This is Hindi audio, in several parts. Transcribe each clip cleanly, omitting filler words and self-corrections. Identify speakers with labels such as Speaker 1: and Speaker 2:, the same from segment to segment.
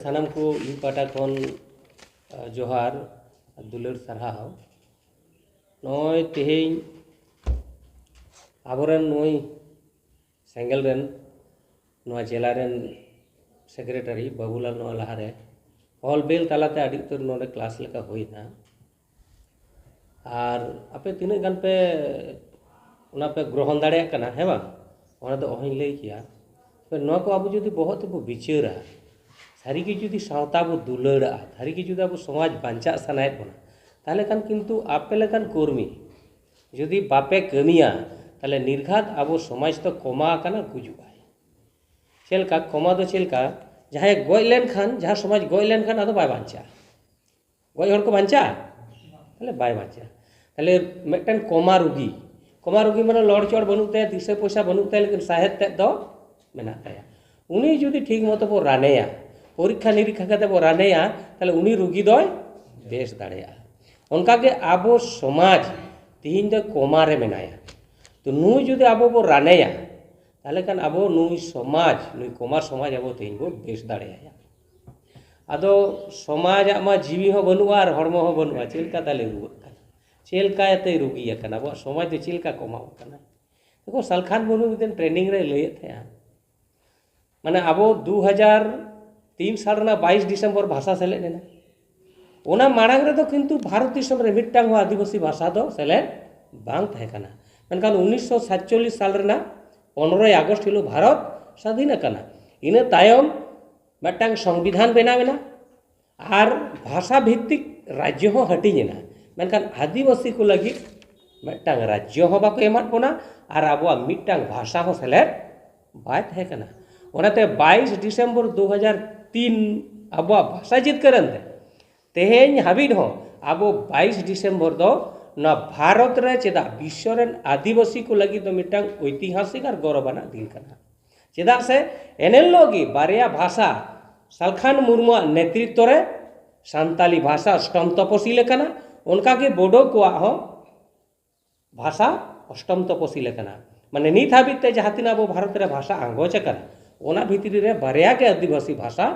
Speaker 1: सानम को इन पाटा खन जोहार दुलर सारहाव नय तेहेñ आबोरेन नय सेंगेल रेन नवा जिला रेन सेक्रेटारी बाबूलाल नवा लहारे हॉल बेल तालाते आदि उतर नोडे क्लास लेका होइना और आपे तीन गान पे उना पे ग्रहण दाड़े कना है बांग ओना दो ओहिं लई किया पे नवा को आबो जदि बहुत बो विचारा सारी की जुदी सावता बो दुलड़ा सारी की जुदी अब समाज बांचा सनायत बना ताले कान किंतु आपे लेकान कर्मी जुदी बापे कमिया ताले निर्घात अब समाज तो कमा कना गुजुआ चेलका कमा दो चेलका जहाँ गज लेन खान जहाँ समाज गज लेन खान आदो बाय बांचा गज हर को बांचा ताले बाय बांचा ताले मेटन कमा रुगी माने लड़चड़ बनुते दिसे पैसा बनुते लेकिन साहेब ते दो मेना ताया उनी जुदी ठीक मतो बो रानेया परीक्षा निरीक्षा करते बो रानेया ताले उनी रुगी दोय बेस दाड़ेया उनका के आबो समाज तीन दो कमा रे मेनाया तो नुई जुदी आबो बो रानेया ताले कान आबो नुई समाज नुई कमा समाज आबो तीन बो बेस दाड़ेया आदो समाज आमा जीवी हो बनुआ और हड़मो हो बनुआ चेलका ताले रुआ चेलका ते रुगी कना आबो समाज दो चेलका कमाओ कना देखो सलखान मुर्मू मिदन ट्रेनिंग रे लय थे माने आबो 2003 साल रे 22 डिसेम्बर भाषा सेले नेना ओना मांग रे तो किंतु भारत दिसम रे मिट्टांग आदिवासी भाषा दो सेले बांग थे कना मेनखान 1947 साल रे 15 अगस्त हिलो भारत स्वाधीन कना इना तायम मिट्टांग संविधान बनावेना और भाषा भित्तिक राज्य हो हटिनेना मेनखान आदिवासी को लगी मिट्टांग राज्य हो बाको एमात बोना और आबो मिट्टांग भाषा हो सेले बाय थे कना ओनाते 22 डिसेम्बर 2003 आबो भाषा जितकरन तेहेñ हाबिट हो आबो 22 डिसेम्बर दो ना भारत रे चेदा विश्व रेन आदिवासी को लगी तो मिटांग ऐतिहासिक और गौरवाना दिन कना चेदा से एनेलोगी बारिया भाषा सलखान मुर्मू नेतृत्व रे सान्ताली भाषा अष्टम तपसी लेकना उनका के बोडो को हो भाषा अष्टम तपसी लेकना माने नित हाबित ते जहातिन आबो भारत रे भाषा आंगोच कना ओना भितरी रे बारिया के आदिवासी भाषा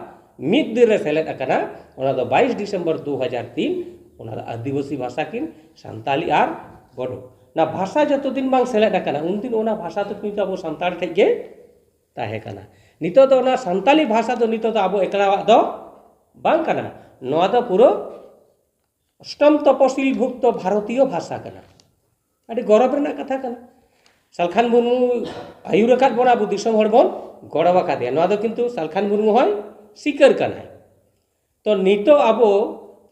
Speaker 1: मिद दिन रे सेलेद अकना ओना दो 22 डिसेम्बर 2003 ओना आदिवासी भाषा किन सान्ताली आर बोडो ना भाषा जतो दिन बांग सेलेद अकना उन दिन ओना भाषा तो किंतु आबो सान्ताल ठे गे ताहे कना नितो तो ओना सान्ताली भाषा तो नितो तो आबो एकलावा दो बांग कना नोआ दो पुरो अष्टम तपसील भुक्त भारतीय भाषा कना अडी गौरव रेना कथा कना सलखान मुर्मू आयुर अकाद बोना आबो दिसम हड़ बोन गौरव अकादे नोआ दो किंतु सलखान मुर्मू होय सिकर कना तो नितो आबो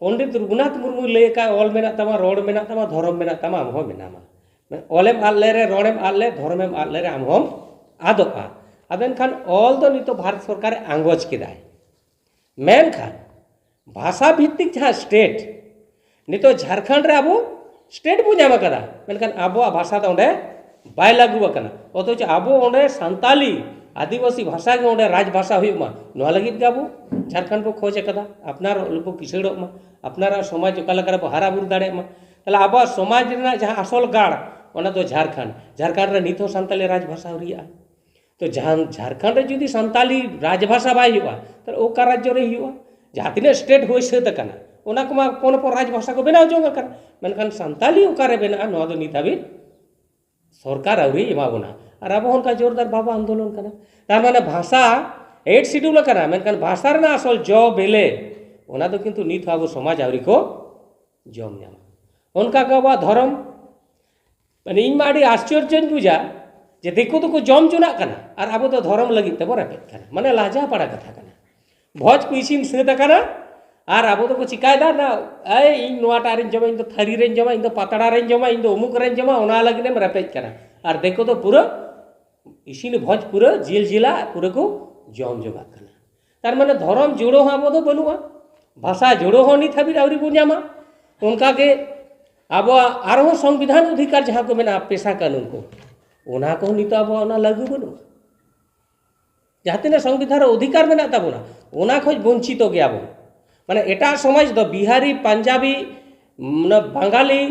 Speaker 1: पंडित रघुनाथ मुर्मू लय का ऑल मेना तमा रोड मेना तमा धर्म मेना तमा आम हो मेनामा ऑलेम आले रे रोडेम आले धर्मेम आले रे आम हम आदोआ आबेन खान ऑल दो नितो भारत सरकार आंगोज केदाय मेन खान भाषा भित्तिक जहाँ स्टेट नितो झारखंड रे आबो स्टेट बो जामा कदा मेनखान आबो भाषा तो ओंडे बाय लागू कना अथच आबो ओंडे सान्ताली आदिवासी भाषा के ओंडे राजभाषा हुयुमा नोआ लगित के आबो झारखंड को खोज कदा अपनार लोको किसड़ो मा अपनारा समाज ओका लगा बो हारा बुर दाड़े मा तला आबो समाज रेना जहाँ असल गाड़ ओना तो झारखंड रे नितो सान्ताली राजभाषा हुरिया तो जहाँ झारखंड रे जुदी सान्ताली राजभाषा बाय हुआ तो ओका राज्य रे हुआ जहाँ तिने स्टेट होय सेत कना ओना को मा कोन पर राजभाषा को बनाव जोंग कर मेनखान सान्ताली ओका रे बेना नोआ दो नित हाबित सरकार आवरी एमाबोना और अब उनका जोरदार बाबा आंदोलन करना तार माने भाषा 8 शिड्यूल करना मेनखान भाषा रे असल जो बेले ओना तो किंतु नित आबो समाज आवरी को जम नामा उनका का धर्म माने इन माडी आश्चर्य बुझा जे देखो तो को जम चुना करना और अब तो धर्म लगी ते बरा करना माने लाजा पड़ा कथा करना भोज को इसिन सेत करना और अब तो को चिकायदा ना ए इन नोआटा रेन जमा इन तो थारी रेन जमा इन तो पातड़ा रेन जमा इन तो उमुक रेन जमा ओना लगिने रपेज करना और देखो तो पूरा इसिन भोज पूरा जिल जिला पूरा को जम जमा करना तार माने धर्म जोड़ो हाँ अब तो बनुआ भाषा जोड़ो हो नित हाबित आवरी बुझामा उनका के अब आरो संविधान अधिकार जहाँ को मेना पेशा कानून को ओना को नित अब ओना लागू बनुआ जहाँ तिना संविधान अधिकार मेना ताबोना ओना खोज वंचित गया बो माने एटा समाज दो बिहारी पंजाबी माने बांगाली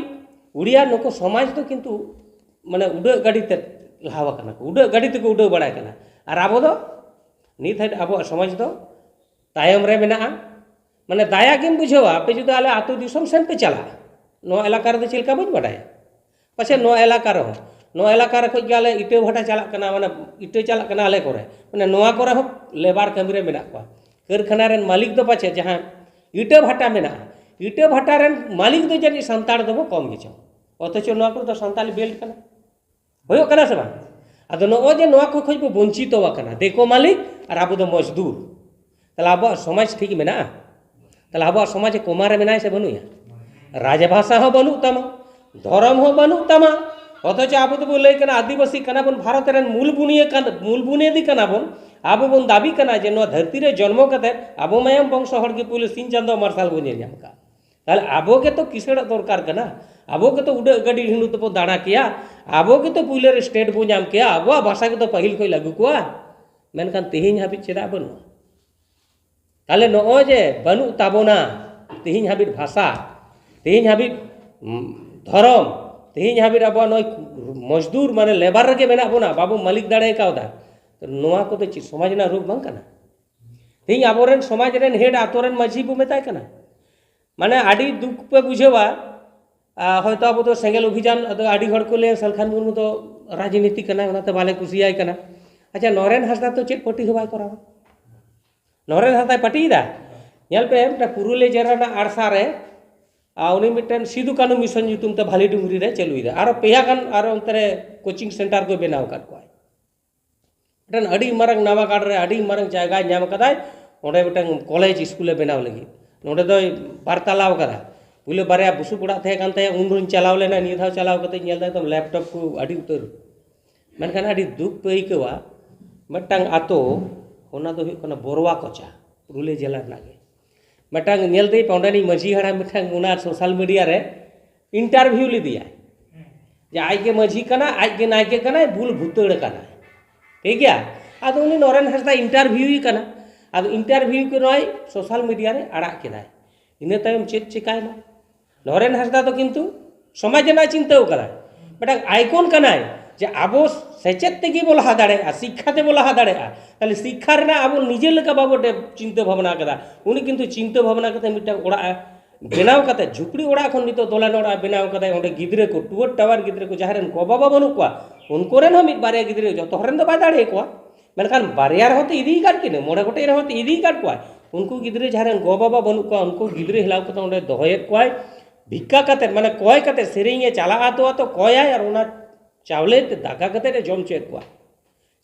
Speaker 1: उड़िया नुको समाज तो किंतु माने उड़ गाड़ी ते लहावा कना उड़ गाड़ी ते उड़ बड़ा कना और अब दो नित अब समाज दो तायम रे मेना माने दाया गेम बुझेवा पे जुदा आले आतु दिसम सेन पे चला नो एलाका रे चिलका बज बाडाय पाछे नो एलाका रे खज गाले इटे भाटा चला कना माने इटे चला कना आले करे माने नोआ करे हो लेबार कमी रे मेना को कारखाना रेन मालिक दो पाछे जहां इटे भाटा मेना इटे भाटा रेन मालिक दो जनी संताड़ दो कम गे चो अथच नोआ को तो संताली बेल्ट कना होयो कना से बा आदो नो जे नोआ को खज बो वंचित वा कना देखो मालिक और आबो दो मजदूर तला आबो समाज ठीक मेना तला आबो समाज कोमारे मेना से बनुया राजभाषा हो बनू तमा धर्म हो बनू तमा अथच आबो तो लई कना आदिवासी कना बन भारत रेन मूल बुनियादी कना बन आबो बन दाबी कना जे नो धरती रे जन्म कते आबो मयम वंश हड़ के पुलिस सिन चंदो मार्शल बन जाम का ताले आबो के तो किसड़ दरकार कना आबो के तो उड़ गाड़ी हिंदू तो दाड़ा किया आबो के तो पुइले रे स्टेट बो जाम किया आबो भाषा के तो पहिल कोई लागू कुआ मेनखान तेहिं हाबि चेदा बनु ताले नो जे बनु ताबोना तेहिं हाबि भाषा तेहिं हाबि धर्म तेहिं हाबि अब नय मजदूर माने लेबर रे मेना बोना बाबू मालिक दाड़े कावदा तो नोआ को तो समाज ना रूप बांग कना तेहिं आबोरेन समाज रेन हेड आतोरेन माझी बो मेताय कना माने आडी दुख पे बुझेवा हयतो अब तो सेंगेल अभियान आडी हड़ को ले सलखान मुर्मू तो राजनीति कना ओनाते बाले कुसियाय कना अच्छा नरेन हांसदा तो चेक पटी हो बाय करावा नरेन हांसदा पटीदा नेल पे पुरुले जेराना आरसा रे उनी मिटन सिदु कानु मिशन युतुम ते भाली डुंगरी रे चलुइदा आरो पेया गान आरो अंतरे कोचिंग सेंटर को बनाव काट कोय मिटन अडी मारंग नावा काड रे अडी मारंग जायगा ᱧᱟᱢ कदाय ओंडे मिटन कॉलेज स्कूले बनाव लगी नोडे दो बारतालाव कदा पुले बारे बुसु पड़ा थे कान ते उन चलाव लेना नि धाव चलाव कते नेल दा एकदम लैपटॉप को अडी उतर मेनखान अडी दुख पे आइकवा मिटन आतो ओना दो हुई कना बोरवा कोचा पुरुले जिला नागे मिटन नेल दे पौंडानी मजी हड़ा मिटन उना सोशल मीडिया रे इंटरव्यू ली दिया जे आज के मजी कना आज के नायके कना भूल भूतड़ कना ठीक गया आदो उनी नरेन हांसदा इंटरव्यू ही कना आदो इंटरव्यू के नय सोशल मीडिया रे आड़ा केदाय इने तायम चेक चिकायना नरेन हांसदा तो किंतु समाज ना चिंताव करा मिटन आइकन कनाय जे आबो सेचेत तेगी बो लहा दाड़ेगा शिक्षा ते बो लहा दाड़ेगा ताले शिक्षा रेना आबो निजे लेका बाबो चिंता भावना कदा उनी किंतु चिंता भावना कते मिटा ओड़ा बेनाव कते झुपड़ी ओड़ा खन नितो दोलान ओड़ा बेनाव कते ओंडे गिद्रे को टुवर टावर गिद्रे को जहारेन को बाबा बनु को उनको रेन हम बारे गिद्रे जो तोहरेन दो बा दाड़े को मेनखान बारिया रहते इदी काट किने मोड़े गोटे रहते इदी काट को उनको गिद्रे जहारेन गो बाबा बनु को उनको गिद्रे हिलाव कते ओंडे दोहयत को भिक्का कते माने कोय कते सेरेंगे चला तो कोय और ओना चावले ते दाका कते रे जम चेक को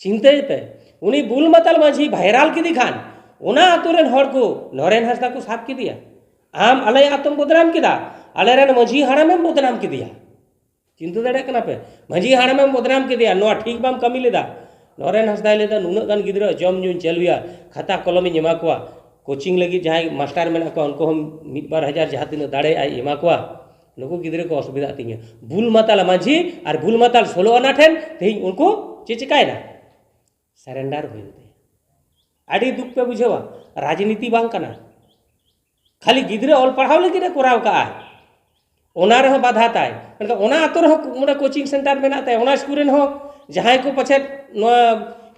Speaker 1: चिंते पे उनी बुल मतल माझी भाइराल की दिखान ओना आतुरेन हड़ को नरेन हांसदा को साफ की दिया आम अले आतम बदनाम किदा अले रेन माझी हाड़ाम में बदनाम की दिया चिंता दड़े कना पे माझी हाड़ाम में बदनाम की दिया नो ठीक बाम कमी लेदा नरेन हांसदा लेदा नुना गान गिद्रा जम जुन चलुया खाता कलम एमा को कोचिंग लगी जहां मास्टर मेना को उनको हम 1-2 जहां तीन दाड़े आई एमा को नुकु गिद्रे को असुविधा तीन बुल माताल माझी और बुल माताल 16 आना ठेन तेहिं उनको चिकायना सरेंडर हुई आड़ी दुख पे बुझेवा राजनीति बांग कना खाली गिद्रे ऑल पढ़ाव लगी रे कोराव का ओना रे बाधा ताय ओना आतो रे मोडा कोचिंग सेंटर मेना ताय ओना स्कूल रेन हो जहां को पछे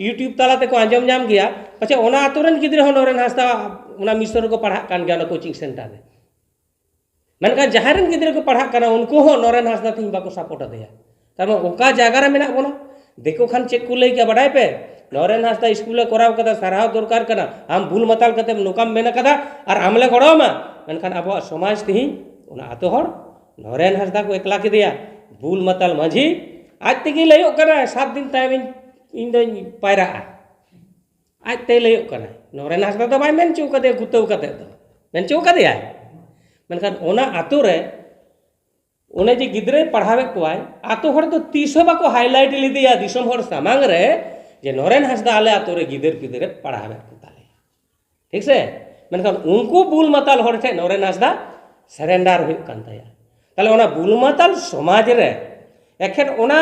Speaker 1: यूट्यूब तालाते को आंजम जाम गया पछे ओना आतो रेन गिद्रे हो नरेन हांसदा ओना मिसर को पढ़ा कान गया कोचिंग सेंटर रे मेनका जहां रेन गिद्रे को पढ़ा कना उनको हो नरेन हांसदा तीन बाको सपोर्ट दिया कारण ओका जगह रे मेना बोना देखो खान चेक को लई के बडाय पे नरेन हांसदा स्कूल कोराव कदा सराव दरकार कना आम भूल मताल कते नोकाम मेना कदा और आमले गड़ोमा मेनखान अब समाज तीन ओना आतो हड़ नरेन हांसदा को एकला के दिया भूल मताल माझी आज तेगी लयो कना 7 दिन टाइम इन दो पायरा आज ते लयो कना नरेन हांसदा तो बाय मेन चौ कदे गुतव कते तो मेन चौ कदे आय मेनखान ओना आतो रे ओने जे गिद्रे पढ़ावे कोय आतो हड़ तो 30 बाको हाईलाइट ली दिया दिसम हड़ सामांग रे जे नरेन हांसदा आले आतो रे गिदर पिदरे पढ़ावे को ताले ठीक से मेनखान उनको बुल माताल हड़ ठे नरेन हांसदा सरेंडर हुई कान ताया ताले ओना बुल माताल समाज रे एखेन ओना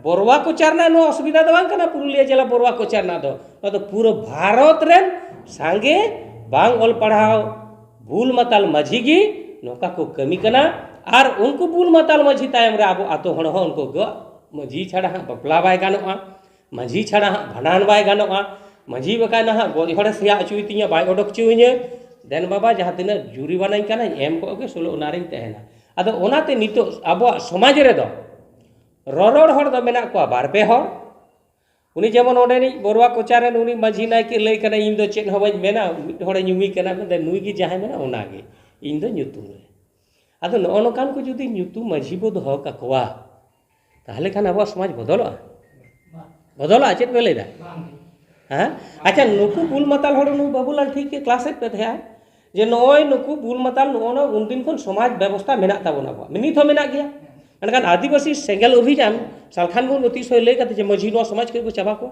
Speaker 1: बोरवा को चारना नो असुविधा दो बांग कना पुरुलिया जिला बोरवा को चारना तो पूरा भारत रेन सांगे बांग ऑल पढ़ाओ बुल माताल माझी गी नोका को कमी कना और उनको बुल माताल माझी तायम रे आबो आतो हड़ हो उनको गो माझी छाड़ा बपला बाय गानोआ माझी छाड़ा भांडान बाय गानोआ माझी बका ना गज हड़े सिया अचुई तिया बाय ओडक चुइया देन बाबा जहाँ तीना जुरी बनाई काना एम को के सोलो उनारिन तहना अदो ओनाते नितो अब समाज रे दो ररोड़ हड़ दो मेना को बार पे हड़ उनी जेमन ओडेनी बोरवा कोचारे उनी माझी नायके लई कना इन दो चेन हबाई मेना मिट हड़े नुमी कना दे नुई गी जहाँ मेना ओनागे इन दो ᱧᱩᱛᱩᱢ रे अदो नो नोकान को जुदी ᱧᱩᱛᱩᱢ माझी बो दो काकवा ताहले खान अब समाज बदलवा बदलवा चेत पे लैदा हाँ अच्छा नुकु बुल माताल हड़ नु बाबूलाल ठीक के क्लास पे थे जे नय नुकु बुल माताल नो उन दिन खन समाज व्यवस्था मेना ताबोना बा नित हो मेना गया एनखान आदिवासी सेंगेल अभियान सालखान मुर्मू तीस लई कते जे माझी नो समाज के चाबा को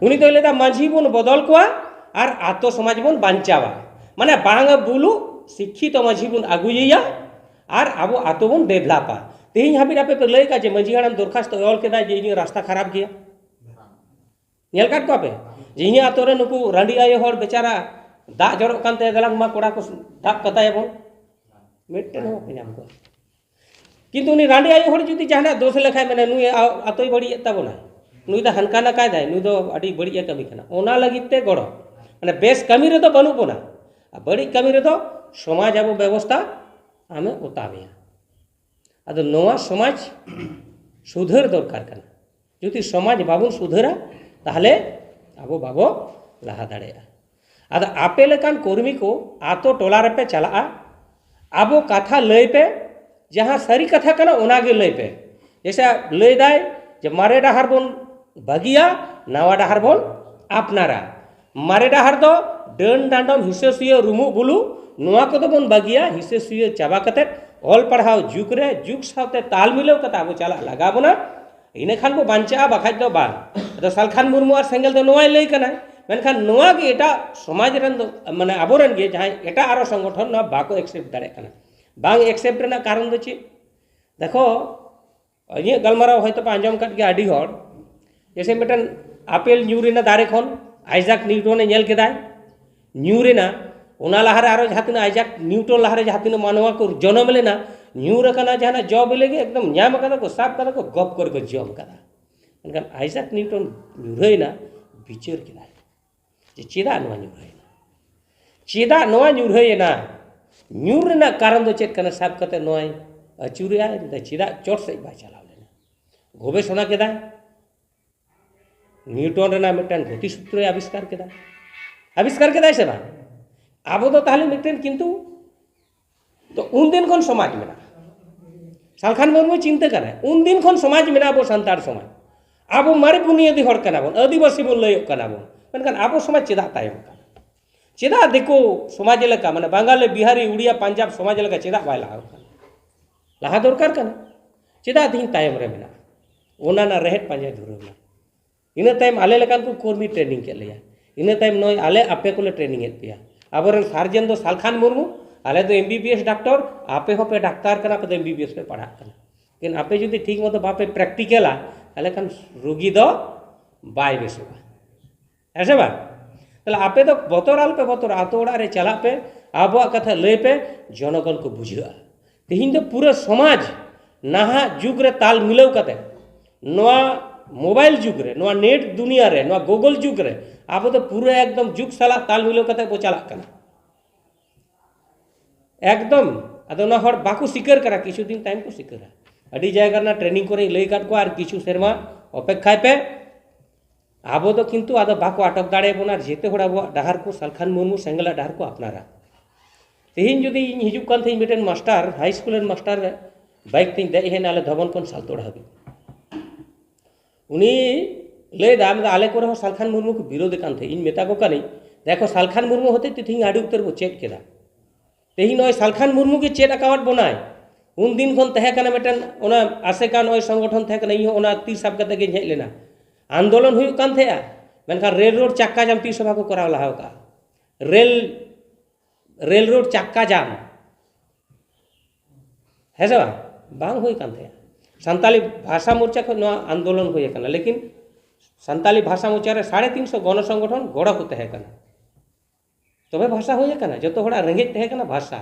Speaker 1: उनी तो लेदा माझी बन बदल को और आतो समाज बन बांचावा माने बांग बुलु शिक्षित माझी बन आगुइया और अब आतो बन डेवलपा तेहिं हाबि आपे पे लई का जे माझी हड़ाम दरखास्त ऑल केदा जे इन रास्ता खराब गया नेल काट को पे जे इन आतो रे नुकु रांडी आयो हड़ बेचारा दाग जरक कानते गलांग मा कोड़ा को दाग कताय बन मिटन हो पे नाम को किंतु उनी रांडी आयो हड़ जुदी जहाना दोष लेखाय माने नुई आतोय बड़ी ताबोना नुई दा हनका ना काय दाय नुई दो अडी बड़ी कमी कना ओना लगिते गड़ो माने बेस कमी रे तो बनु बोना बड़ी कमी रे तो समाज अब व्यवस्था आमे उताबिया अदो नोआ समाज सुधर दरकार कना जुदी समाज बाबुन सुधरा ताहले अब बाबो लहा दाड़ेया अदो आपे लेकान कर्मी को आतो टोला रे पे चला अब कथा लई पे जहाँ सारी कथा कना ओनागे लई पे जैसे लई दाय जे मारे डाहर बोन बगिया नवा डाहर बोन अपनारा मारे डाहर दो डन डांडम हिस्से सुये रुमु बुलु नोआ को बोन बगिया हिस्से सुये चाबा कते ऑल पढ़ाओ जुग रे जुग साथे ताल मिलाव कता अब चला लगा बोना इने खान को बांचा बाखाज दो बाल तो सालखान मुर्मू और सेंगल दो नोआ लई कना मेनखान नोआ गे एटा समाज रन दो माने आबोरन गे जहां एटा आरो संगठन ना बाको एक्सेप्ट दाड़े कना बांग एक्सेप्ट ना कारण दो ची देखो ये गलमाराव होय तो आंजम कट के आडी हड़ जैसे मिटन आपेल न्यूरेना दारे खन आइजाक न्यूटन नेल केदाय न्यूरेना ओना लहारे आरो जहातिन आइजाक न्यूटन लहारे जहातिन मानवा को जन्म लेना न्यूर कना जहाना जॉब लेगे एकदम न्याम कदा को साफ कदा को गप कर को जॉब कदा एनखान आइजाक न्यूटन न्यूरेना विचार केदाय जे चेदा नवा न्यूरेना चेदा नवा न्यूरेना न्यूरेना कारण दो चेत कना साफ कते नोय अचुरिया चेदा चोट से बा चलाव लेना गोबे सोना केदाय न्यूटन रेना मिटन गति सूत्र आविष्कार केदाय से बा अब तो ताहले मिटन किंतु तो उन दिन खन समाज मेना सालखान मुर्मू चिंता करे उन दिन खन समाज मेना अब संतार समाज अब मारे बुनियादी हड़ कना बन आदिवासी बन लय कना बन मेनखान अब समाज चेदा तायम कना चेदा देखो समाज लेका माने बांगाली बिहारी उड़िया पंजाब समाज लेका चेदा बाय लहा दरकार कना चेदा दिन तायम रे मेना ओना ना रेहट पांजा धुरना इना टाइम आले लेकान को कर्मी ट्रेनिंग के लिया इना टाइम नय आले आपे को ट्रेनिंग एत पिया आबोरन सार्जन दो सालखान मुर्मू आले तो एमबीबीएस डॉक्टर आपे हो पे डाक्तार कना पे एमबीबीएस पे पढ़ा कना लेकिन आपे जुदी ठीक मतो बापे प्रैक्टिकला आले कान रोगी दो बाय बेसोगा ऐसे बा तले आपे तो बतोराल पे बतोर आतो ओड़ा रे चला पे आबो कथा लय पे जनगण को बुझा तेहिं दो पूरा समाज नाहा जुग रे ताल मिलाव कते नोआ मोबाइल जुग रे नोआ नेट दुनिया रे नोआ गूगल जुग रे अब तो पूरा एकदम जुग साला ताल मिलाव कते बो चला कना एकदम अदो ना हर बाकू सिकर करा किछु दिन टाइम को सिकरा अडी जायगा ना ट्रेनिंग करे लई काट को आर किछु सेरमा अपेक्षा पे अब तो किंतु आदो बाकू अटक दाड़े बोना जेते होड़ा बो डाहर को सालखान मुर्मू सेंगला डाहर को अपनारा तेहिं जुदी हिजुक कान थे mitten master high school master bike तीन दे हेन आले धबन कोन सालतोड़ हाबी उनी ले दाम आले को रहो सालखान मुर्मू को विरोध कान थे इन मेता को कनी देखो सालखान मुर्मू होते तिथिं आडी उत्तर को चेक केदा तेहिं नय सालखान मुर्मू के चेक अकाउंट बनाय उन दिन खन तहे कना मिटन ओना आसेका नय संगठन थे कना इहो ओना ती साब कते गे हेज लेना आंदोलन हुई कान थे मेनखान रेल रोड चक्का जाम ती सभा को कराव लहाव का रेल रोड चक्का जाम है से बांग हुई कान थे संताली भाषा मोर्चा को नवा आंदोलन हुई कना लेकिन संताली भाषा मोर्चा रे 350 गण संगठन गोड़ा को तहे कना तबे भाषा हुई कना जतो होड़ा रेंगेज तहे कना भाषा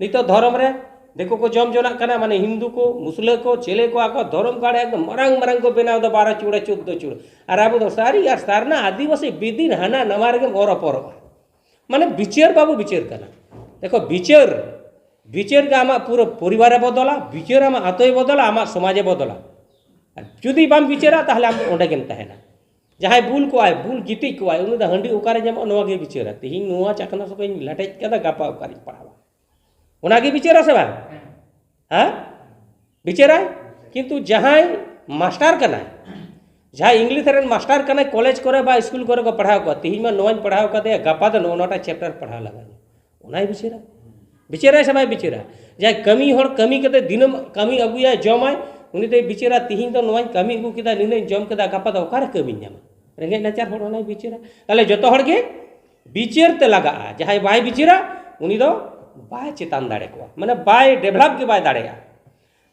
Speaker 1: नितो धर्म रे देखो को जम जोना करना माने हिंदू को मुसले को चेले को आको धर्म काड़े एकदम मरंग मरंग को बनाव दो 12 चूड़ा 14 चूड़ा और अब तो सारी यार सारना आदिवासी बिदिन हाना नमार के और पर माने बिचेर बाबू बिचेर करना देखो बिचेर बिचेर का आमा पूरा परिवार बदला बिचेर आमा आतोय बदला आमा समाजे बदला जुदी बाम बिचेरा ताहले आम ओंडे गेम तहेना जहां बुल को आय बुल गिटी को आय उनी द हंडी ओकारे जम नोवा गे बिचेरा तेहिं नोवा चाकना सको लटेज कदा गापा ओकारे पढ़ावा उनागे बिचेरा से बा हाँ बिचेरा किंतु जहां मास्टर करना जहां इंग्लिश रेन मास्टर करना कॉलेज करे बा स्कूल करे को पढ़ाव को तेहिं में नोवाñ पढ़ाव कदे गापा द नोनाटा चैप्टर पढ़ा लगा उनाय बिचेरा बिचेरा से बाय बिचेरा जहां कमी हर कमी कते दिनम कमी अगुया जमाय उनी दे बिचेरा तेहिं द नोवाñ कमी अगु केदा निने जम केदा गापा द ओकारे कमी न्यामा रेंगे नाचार हर उनाय बिचेरा ताले जतो हर गे बिचेर ते लगा जहां बाय बिचेरा उनी दो बाय चेतान दाड़े को माने बाय डेवलप के बाय दाड़ेगा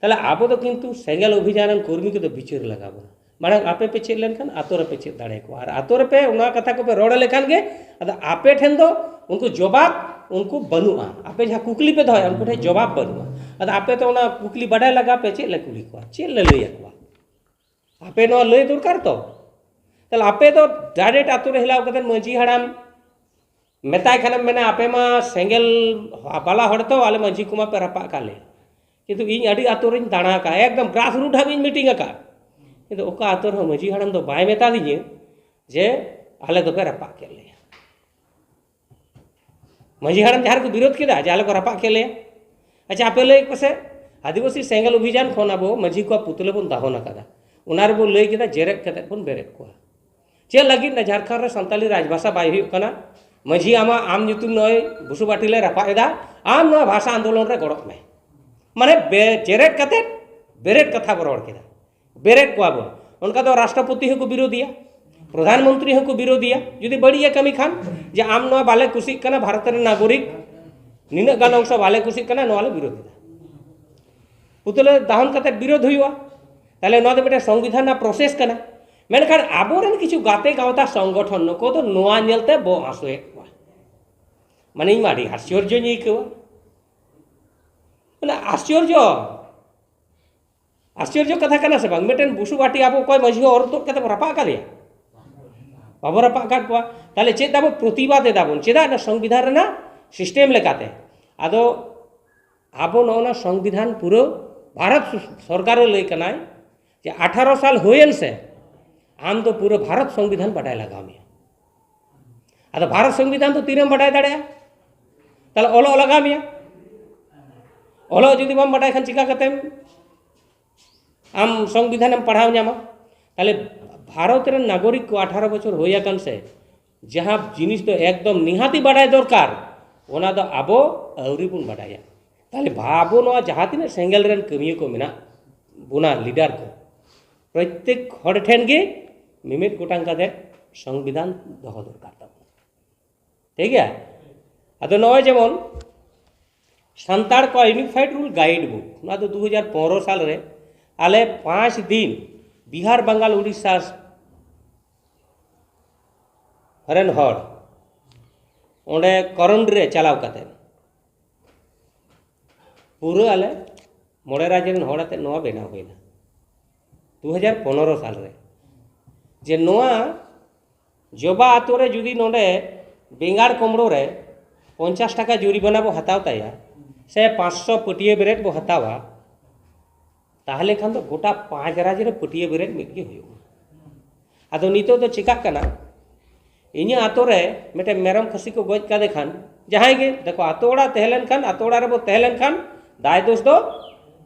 Speaker 1: ताले आबो तो किंतु सेंगेल अभियान कर्मी के तो बिचेर लगाबो माने आपे पे चेत लेनखान आतो रे पे चेत दाड़े को और आतो रे पे उना कथा को पे रोड लेखान गे अदा आपे ठेन दो उनको जवाब उनको बनुआ आपे जहां कुकली पे दो उनको ठे जवाब बनुआ अदा आपे तो उना कुकली बडाय लगा पे चेत ले कुली को चेत ले लई को आपे नो लई दरकार तो ताले आपे तो डायरेक्ट आतो रे हिलाव कतन मंजी हड़ाम मेताय खाने मैंने आपे मा सेंगेल बाला हड़ तो आले मंजी कुमा पे रपा काले किंतु इन अड़ी आतो रे दाणा का एकदम ग्रास रूट हाबी मीटिंग का किंतु ओका आतो रे मंजी हड़म तो बाय मेता दिए जे आले तो पे रपा केले मंजी हड़म जहार को विरोध किदा जे आले को रपा केले अच्छा आपे लई पसे आदिवासी सेंगेल अभियान खोना बो मंजी को पुतले बन दाहोना कदा उनार बो लई किदा जेरेट कते बन बेरेट को चे लगी न झारखंड रे संताली राजभाषा बाय हुई कना मझी आमा आम नुतुम नय बुसुबाटीले रपाएदा आम नय भाषा आंदोलन रे गड़क में माने जेरेट कते बेरेट कथा बो रोड केदा बेरेट को आबो उनका तो राष्ट्रपति को विरोधिया प्रधानमंत्री को विरोधिया जुदी बड़ी कमी खान जे आम नय बाले कुसी कना भारत रे नागरिक निना गान अंश बाले कुसी कना नवाले विरोधी पुतले दाहन कते विरोध हुआ ताले नय बेटे संविधान ना प्रोसेस कना मेनखान आबोरेन किछु गाते गावता संगठन को तो नोआ नेलते बो आसोए माने माडी आश्चर्य नहीं को माने आश्चर्य आश्चर्य कथा कना से बांग मेटेन बुसुबाटी आबो कोय मझी और तो कते रपा का लिया बाबो रपा काट को ताले चेत दाबो प्रतिवाद दाबोन चेदा ना संविधान रेना सिस्टम लेकाते आदो आबो नोना संविधान पूरा भारत सरकार लई कनाय जे 18 साल होयन से आम तो पूरा भारत संविधान बाडाय लगा में अद भारत संविधान तो तीन बाडाय दाड़े ताले ओलो लगा में ओलो जुदी बम बाडाय खान चिका कते आम संविधान में पढ़ाव न्यामा ताले भारत रे नागरिक को 18 बछर होया कान से जहां जिनिस तो एकदम निहाती बाडाय दरकार ओना दो आबो अवरी बुन बाडाया ताले भाबो नो जहां तिना सेंगेल रेन कमियो को मेना बुना लीडर को प्रत्येक हड़ ठेन गे मिमित गोटांग का संविधान दह दरकार तब ठीक है अद नय जेमन सान्ताड़ को यूनिफाइड रूल गाइड बुक ना तो 2015 साल रे आले 5 दिन बिहार बंगाल उड़ीसा हरन हड़ ओंडे करंड रे चलाव कते पूरा आले मोड़े राज्य रेन हड़ाते नवा बेनाव होइना 2015 साल रे जे नोआ जोबा आतो रे जुदी नोडे बेंगार कमड़ो रे 50 टाका जुरिमाना बो हताव ताया से 500 पटिया बेरेट बो हतावा ताहले खान तो गोटा 5 राज्य रे पटिया बेरेट मिटगे हुयो आदो नितो तो चिका कना इन्या आतो रे मेटे मेरम खसी को गोज कादे खान जहां गे देखो आतोड़ा तहलन खान आतोड़ा रे बो तहलन खान दाय दोष दो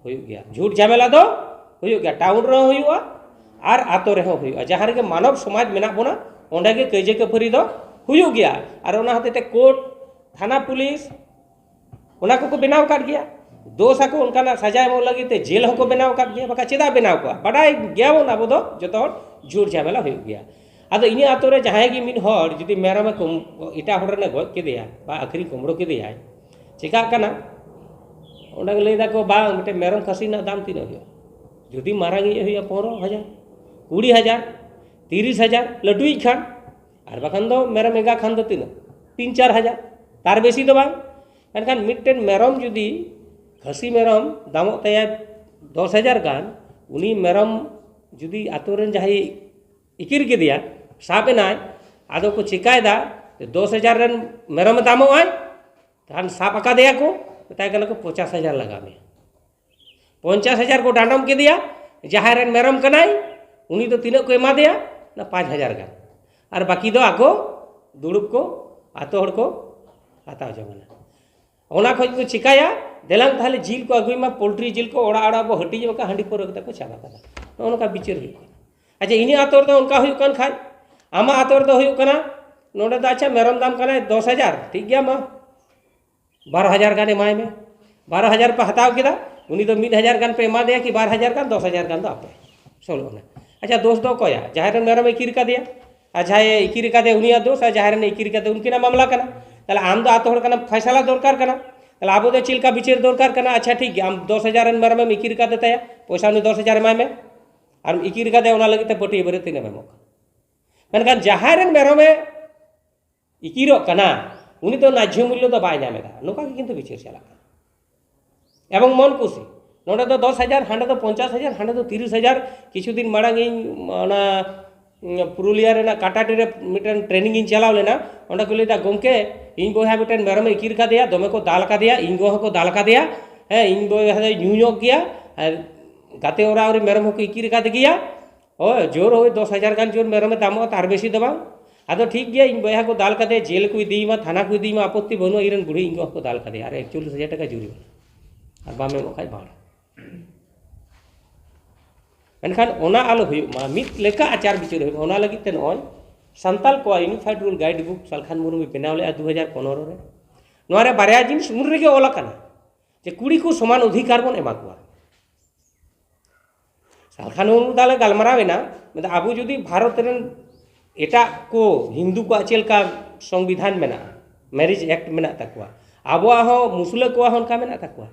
Speaker 1: हुयो गया झूठ झमेला दो हुयो गया टाउन रे हुयो और आतो रे हुयो जहां रे मानव समाज मेना बोना ओंडे गे कइजे कफरी दो हुयो गया और ओना हते कोर्ट थाना पुलिस ओना को बनाव काट गया दोष को उनका सजाय मो लगी ते जेल को बनाव काट गया बका चेदा बनाव को बडाय गया वो ना बोदो जतो झूठ झमेला हुयो गया आदो इनी आतो रे जहां गे मिन हर जुदी मेरम इटा हर रे गज केदेया बा आखरी कुमड़ो केदेया चिका कना ओंडे लई दा को बा मिटे मेरम खसी ना दाम तीन हुयो जुदी मारांगी हुयो 15,000 20,000 30,000 लटुई खान और बखान दो मेरम एगा खान दो तीन 3-4 हज़ार तार बेसी दो बांग एनखान मिटटेन मेरम जुदी खसी मेरम दामों तया 10,000 गान उनी मेरम जुदी आतोरेन जहाई इकिर के दिया साबे नाय आदो को चिकायदा 10,000 रन मेरम दामों आय तान साप अका दिया को बताया गया को 50,000 लगा में 50,000 को डांडम के दिया जहाँ रन मेरम कनाई उनी तो तीनों को एमा दिया ना 5,000 गान और बाकी दो आको दुड़ुब को आतो हड़ को आता जमाना ओना खोज को चिकाया देलांग थाले जिल को अगुमा पोल्ट्री जिल को ओड़ा ओड़ा बो हटी जका हांडी पर को चाबा कदा ओनका बिचार हुई अच्छा इनी आतोर दो उनका हुई कन खाय आमा आतोर दो हुई कना नोडे दा अच्छा मेरम दाम कना 10,000 ठीक गया मा 12,000 गाने माय में 12,000 पे हताव किदा उनी तो 1,000 गान पे एमा दिया कि 12,000 गान 10,000 गान दो आपे सोलो ने अच्छा दोस्त दो कोया जहार मेरम इकिर का दिया अच्छा ये इकिर का दे उनिया दोस्त जहार ने इकिर का दे उनकी ना मामला कना ताले आम दो आतो हड़ कना फैसला दरकार कना ताले आबो दो चिलका बिचार दरकार कना अच्छा ठीक है आम 10,000 रन मेरम इकिर का देता है पैसा उनी 10,000 माय में और इकिर का दे उना लगी ते पटी बरे तीन में मौका मेनखान जहार रन मेरम इकिरो कना उनी तो नाज्य मूल्य तो बाय नामेदा नोका किंतु बिचार चला एवं मन खुशी नोडे तो 10,000 हांडे तो 50,000 हांडे तो 30,000 किछु दिन माड़ांग ओना पुरुलिया रेना काटाटी रे मिटन ट्रेनिंग इन चलाव लेना ओंडा को लेदा गोमके इन बोहा मिटन मेरम इकिर का दिया दमे को दाल का दिया इन गो को दाल का दिया है इन बोहा न्यूयो गया और गाते ओरा और मेरम को इकिर का दिया ओ जोर हो 10,000 गान जोर मेरम दामो तार बेसी दबा आदो ठीक गया इन बोहा को दाल का दे जेल को दी मा थाना को दी मा आपत्ति बनो इरन बुढ़ी इन को दाल का दिया अरे 41,000 टका जुरी और बामे मोखाय बाड़ मेनखान ओना आलो हुयुमा मित लेका आचार विचार हुयुमा ओना लगी ते नय सान्ताल को unified rule guide book Salkhan Murmu बनाव ले 2015 रे नोरे बारया जिनिस मुन रेगे ओला कना जे कुड़ी को समान अधिकार बन एमा कोआ सालखान मुर्मू दाले गालमारावेना मतलब आबो जुदी भारत रेन एटा को हिंदू को चेल का संविधान मेना मैरिज एक्ट मेना तकवा आबो हो मुसले को होनका मेना तकवा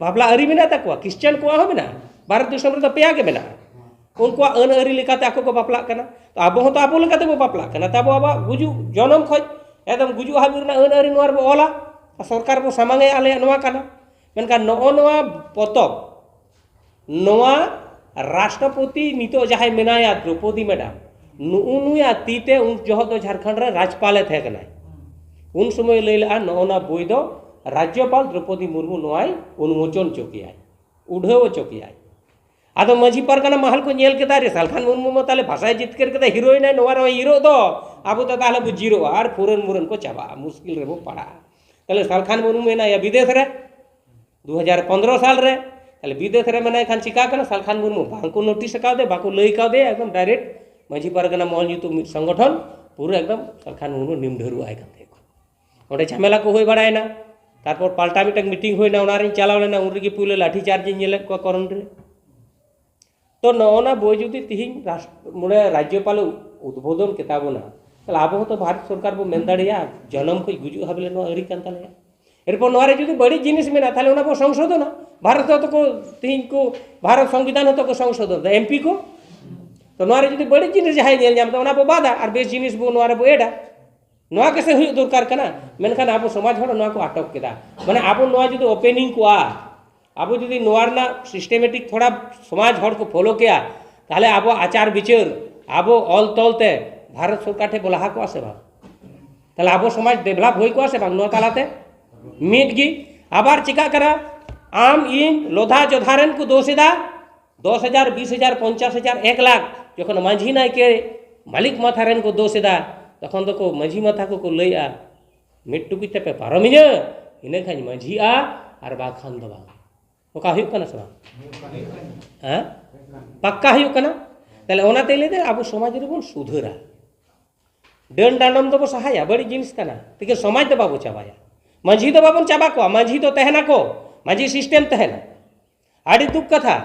Speaker 1: बाबला अरी मेना तकवा क्रिश्चियन को हो मेना भारत दिसम रे तो पेया के मेना उनको अन अरी लेकाते आको को बापला कना तो आबो तो आबो लेकाते बो बापला कना तबो आबा गुजु जनम खोज एकदम गुजु हाबिर ना अन अरी नोर बो ओला सरकार बो सामांगे आले नोवा कना मेनका नो नोवा पतब नोवा राष्ट्रपति नितो जहाय मेनाया द्रौपदी मैडम नुनुया तीते उन जह दो झारखंड रे राज्यपाल थे कना उन समय लेला नोना बोई दो राज्यपाल द्रौपदी मुर्मू नोआय अनुमोचन चोकियाय उढ़व चोकियाय आदो माझी परगना महल को नेल केदा रे सालखान मुर्मू म ताले भाषा जितकर के हिरोइन है नोवा हीरो दो आबो तो ताले बु जीरो और पुरन मुरन को चाबा मुश्किल रे बो पड़ा ताले सालखान मुर्मू मेना या विदेश रे 2015 साल रे ताले विदेश रे मेना खान चिका कना सालखान मुर्मू बांको नोटिस का दे बाको लई का दे एकदम डायरेक्ट माझी परगना महल युतु संगठन पूरा एकदम सालखान मुर्मू निमढेरु आय काते ओडे झमेला को होय बड़ायना तारपर पाल्टा मिटक मीटिंग होयना ओनारे चलाव लेना उनरे की पुले लाठी चार्ज नेले को करन रे तो नोना बोई जुदी तिहिं मुड़े राज्यपाल उद्बोधन केताबोना ताले आबो तो भारत सरकार बो मेन दाड़िया जन्म को गुजु हाबले नो अरी कान ताले एरपर नोरे जुदी बड़ी जिनिस मेना ताले ओना बो संशोधन भारत तो को तिहिं को भारत संविधान तो को संशोधन एमपी को तो नोरे जुदी बड़ी जिनिस जहाय नेल जाम तो ओना बो बादा और बेस जिनिस बो नोरे बो एडा नोआ कैसे हुई दरकार कना मेनखान आबो समाज हड़ नोआ को अटक केदा माने आबो नोआ जुदी ओपनिंग को आबो जुदी नोआरना सिस्टेमेटिक थोड़ा समाज हड़ को फॉलो किया ताहले आबो आचार विचार आबो ऑल तलते भारत सरकार ठे बोला को आसे बा ताहले आबो समाज डेवलप होई को आसे बा नोआ तालाते मिट गी आबार चिका करा आम इन लोधा जोधारन को दोसेदा 10,000 20,000 50,000 1 लाख जखन माझी नाय के मालिक माथारन को दोसेदा तखन तो को माझी माथा को लैया मिट टुकिते पे पारमिना इने खान माझी और बाखान दो ओका हुई कना सवा हां पक्का हुई कना ताले ओनाते लेदे आबो समाज रे बोन सुधरा डन डांडम दो सहाया बड़ी जिनिस कना तिके समाज दो बाबू चाबाया माझी दो बाबन चाबा को माझी तो तहना को माझी सिस्टम तहना आड़ी दुख कथा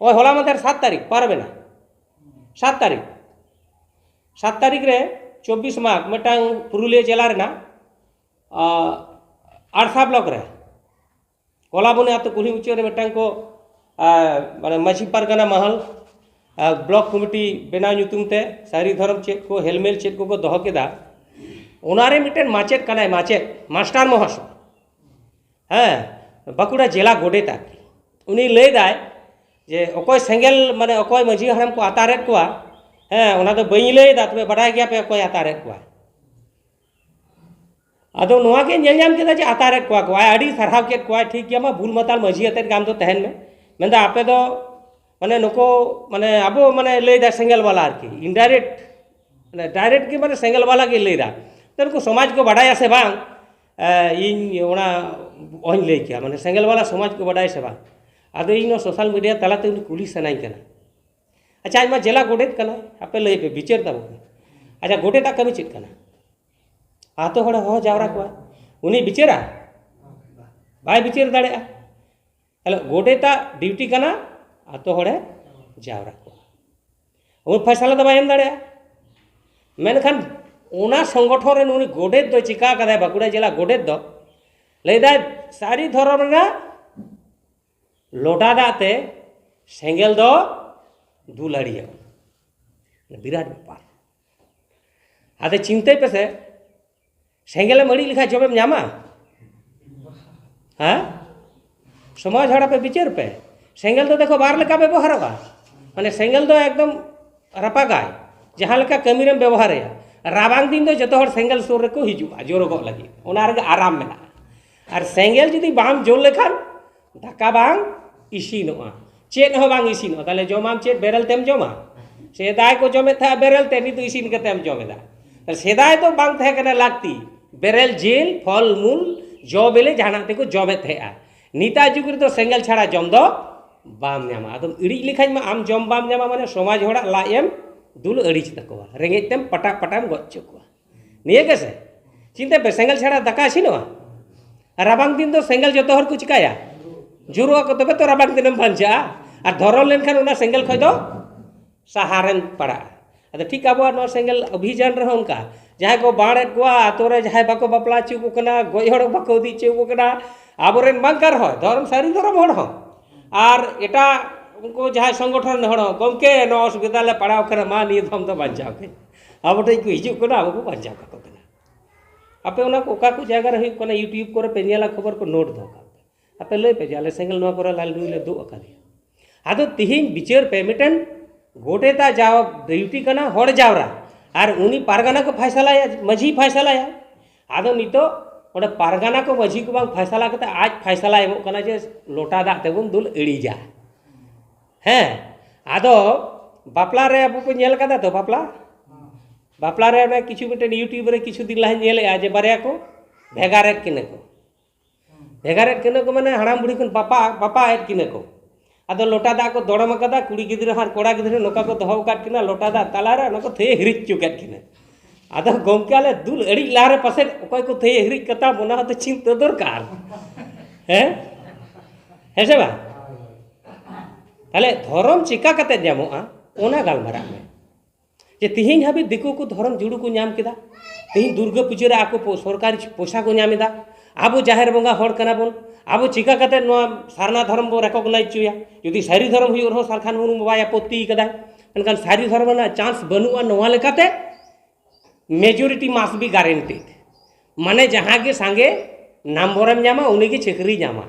Speaker 1: ओ होला मधर 7 तारीख पारबेना 7 तारीख रे 24 मार्च मिटांग पुरुलिया जिला रेना आरसा ब्लॉक रे कोलाबुने आतो कुली उच्चे रे मिटांग को माने माझी पारगना महल ब्लॉक कमिटी बेना नुतुमते सारी धर्म चेक को हेलमेल चेक को दोह केदा ओनारे मिटेन माचेत कनाय माचेत मास्टर महाशय हाँ बाकुड़ा जिला गोडेत आरकी उनी लय दाय जे अकोय सेंगेल माने अकोय माझी हराम को आतारेत कोआ हाँ ओना दो बई लय दा तबे बाडाय गया पे अकोय आतारेत कोआ आदो नोआ के नेल नाम केदा जे आतारेत कोआ कोआ आडी सरहाव केत कोआ ठीक गया मा भूल मताल माझी अतेत गाम दो तहन में मेंदा आपे दो माने नको माने आबो माने लय दा सेंगेल वाला आरकी इनडायरेक्ट माने डायरेक्ट के माने सेंगेल वाला के लय दा तनको समाज को बाडाया से बांग इन ओना ओन लय किया माने सेंगेल वाला समाज को बाडाय से बांग आदो इन सोशल मीडिया तलाते उनी कुली सनाई कना अच्छा आज मा जिला गोडेत कना आपे लय पे बिचार दा अच्छा गोडेता कमी चित कना आतो हड़ हो जावरा को उनी बिचारा बाय बिचार दाड़ेया हेलो गोडेता ड्यूटी कना आतो हड़े जावरा को उन फैसला दो बाय एम दाड़ेया मेनखान ओना संगठन रेन उनी गोडेत दो चिका कदा बाकुड़ा जिला गोडेत दो लैदा सारी धरम ना लोटा दाते सेंगेल दो दुलाड़िया बिराट ब्यापार आदे चिंते पे से सेंगेल मड़ी लिखा जब नामा हाँ समाज हड़ा पे बिचार पे सेंगेल तो देखो बार लेका व्यवहार माने सेंगेल दो एकदम रपागाय जहाँ लेका कमी रेम व्यवहार राबांग दिन दो जतो हर सेंगेल सुर रे को हिजुआ जोरगो लगी ओना रे आराम मेना और सेंगेल जुदी बाम जोल लेखान दाका बांग इसिनोआ चेत हो बांग इसिनोआ ताले जमाम चेत बेरल तेम जमा सेदाय को जमे था बेरल ते नी तो इसिन के तेम जमेदा सेदाय तो बांग थे कना लागती बेरल जेल फल मूल जो बेले जाना ते को जमे थे नीता जुग रे तो सेंगेल छाड़ा जम दो बाम न्यामा आदम इड़ी लिखाई मा आम जम बाम न्यामा माने समाज होड़ा लाएम दुल अड़ीच तकोवा रेंगे तेम पटा पटाम गच्चो को निये कैसे चिंता पे सेंगेल छाड़ा दाका इसिनोआ राबांग दिन तो सेंगेल जतो हर को चिकाया जुरुआ को तबे तो राबांग दिन बांचा और धरल लेनखान उना सेंगेल खय दो सहारेन पड़ा अदो ठीक आबो नो सेंगेल अभियान रह उनका जहां को बाड़ेत को आतोरे जहां बाको बापला चुको कना गोय हड़ बाको दी चुको कना आबोरेन बांकर हो धर्म सारी धर्म हड़ हो और एटा उनको जहां संगठन हड़ गमके नो असुविधा ले पड़ाव करे मा नि धम तो बांचाव के आबो ठई को हिजु कना आबो को बांचाव का कना आपे उना को ओका को जायगा रही कना यूट्यूब करे पे नेला खबर को नोट दो आपे लय पे जाले सेंगेल नो करे लाल दुई ले दो अकादिया आदो तिहिन बिचार पे मिटन गोटेता जाव ड्यूटी कना हड़ जावरा और उनी पारगाना को फैसला माझी फैसला आदो नितो ओडे पारगाना को माझी को बांग फैसला कते आज फैसला एमो कना जे लोटा दा तेबुन दुल एड़ी जा हैं आदो बापला रे अब को नेल कदा तो बापला रे ना किछु मिटन यूट्यूब रे किछु दिन लाहे नेले आज बारिया को भेगारेत किने को माने हड़ाम बुढ़ी खन पापा एत किने को आदो लोटा दा को दड़म कदा कुड़ी गिद्रा हार कोड़ा गिद्रा नोका को दोहो काट किना लोटा दा तालारे नको थे हिरिच चुकेत किने आदो गोमकाले दुल अड़ी लारे पासे ओकय को थे हिरिच कता मोना तो चिंता दरकार हैं से बा ताले धर्म चिका कते जामोआ ओना गालमारा में जे तिहिन हाबि दिकु को धर्म जुड़ू को नाम केदा तिहिन दुर्गा पूजा रे आको सरकारी पैसा को नामेदा आबो जाहेर बंगा हड़ कना बोन आबो चिका कते नो सारना धर्म बो रेकॉग्नाइज चुया यदि सारी धर्म हुई रहो सरखान मुनु बाय आपत्ति कदा एनकान सारी धर्म ना चांस बनुआ नोआ लेकाते मेजॉरिटी मास बी गारंटेड माने जहां के संगे नंबरम जामा उनी की चकरी जामा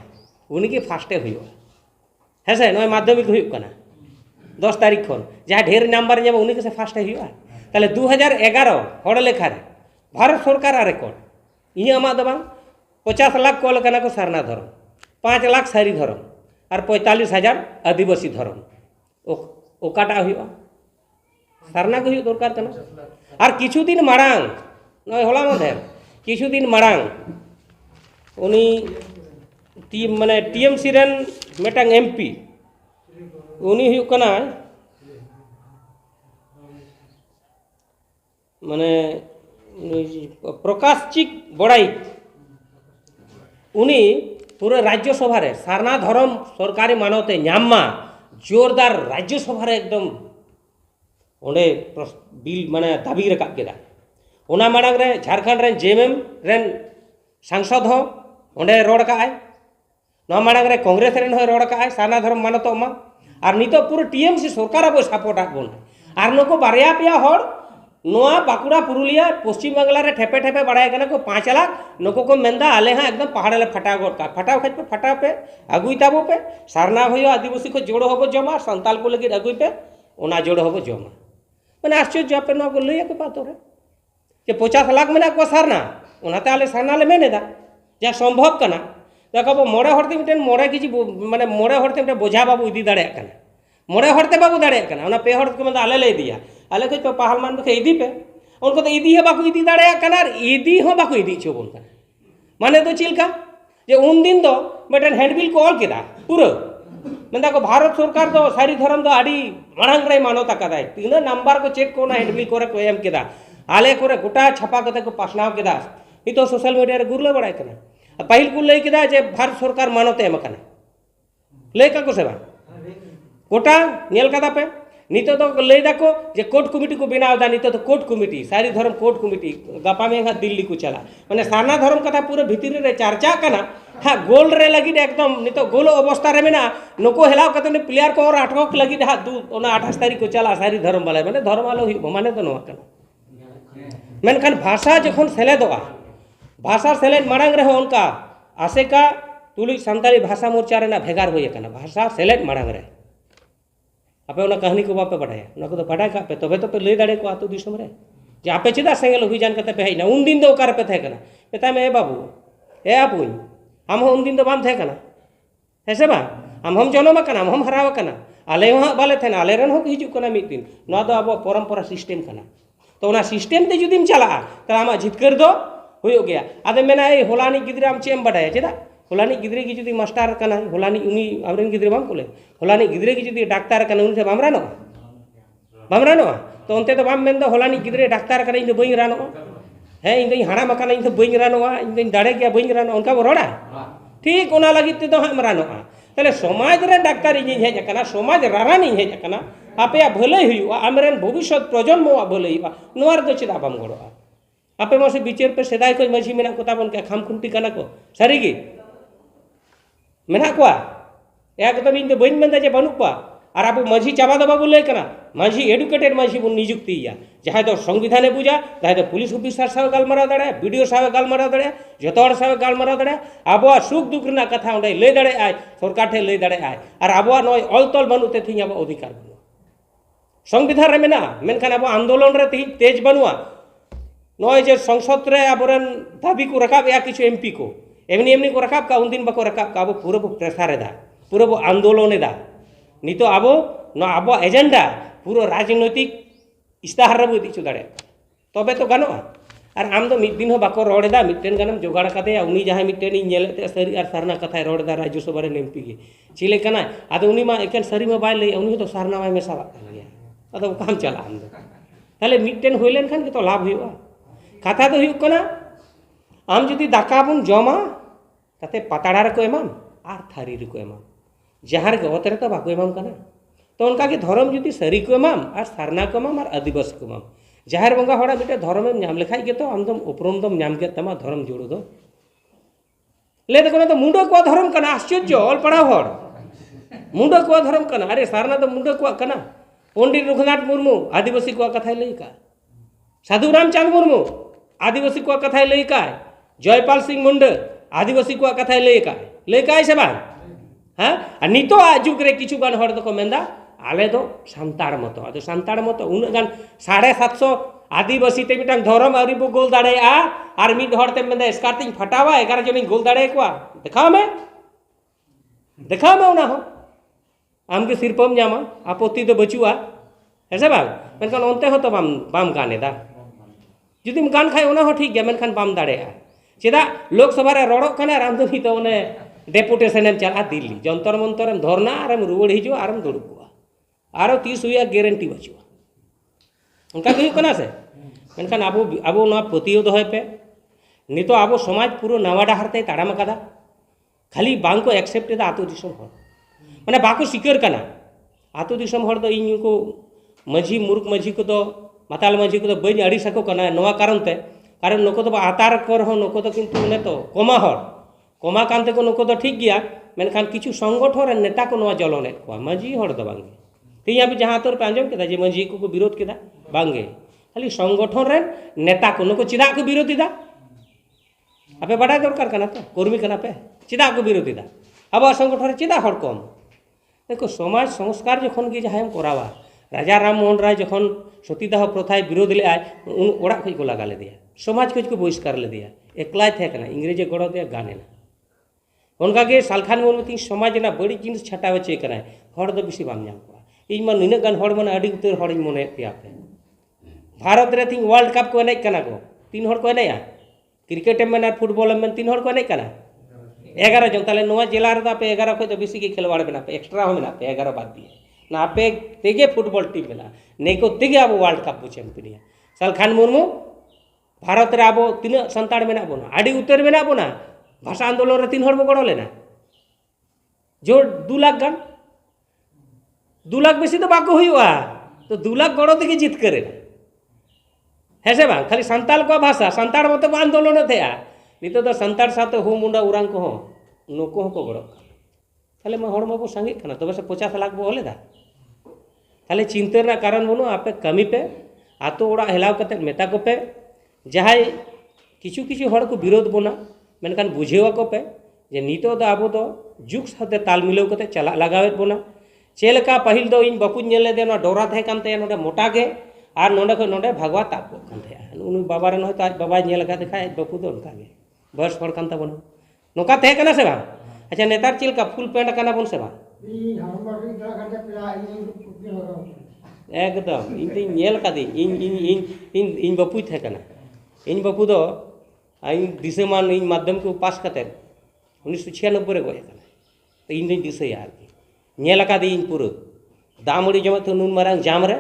Speaker 1: उनी की फास्टे हुई है से नो माध्यमिक हुई कना 10 तारीख खन जहां ढेर नंबर जामा उनी के से फास्टे हुई ताले 2011 हड़ लेखा रे भारत सरकार रिकॉर्ड इन आमा दबा 50 लाख कॉल कना को सारना धर्म 5 लाख सारी धर्म और 45,000 आदिवासी धर्म ओकाटा हुआ सारना को दरकार कना और किछु दिन मारांग नय होला मधेर किछु दिन मारांग उनी टीम माने टीएमसी रेन मेटांग एमपी उनी हुई कना माने प्रकाश चिक बड़ाई उनी पूरे राज्यसभा रे सारना धर्म सरकारी मानवते नामा जोरदार राज्यसभा रे एकदम ओंडे बिल माने दाबी रकाब केदा ओना माड़ांग रे झारखंड रे जेएमएम रेन सांसद हो ओंडे रोड काय नो माड़ांग रे कांग्रेस रेन हो रोड काय सारना धर्म मानतो मा और नितो पूरे टीएमसी सरकार अब सपोर्ट आबोन और नको बारिया पिया हड़ नोआ बाकुड़ा पुरुलिया पश्चिम बांग्ला रे ठेपे ठेपे बड़ाय कना को 5 लाख नको को मेंदा आले हाँ एकदम पहाड़ ले फटा गोट का फटाव खज पे फटा पे अगुई ताबो पे सारना होयो आदिवासी को जोड़ो हबो जमा संताल को लगी अगुई पे ओना जोड़ो हबो जमा माने आश्चर्य पे नो को लई के पातो रे जे 50 लाख मेना को सारना ओनाते आले सारना ले मेनेदा जा संभव कना देखो मोड़े हरते मिटेन मोड़े किछि माने मोड़े हरते मिटे बोझा बाबू इदी दाड़े कना मोड़े हरते बाबू दाड़े कना ओना पे हर को मेंदा आले ले दिया आले को पहाड़ मान के इदी पे उनको तो इदी बाको इदी दाड़े कना इदी हो बाको इदी छो बोन कना माने तो चिलका जे उन दिन दो मिटेन हैंडबिल को ऑल केदा पूरा मेंदा को भारत सरकार दो सारी धर्म दो आडी मांग रे मानोता कदाय तीन नंबर को चेक को ना हैंडबिल करे को एम केदा आले करे गोटा छापा कते को पासनाव केदा इ तो सोशल मीडिया रे गुरले बड़ाय कना पहिल को लई केदा जे भारत सरकार मानोते एम कना लई का को सेवा गोटा नेल कदा पे नितो तो लई दाको जे कोर्ट कमिटी को बनाव दा नितो तो कोर्ट कमिटी सारी धर्म कोर्ट कमिटी गपा में दिल्ली को चला माने सारना धर्म कथा पूरे भीतरी रे चर्चा कना हाँ गोल रे लगी एकदम नितो गोल अवस्था रे मेना नको हेलाव कते ने प्लेयर को और अटक लगी हा दू ओना 28 तारीख को चला सारी धर्म वाला माने धर्म वाला माने तो नवा कना मेनखान भाषा जखन सेलेदोआ भाषा सेलेद मांग रे उनका आसेका तुलुई सानताली भाषा मोर्चा रे ना भेगार होय कना भाषा सेलेद मांग रे आपे उना कहानी को बापे बढ़ाया उना को तो बढ़ाय का पे तबे तो पे लई दाड़े को आतु दिसम रे जे आपे चिदा सेंगल हुई जान कते पे हैना उन दिन दो कार पे थे कना पेता में ए बाबू ए आपुई हम उन दिन दो बाम थे कना ऐसे बा हम जनम कना हम हराव कना आले वहां बाले थे ना आले रन हो हिजु कना मिद दिन ना दो अब परंपरा सिस्टम कना तो उना सिस्टम ते जुदिम चला त आमा जितकर दो होयो गया आदे मेना ए होलानी गिदरा हम चेम बढ़ाया चिदा होलानी गिदरे की जुदी मास्टर कना होलानी उनी आवरेन गिदरे बाम कोले होलानी गिदरे की जुदी डाक्टर कना उनसे बामरानो तो उनते तो बाम मेन दो होलानी गिदरे डाक्टर कना इन बई रानो है इन हाड़ा मकाना इन बई रानो इन दाड़े गया बई रानो उनका रोड़ा ठीक ओना लगित ते दो हम रानो तले समाज रे डाक्टर इन हेज कना समाज रारान इन हेज कना आपे भले हुई आमरेन भविष्य प्रजन्म भले हुई नोर दो चिदा बाम गड़ो आपे मसे बिचार पे सेदाय को मझी मेना को ताबन के खाम खुंटी कना को सारीगी मेना को एकदम इन बन मेंदा जे बनु को और आप मझी चाबा दो बाबू लय कना मझी एडुकेटेड मझी बुन नियुक्ति या जहां तो संविधाने बुझा जहां तो पुलिस ऑफिसर साव गालमारा दड़े वीडियो साव गालमारा दड़े जतोड़ साव गालमारा दड़े आबो सुख दुख ना कथा उडे लय दड़े आय सरकार ठे लय दड़े आय और आबो नय अलतल बनु ते थी आबो अधिकार बनु संविधान रे मेना मेनखान आबो आंदोलन रे तेज बनुआ नय जे संसद रे आबोरन दाबी को रखाब या किछु एमपी को एमनी एमनी को रखाब का उन दिन बको रखाब का आबो पूरा प्रेसार दा पूरा आंदोलन दा नितो आबो न आबो एजेंडा पूरा राजनैतिक इस्ताहार रे दिचु दाड़े तबे तो गानो और आम दो मिद दिन हो बाको रोड़ेदा मिटेन गानम जोगाड़ कते उनी जहां मिटेन इन नेलते सरी और सारना कथा रोड़ेदा राज्यसभा रे एमपी के चिले कना आदो उनी मा एकेन सरी में बाय लई उनी तो सारना में मेसावा कर गया आदो काम चला आम दो ताले मिटेन होइलेन खान के तो लाभ हुआ कथा तो हुई कना आम जुदी दाका बुन जमा ताते पताड़ा रे को एमाम आर थारी रे को एमाम जहां रे गवत रे तो बाको एमाम कना तो उनका के धर्म जुदी सरी को एमाम और सारना को एमाम और आदिवासी को एमाम जहार बंगा होड़ा मिटे धर्म में नाम लिखाई के तो आम दम उपरम दम नाम के तमा धर्म जोड़ो दो ले देखो तो मुंडो को धर्म कना आश्चर्य ऑल पड़ा होड़ मुंडो को धर्म कना अरे सारना तो मुंडो को कना पंडित रघुनाथ मुर्मू आदिवासी को कथा लई का साधु रामचंद्र मुर्मू आदिवासी को कथा लई का जयपाल सिंह मुंडे आदिवासी को कथा लई का से बा हाँ नितो आजुक रे किछु गान हर दको मेंदा आले दो सांतार मतो आदो सांतार मतो उन गान 750 आदिवासी ते मिटांग धर्म आरी बो गोल दाड़े आ आर मिड हरते मेंदा स्कार्टिंग फटावा 11 जनी गोल दाड़े को देखा में उना हो आम के सिरपम जामा आपत्ति तो बचुआ ऐसे बा मेनखान ओनते हो तो बाम गाने दा जुदिम गान खाय ओना हो ठीक गया मेनखान बाम दाड़े आ चेदा लोकसभा रे रोड़ो कना राम दो तो ओने डेपुटेशन एम चला दिल्ली जंतर मंतर एम धरना आरम रुवड़ हिजो आरम दुड़ुबुआ आरो 30 हुआ गारंटी बचुआ उनका हुई कना से मेनखान आबो ना पतियो दोहे पे नितो आबो समाज पूरा नवा डाहर ते ताड़ाम कदा खाली बांग को एक्सेप्ट दा आतो दिसम हर माने बाको सिकर कना आतो दिसम हर दो इन को मझी मुरुक मझी को तो माताल मझी को तो बई अड़ी सको कना नवा कारण ते कारण नको तो आतार कर हो नको तो किंतु ने तो कोमा हर कोमा कांते को नको तो ठीक गया मेनखान किछु संगठन नेता को नवा जलोने को मझी हर दो बांगे ते यहाँ पे जहाँ तोर पे आंजम केदा जे मझी को विरोध केदा बांगे खाली संगठन रे नेता को नुको चिदा को विरोधी दा आपे बड़ा दरकार कना तो कर्मी कना पे चिदा को विरोधी दा अब संगठन रे चिदा हर कम देखो समाज संस्कार जखन की जहां करावा राजा राम मोहन राय जखन सतीदाह प्रथा विरोध ले आए उन ओड़ा खज को लगा ले दिया समाज खज को बहिष्कार ले दिया एकला थे कना इंग्रेजे गड़ो दिया गाने ना उनका के सालखान मुर्मू समाज ना बड़ी जिनिस छाटा चे कना हर दो बेसी बाम नाम को इन मा निना गान हर मन अडी उतर हर मने पे पे भारत रे थी वर्ल्ड कप को एनेज कना को 3 हर को एनेया क्रिकेट में ना फुटबॉल में 3 हर को एनेज कना 11 जन ताले नोवा जिला रे पे 11 को तो बेसी के खेलवाड़ बना पे एक्स्ट्रा हो ना पे 11 बाद दिए ना पे तेगे फुटबॉल टीम मेला नहीं को तेगे अब वर्ल्ड कप को चैंपियन सालखान मुर्मू भारत रे अब तीन संताड़ में बोना अडी उतर में बोना भाषा आंदोलन रे 3 हर बो गड़ो लेना जो 2 लाख गान 2 लाख बेसी तो बाको हुआ तो 2 लाख गड़ो तेगे जीत करे है से बांग खाली संताल को भाषा संताड़ मत आंदोलन थे नितो तो संताड़ साथे हो मुंडा उरांग को नुको को गड़ो ताले मैं हड़म को संगे कना तबे से 50 लाख बो होलेदा ताले चिंता रे कारण बनो आपे कमी पे आतो ओड़ा हेलाव कते मेता को पे जहाय किछु किछु हड़ को विरोध बोना मेनकान बुझेवा को पे जे नितो द आबो दो जुग साथे ताल मिलाव कते चला लगावेत बोना चेलका पहिल दो इन बकु नेले दे ना डोरा थे कानते नोडे मोटा गे आर नोडे को नोडे भगवा ताप कानते उन बाबा रे नय आज बाबा नेल का देखा बकु दो उनका गे बस हड़ कानता बनो नोका थे कना से बा अच्छा नेतार चेलका फुल पैंट कना बोन से बा एकदम इन नेल का दी इन बपु थे कना इन बपु दो इन दिसेमान इन माध्यम को पास करते 1996 रे गए तो इन दिन दिसे यार नेल का दी इन पूरा दामड़ी जमा तो नुन मारंग जाम रे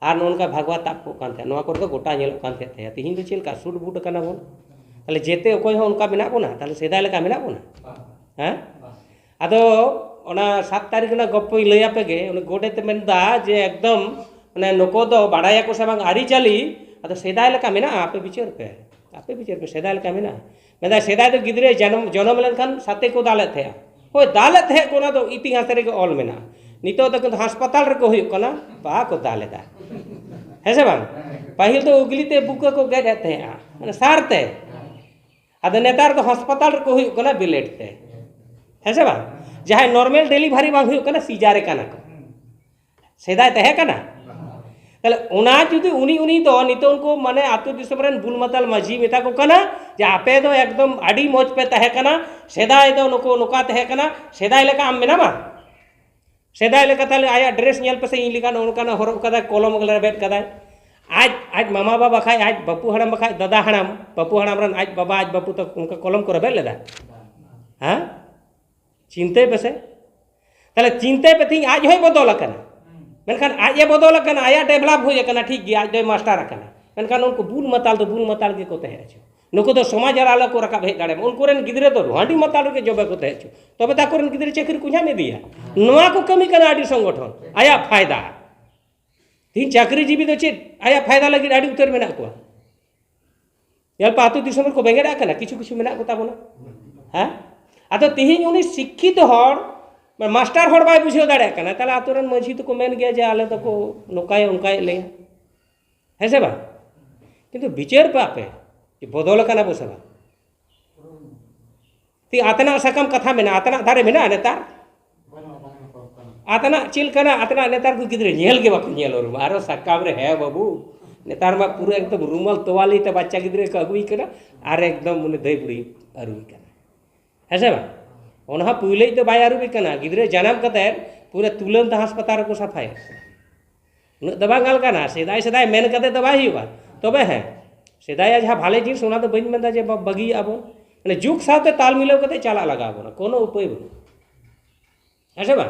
Speaker 1: आर नोनका भगवा ताप को कान थे नोआ को गोटा नेल कान थे तीन दो चेलका सूट बूट कना बोन ताले जेते कोई हो उनका मेना बोना ताले सेदा लेका मेना बोना हैं आदो ओना 7 तारीख ना गप लैया पे गे उन गोडेत मेनदा जे एकदम माने नको दो बाड़ाया को सबंग आरी चली आदो सेदा लेका मेना आपे विचार पे सेदा लेका मेना मेदा सेदा तो गिदरे जन्म लेनखान साथे को दाले थे होय दाले थे कोना तो इतिहास रे के ऑल मेना नितो तो अस्पताल रे को हुई कोना बा को दाले दा है से बांग पहिल तो उगलीते बुक को गेड थे माने सारते आदो नेतार तो अस्पताल रे को हुई कोना बिलेट थे है से बांग जहां नॉर्मल डिलीवरी बांग हुई कोना सीजारे काना को सेदा तहे कना ताले उना जुदी उनी तो नितो उनको माने आतु दिसम रेन बुलमताल माझी मेता को कना जे आपे दो एकदम आडी मोज पे तहे कना सेदाय दो नको नोका तहे कना सेदाय लेका आम मेना मा सेदाय लेका ताले आया ड्रेस नेल पे से इन लिका उनका ना हरब कदा कलम गले बेट कदा आज मामा बाबा खाय आज बापू हड़म खाय दादा हड़म बापू हड़म रन आज बाबा आज बापू तो उनका कलम को रबे लेदा हां चिंते पे से ताले चिंते पे थी आज होय बदल कना मेनखान आज ये बदल कना आया डेवलप हो कना ठीक गया आज दो मास्टर कना मेनखान उनको बुल मताल के को तहे छ नुको तो समाज आला को रका हे दाड़े उनको रेन गिदरे तो हांडी मताल के जबे को तहे छ तबे ता कोरन गिदरे चक्र को जामे दिया नोआ को कमी कना आडी संगठन आया फायदा तीन चाकरी जीवी तो चेत आया फायदा लगी आडी उतर मेना को यार पातु दिसम को बेंगेड़ा कना किछु मेना को ताबोना हां आदो तिहिन उनी शिक्षित हर मास्टर हर बाय बुझे दाड़े कना ताले आतुरन माझी तो को मेन गया जे आले तो को नोकाय उनकाय ले है से बा किंतु विचार पापे कि बदल कना बसबा ती आतना सकम कथा मेना आतना दारे मेना नेतार आतना चिल कना आतना नेतार को गिदरे नेल के बाको नेल और आरो सकम रे है बाबू नेतार मा पूरा एकदम रूमाल तोवाली ते बच्चा गिदरे को अगुई कना आर एकदम मुने दई बुड़ी अरुई कना है से बा ओनहा पुइले तो बाय आरुबी कना गिदरे जन्म कते पूरे तुलन त अस्पताल को सफाई न दबा गाल कना सेदाय मेन कते दबा हिबा तबे है सेदाय जहां भाले जी सोना तो बइन मेंदा जे बगी आबो माने जुग साथे ताल मिलाव कते चला लगाबो ना कोनो उपाय बनो है से बा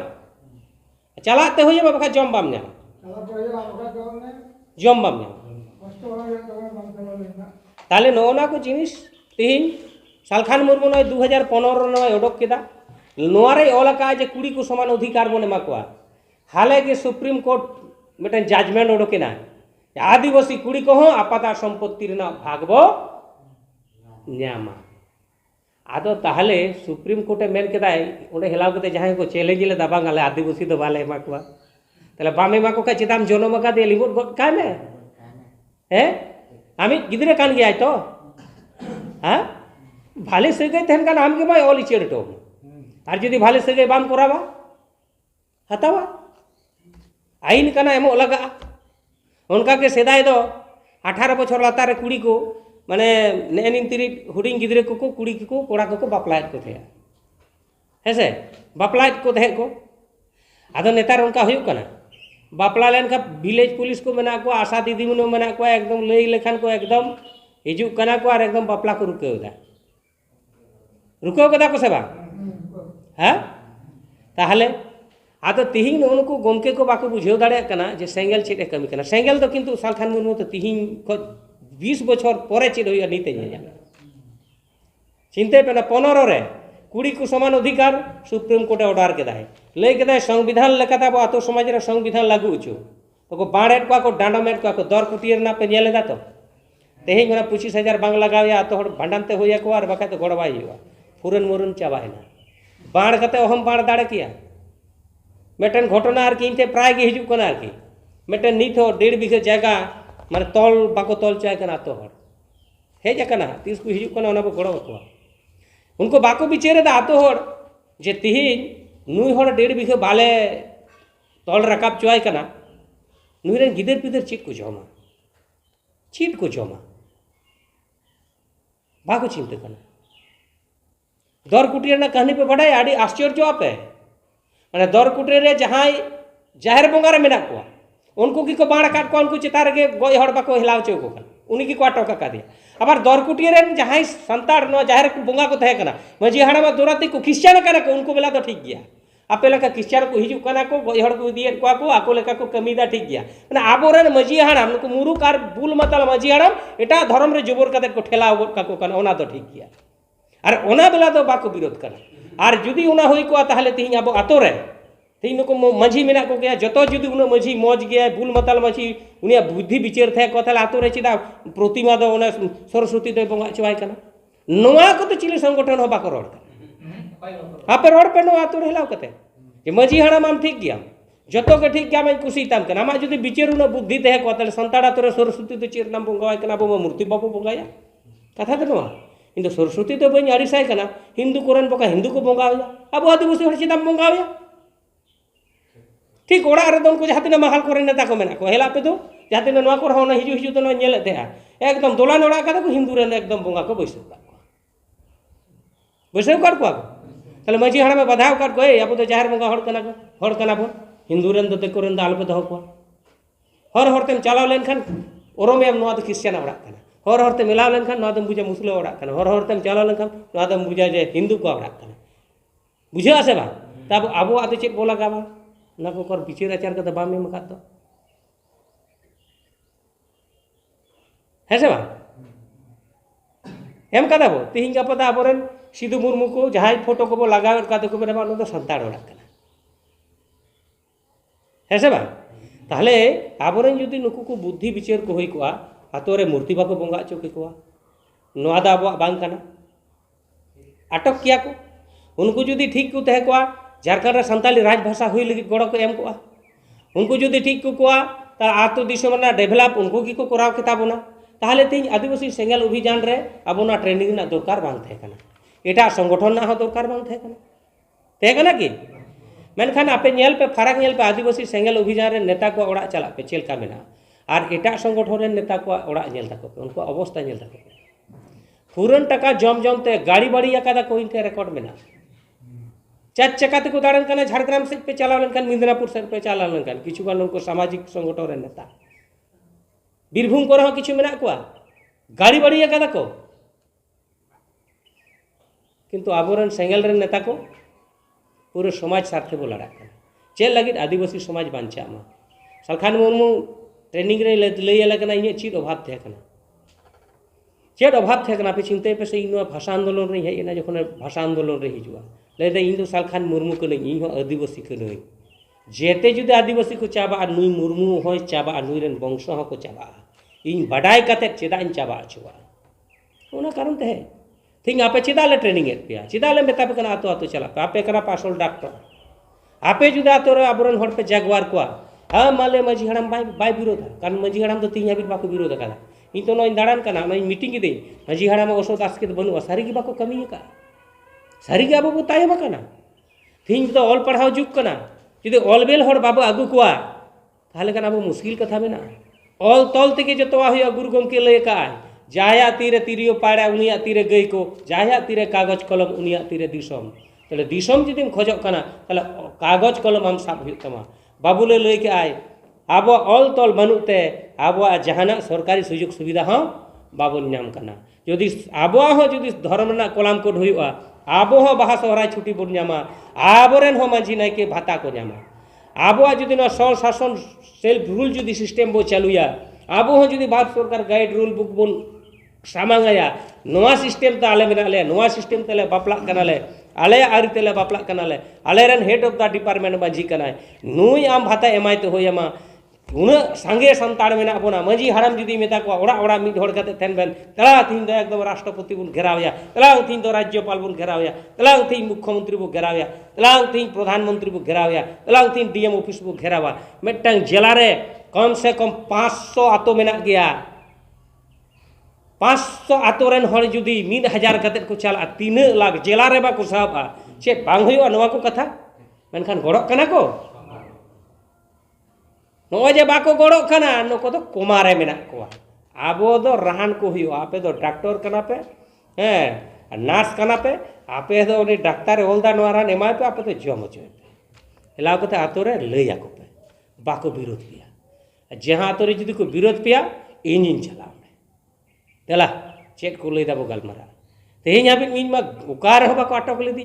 Speaker 1: चलाते होय बाबा जम बाम ने जम बाम ने ताले नोना को जिनिस तिहिन सालखान मुर्मू नय 2015 नय ओडक केदा नोरे ओलका जे कुड़ी को समान अधिकार बने माकुआ हाले के सुप्रीम कोर्ट मेटन जजमेंट ओडकेना आदिवासी कुड़ी को हो आपाता संपत्ति रेना भागबो न्यामा आदो ताहले सुप्रीम कोर्टे मेन केदाय ओडे हेलाव कते जहां को चैलेंज ले दबा गाले आदिवासी दो बाले माकुआ ताले बामे माको का चिताम जनम का दे लिमोट गट काय में हैं आमित गिद्रे कान गया तो हाँ भाले सगई तहन कान आम के बाय ऑल इचेड़ टो और जुदी भाले सगई बाम करावा हतावा आईन काना एमो लगा उनका के सेदाय दो 18 बछर लातार कुड़ी को माने नेनिन तिरी हुडिंग गिद्रे को कुड़ी को कोड़ा को बापलायत को थे हेसे बापलायत को थे को आदो नेतार उनका हुयुक कना बापला लेन का विलेज पुलिस को मना को आशा दीदी मनो मना को एकदम लई लेखान को एकदम हिजुक कना को और एकदम बापला को रुकेव कदा को सेबा हाँ ताहले आदो तिहिन उनको गोमके को बाको बुझेव दाड़े कना जे सेंगेल चेट कमी कना सेंगेल तो किंतु सालखान मुर्मू तो तिहिन को 20 बछर परे चेट होया नीते जाना चिंते पे ना 15 रे कुड़ी को समान अधिकार सुप्रीम कोर्टे ऑर्डर के दाए लई के दाए संविधान लेकाता बो आतो समाज रे संविधान लागू उचो तो को बाड़ेट को डांडमेट को दर कुटियर ना पे नेले दा तो तेहिन मना 25,000 बांग लगाया आतो हड़ भांडानते होया को और बाका तो गड़वाई हुआ फुरन मुरन चाबायना बाण कते ओहम बाण दाड़े किया मेटन घटना आर कि इनते प्राय के हिजुक कना आर कि मेटन नीत हो 1.5 बीघा जगह माने तोल बाको तोल चाय कना तो हड़ हेज कना तीस को हिजुक कना ओना बो गड़ो को उनको बाको बिचेरे दा आतो हड़ जे तिहिन नुई हड़ 1.5 बीघा बाले तोल रकाब चुआय कना नुई रे गिदर पिदर चीट को जमा बाको चिंता कना दर कुटियर ना कहानी पे बढ़ाए आड़ी आश्चर्य आपे माने दर कुटियर रे जहां जाहिर बोंगा रे मेना को उनको की को बाण काट को उनको चितार के गोय हड़ बाको हिलाव चो को उनी की को टोका का दिया अबार दर कुटियर रे जहां संताड़ न जाहिर बोंगा को तहे कना मजी हाड़ा में दोराती को क्रिश्चियन कना को उनको बेला तो ठीक गया आपे लेका क्रिश्चियन को हिजु कना को गोय हड़ को दिए को आको लेका को कमीदा ठीक गया माने आबोरेन मजी हाड़ा उनको मुरुक आर बुल मतल मजी हाड़ा एटा धर्म रे जुबोर कते को ठेला का को कना ओना तो ठीक गया और ओना बेला तो बाको विरोध करा और जुदी ओना होई को ताहले तिहिन आबो आतो रे तिहिन को मझी मेना को गया जतो जुदी उन मझी मौज गया बुल मतल मझी उनिया बुद्धि विचार थे को ताहले आतो रे चिदा प्रतिमा दो ओना सरस्वती दो बंगा चवाय कना नोआ को तो चिले संगठन हो बाको रोड कना आपे रोड पे नो आतो रे हिलाव कते जे मझी हाड़ा माम ठीक गया जतो के ठीक गया मैं कुसी ताम कना मा जुदी विचार उन बुद्धि थे को ताहले संताड़ा तो सरस्वती तो चिर नाम बंगाय कना बो मूर्ति बाबू बंगाया कथा तो नोआ इन सरस्वती तो बी अड़ीसाय कना हिंदू कोरन बका हिंदू को बंगाया अब आदिवासी हर चिदाम बंगाया ठीक ओड़ा रे उनको जहाँ तीन महाल को नेता को मेना को हेला पे तो जहाँ तीन नोआ को होना हिजु हिजु तो नेले थे एकदम दोलान ओड़ा का को हिंदू रे एकदम बंगा को बैसव कर को ताले मजी हाड़ा में बधाव कर को अब तो जाहिर बंगा हड़ कना बो हिंदू रेन दो ते कोरन दाल पे दो को हर हरतेम चलाव लेन खान ओरोमियम नोआ तो क्रिश्चियन ओड़ा कना हर हरते मिलाव लेन खान नोआ दम बुझे मुस्लिम ओड़ा कना हर हरतेम चलाव लेन खान नोआ दम बुझा जे हिंदू को ओड़ा कना बुझे आसे बा तब आबो आते चेक बोला गावा ना को कर बिचार आचार का बामे मका तो है से बा एम कदा बो तिहिन का पता आबोरेन सिधु मुर्मू को जहां फोटो को बो लगाव का तो को बेना नो तो संताड़ ओड़ा कना है से बा ताहले आबोरेन जुदी नुकु को बुद्धि विचार को होई कोआ आतो रे मूर्ति बाको बंगा चो कोआ नोआ दा आबो बांग कना अटक किया को उनको जुदी ठीक को तहे कोआ झारखंड रे संताली राजभाषा हुई लगी गड़ को एम कोआ उनको जुदी ठीक को कोआ ता आतो दिसम ना डेवलप उनको की को कराव किताबोना ताहले तीन आदिवासी सेंगेल अभियान रे अबोना ट्रेनिंग ना दरकार बांग थे कना एटा संगठन ना हो दरकार बांग थे कना कि मेनखान आपे नेल पे फरक नेल पे आदिवासी सेंगेल अभियान रे नेता को ओड़ा चला पे चेलका मेना और एटा संगठन रे नेता को ओड़ा नेल ताको उनको अवस्था नेल ताको फुरन टका जम ते गाड़ी बाड़ी याका को इनते रिकॉर्ड मेना 4 चक्का को दाड़न कना झारग्राम से पे चलाव लेनखान मिदनापुर से पे चलाव लेनखान किछु गान उनको सामाजिक संगठन रे नेता बीरभूम को रहा किछु मेना को गाड़ी बाड़ी याका को किंतु आबोरन सेंगेल रे नेता को पूरे समाज साथे बोला रखा चेल लगी आदिवासी समाज बांचा मा सालखान मुर्मू ट्रेनिंग रे लैया कना इन चीज अभाव थे कना चेड अभाव थे कना पे चिंता पे से इन भाषा आंदोलन रे हेना जखन भाषा आंदोलन रे हिजुआ लैदे इन दो सालखान मुर्मू को नहीं इन आदिवासी को नहीं जेते जुदे आदिवासी को चाबा नुई मुर्मू होय चाबा नुई रेन वंश हो को चाबा इन बडाय कते चेदा इन चाबा अचुआ ओना कारण ते थिंग आपे चेदा ले ट्रेनिंग एत पे चेदा ले मेता पे कना आतो आतो चला आपे कना पासोल डॉक्टर आपे जुदा तो आबोरन हर पे जागवार को हाँ माले माझी हड़ाम बाय विरोधा कारण माझी हड़ाम तो तीन हाबिट बाको विरोध का इन तो नई दाड़ान का मीटिंग दी माझी हड़ाम असद आसके बनूआ सारी की बाको कमी का सारी के अब तायम का तीन तो ऑल पढ़ाव जुग का जुदी ऑलबेल हर बाबू आगू को ताहले अब मुश्किल कथा में ऑल तल तेगे जो गुरु गमके लय का जहाँ तीरे तिरियो पाड़ा उनिया तीरे गई को जहाँ तीरे कागज कलम उनिया तीरे दिसम ताहले दिसम जुदीम खोजो कना ताहले कागज कलम हम साब हुई तमा बाबू ले लय के आए अब ऑल तल बनूते अब जहाना सरकारी सुजोग सुविधा हाँ बाबन नाम कना जुदी अब जुदी धर्म कलाम कोड हुआ अब बाहा सहराय छुट्टी बन नामा आबोरेन हो माझी नायके भाता को नामा अब जुदी स्व शासन सेल्फ रूल जुदी सिस्टेम बो चालुया अब जुदी भारत सरकार गाइड रूल बुक बन सामांगाया नोआ सिस्टेम तो आले मेना ले नोआ सिस्टेम तेले बापला कनाले आले आरी तेले बापला कनाले आले rain head of the department माझी कनाय नुई आम भाता एमाय तो होयमा उना सांगे संताड़ मेना बोना माझी हराम जुदी मेता को ओड़ा ओड़ा मिड हड़ कते थेन बेन तला तीन दो एकदम राष्ट्रपति बुन घेरावया तला तीन दो राज्यपाल बुन घेरावया तला तीन मुख्यमंत्री बु घेरावया तला तीन प्रधानमंत्री बु घेरावया तला तीन डीएम ऑफिस बु घेरावा मेटंग जिला रे कम से कम 500 आतो मेना गया 500 आतो रेन हर जुदी 1000 कते को चला 3 लाख जिला रे बा को साबा चे बांग हुआ नवा को कथा मेनखान गड़क कना को नोजे बाको गड़क कना नको तो कुमारे मेना को आबो दो राहन को हुआ आपे दो डॉक्टर कना पे हैं नर्स कना पे आपे दो उनी डाक्तार होलदा नोरा नेमाय पे आपे तो जम होचो पे एला कते आतो रे लैया को पे बाको विरोध पिया जहां आतो रे जुदी को विरोध पिया इंजिन चला तेला चेक को लैदा बो गलमारा तेहें हाबिट मीन मा उकार हो बाको अटक लेदी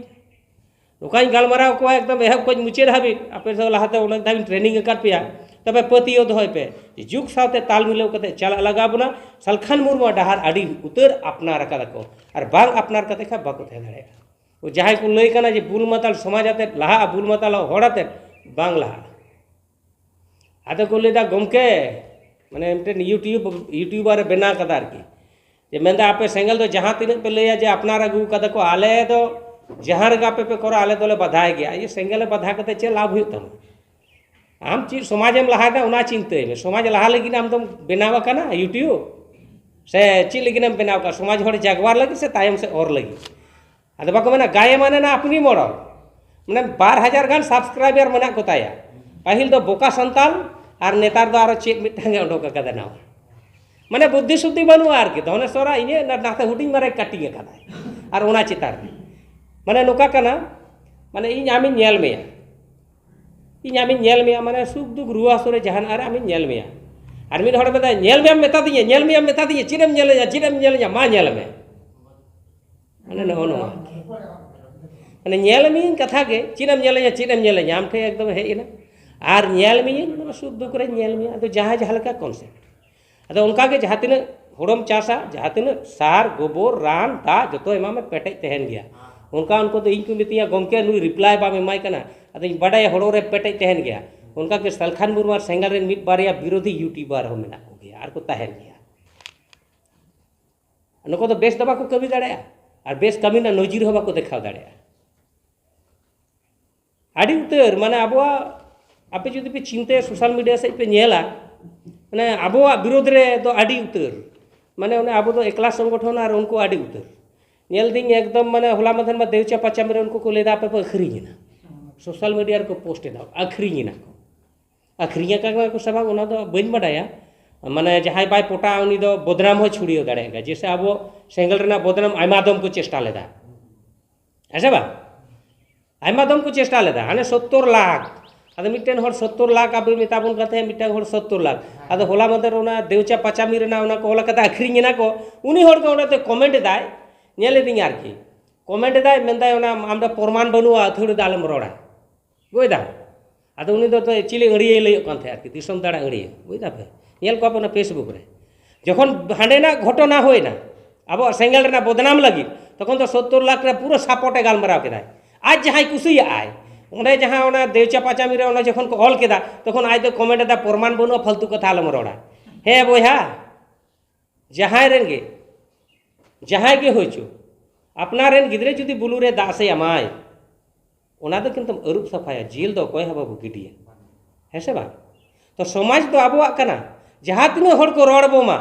Speaker 1: नोकाई गलमारा को एकदम एहब को मुचेद हाबिट आपे तो लहाते उन दाबिन ट्रेनिंग कर पिया तबे पतियो दोय पे जुग साथे ताल मिलाव कते चला लगा बना सलखान मुर्मू डहार आडी उतर अपनार का को और बांग अपनार कते खा बाको थे दाड़े वो जहां को लय कना जे बुल माताल समाज आते लहा बुल माताल होड़ाते बांग लहा आदे को लेदा गमके माने एमटेन यूट्यूबर बना कदा की जे मेंदा आपे सेंगल तो जहां तीन पे लैया जे अपनार अगू कदा को आले तो जहां रगा पे करो आले दोले बधाई गया ये सेंगल बधा कते चे लाभ हुई तम आम चीज समाज में लहा दा उना चिंते में समाज लहा लगी आम तुम बनावा कना यूट्यूब से ची लगी बनाव का समाज हर जागवार लगी से तायम से और लगी अद बाको मना गाय माने ना अपनी मॉडल माने 12,000 गान सब्सक्राइबर मना को ताया पहिल तो बोका संताल और नेतार दो आरो चेक मिटांगे ओडोक कदा ना माने बुद्धि शुद्धि बनू आर के दोने सोरा इने नाते हुडिंग मारे कटिंग कदा और उना चितार माने नोका कना माने इन आमी नेल मेया इन आमी नेल मेया माने सुख दुख रुआ सोरे जहान आरे आमी नेल मेया और मिद हड़ मेता नेल मेया मेता दिए चिरम नेल मा नेल में माने नो नो माने नेल में कथा के चिरम नेल आम ठे एकदम हेना और नेल में माने सुख दुख रे नेल में अदो जहां जहालका कॉन्सेप्ट अदो उनका के जहां तिना हुड़म चासा जहां तिना सार गोबर रान दा जतो एमा में पेटे तहन गया उनका उनको तो इन को मितिया गमके नुई रिप्लाई बाम एमाय कना अदो बड़ाय हड़ो रे पेटे तहन गया उनका के सलखान मुर्मू सेंगल रे मिट बारिया विरोधी यूट्यूबर हो मेना को गया और को तहन गया नको तो बेस दबा को कमी दाड़या और बेस कमी ना नजीर हो बाको देखाव दाड़या आड़ी उतर माने आबवा आपे जुदी पे चिंते सोशल मीडिया से पे नेला माने आबवा विरोध रे तो आड़ी उतर माने उन्हें आबो तो एकला संगठन और उनको आड़ी उतर नेल दिन एकदम माने होला मधन में देवचा पचाम रे उनको को लेदा पे अखरीना सोशल मीडिया को पोस्ट दा अखरीना को अखरिया का को सभा उना दो बइन बडाया माने जहां बाय पोटा उनी दो बदनाम हो छुड़ियो दाड़ेगा जैसे अब सेंगल रेना बदनाम आयमा दम को चेष्टा लेदा ऐसे बा आयमा दम को चेष्टा लेदा हाने 70 लाख अद मिटन हर 70 लाख अब मेताबन कथे मिटन हर 70 लाख अद होला मदर उना देवचा पचामी रेना उना को होला कथा अखरिना को उनी हर को उनाते कमेंट दाय नेले दिं यार की कमेंट दाय मेंदाय उना आमदा प्रमाण बनुआ अथुड़ दालम रोड़ा गोयदा अद उनी दो तो चिली अड़िए लय कान थे आरकी दिसम दाड़ा अड़िए गोयदा पे नेल को अपना फेसबुक रे जखन हांडेना घटना होयना अब सेंगल रेना बदनाम लगी तखन तो 70 लाख रे पूरा सपोर्टे गालमाराव केदा आज जहां कुसिया आय उन्हें जहां उना देवचा पाचामी रे उना जखन को ऑल केदा तखन आज तो कमेंट दा प्रमाण बनुआ फालतू कथा आलम रोड़ा हे बोया जहां रेनगे जहां के होइचो अपना रेन गिदरे जुदी बुलू रे दास एमाय ओना दो किंतु अरूप सफाया जेल दो कोय हबा गिडिया है से बा तो समाज तो आबोआ कना जहाँ तीन हर को रड़ बोमा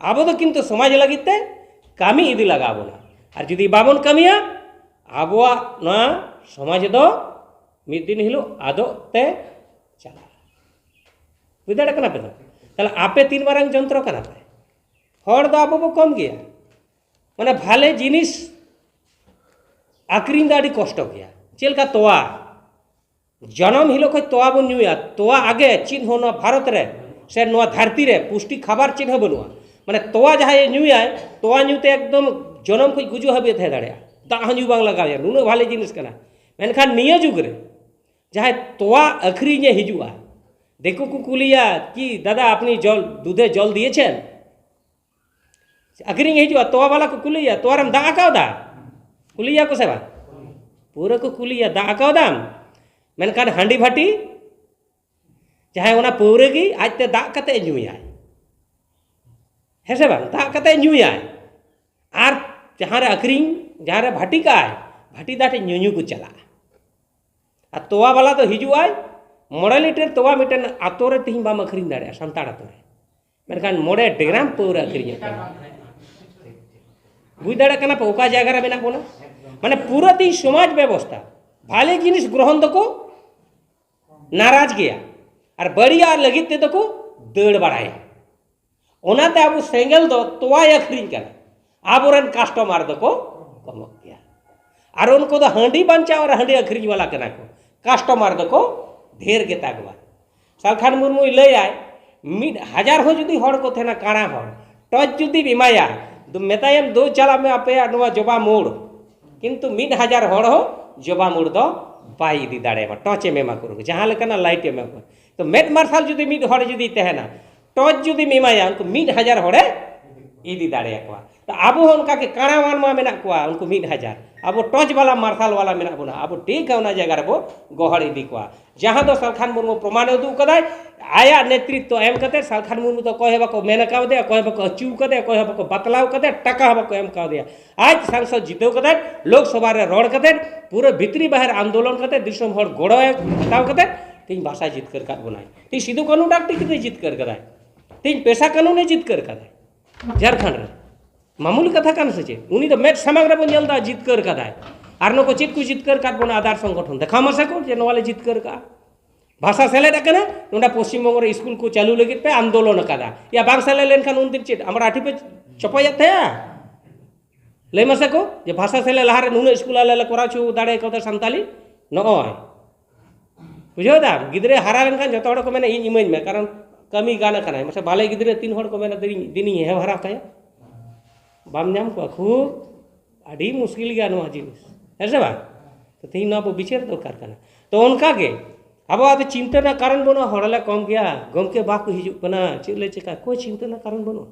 Speaker 1: आबो तो किंतु समाज लगित ते कामी इदी लगा बोना और जुदी बाबन कमिया आबोआ ना समाज दो मिद दिन हिलो आदो ते चला बुझाड़ा कना पे ताहले आपे तीन मारांग जंत्र कना पे हर दो आबो बो कम गया माने भाले जिनिस आक्रीन दाड़ी कष्ट गया चेलका तोआ जन्म हिलो खो तोआ बन नुया तोआ आगे चिन्ह होना भारत रे से नोआ धरती रे पुष्टि खाबार चिन्ह बनुआ माने तोआ जहाँ नुया तोआ नुते एकदम जन्म खो गुजु हाबे थे दाड़े दा हनु बांग लगाया नुनो भाले जिनिस कना मेनखान निया जुग रे जहाँ तोआ आक्रीन हिजुआ देखो को कुलिया कि दादा अपनी जल दूधे जल दिए आक्रीन हिजुआ तोआ वाला को कुलिया तोआरम दा आकावदा कुलिया को सेवा पूरा को कुलिया दा आकावदाम मेनखान हांडी भाटी जहाँ ओना पौरे की आज ते दा कते नुया है से बांग दा कते नुया आर जहाँ रे आक्रीन जहाँ रे भाटी का भाटी दाटे न्यू को चला आ तोआ वाला तो हिजुआ मोड़े लीटर तोआ मिटन आतो रे तीन बाम आक्रीन दाड़े सानताड़ आतो रे मेनखान मोड़े डेग्राम पौरे आक्रीन बुझ दाड़े कना पे ओका जायगा रे मेना बोना माने पूरा दिन समाज व्यवस्था भाले जिनिस ग्रहण दको नाराज गया और बढ़िया लगित ते दको दड़ बाड़ाया ओनाते अब सेंगल दो तोआ आक्रीन कना आबोरन कास्टमार दको कम गया और उनको तो हांडी बांचा और हांडी आक्रीन वाला कना को कास्टमार दको ढेर गेता गवा सालखान मुर्मू लय आय 1000 हो जुदी हड़ को थेना काणा हड़ टच जुदी बिमाया दो मेतायम दो चला में आपे नवा जबा मोड़ किंतु 1000 हड़ हो जबा मोड़ दो बाई दी दाड़े टचे में करो जहाँ लेकना लाइट में तो मेट मार्शल जुदी मिड हड़ जुदी तहना टच जुदी मेमाया उनको 1000 हड़े इदी दाड़े को तो अब उनका के काणा वान मा मेना को उनको 1000 अब टच वाला मार्शल वाला मेना बोना अब ठीक है जगह रे वो गहड़ इदी को जहाँ दो सालखान मुर्मू प्रमाण उदू कदाय आया नेतृत्व एम कते सालखान मुर्मू तो कहे बको मेन का दे कहे बको अचू कदे कहे बको बतलाव कदे टका बको एम का दे आज सांसद जीतो कदे लोकसभा रे रोड कदे पूरे भीतरी बाहर आंदोलन कदे दिसम हर गोड़ो हटाव कदे तीन भाषा जीत कर काट बनाय ती सिधु कानून डाक टिक जीत कर कदाय तीन पेशा कानून जीत कर कदाय झारखंड रे मामूली कथा कान से उनी तो मेट समाग्र बन जलदा जीत कर कदाय आर नको चेत को जीत कर काट बना आधार संगठन देखा मसे को जे नवाले जीत कर का भाषा सेलेद कना नोडा पश्चिम बंग रे स्कूल को चालू लगित पे आंदोलन कदा या बांग सेले लेन खान उन दिन चेत हमरा आठी पे चपाया थे ले मसे को जे भाषा सेले लहारे नुन स्कूल आले करा छु दाड़े को संताली नय बुझो दा गिदरे हारा लेन खान जतो हड़ को मेने इन इमेज में कारण कमी गाना कना मसे बाले गिदरे तीन हड़ को मेने दिनी हे हरा कया बाम नाम को खूब आड़ी मुश्किल गया नवा जिनिस है से बा तो तीन ना विचार दरकार कना तो उनका के अब आते चिंता कारण बनो हड़ले कम गया गमके बाको हिजुना चेले चिका कोई चिंता कारण बनो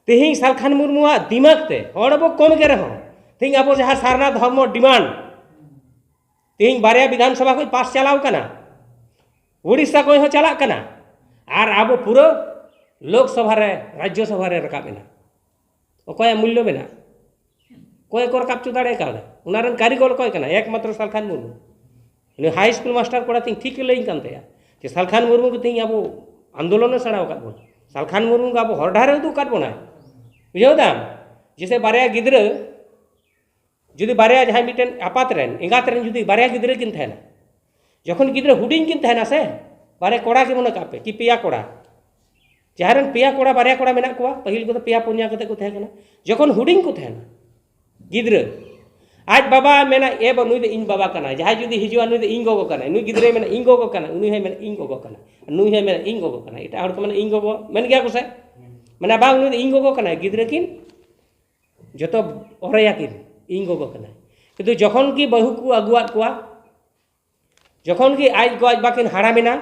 Speaker 1: तेहिं सालखान मुर्मुआ दिमाग ते हड़ बो कम के रहो तेहिं अब जहाँ सारना धर्म डिमांड तेहिं बारिया विधानसभा को पास चलाव कना उड़ीसा को हो चला कना और अब पूरा लोकसभा रे राज्यसभा रे रकाबेना ओकया मूल्य बेना कोई को रकाब चुदाड़े का उनारन कारीगर कोई कना एकमात्र Salkhan Murmu high school master कोड़ा तीन ठीक लई कान तया जे सालखान मुर्मू को तीन अब आंदोलन सड़ाव का बोल सालखान मुर्मू का अब हरडारे दु काट बना बुझो दाम जैसे बारिया गिद्र जुदी बारिया जहाँ मिटन आपात रेन एंगात रेन जुदी बारिया गिद्र किन थेना जखन गिद्र हुडिंग किन थेना से बारे कोड़ा के मन कापे कि पेया कोड़ा जहाँ पेया कोड़ा बारिया कोड़ा मेना को पहिल को पेया पुनिया कते को थेना जखन हुडिंग को थेना गिद्र आज बाबा मेना ए नुई दे इन बाबा कना जहाँ जुदी हिजुआ नुई दे इन गोगो कना नुई गिद्रे मेना इन गोगो कना उनी है मेना इन गोगो कना नुई है मेना इन गोगो कना एटा हड़ को मेना इन गोगो मेन गया को से मेना बांग नुई दे इन गोगो कना गिद्रे किन जतो ओरया किन इन गोगो कना किंतु जखन की बहु को अगुआत कोआ जखन की आज को आज बाकिन हाड़ा मेना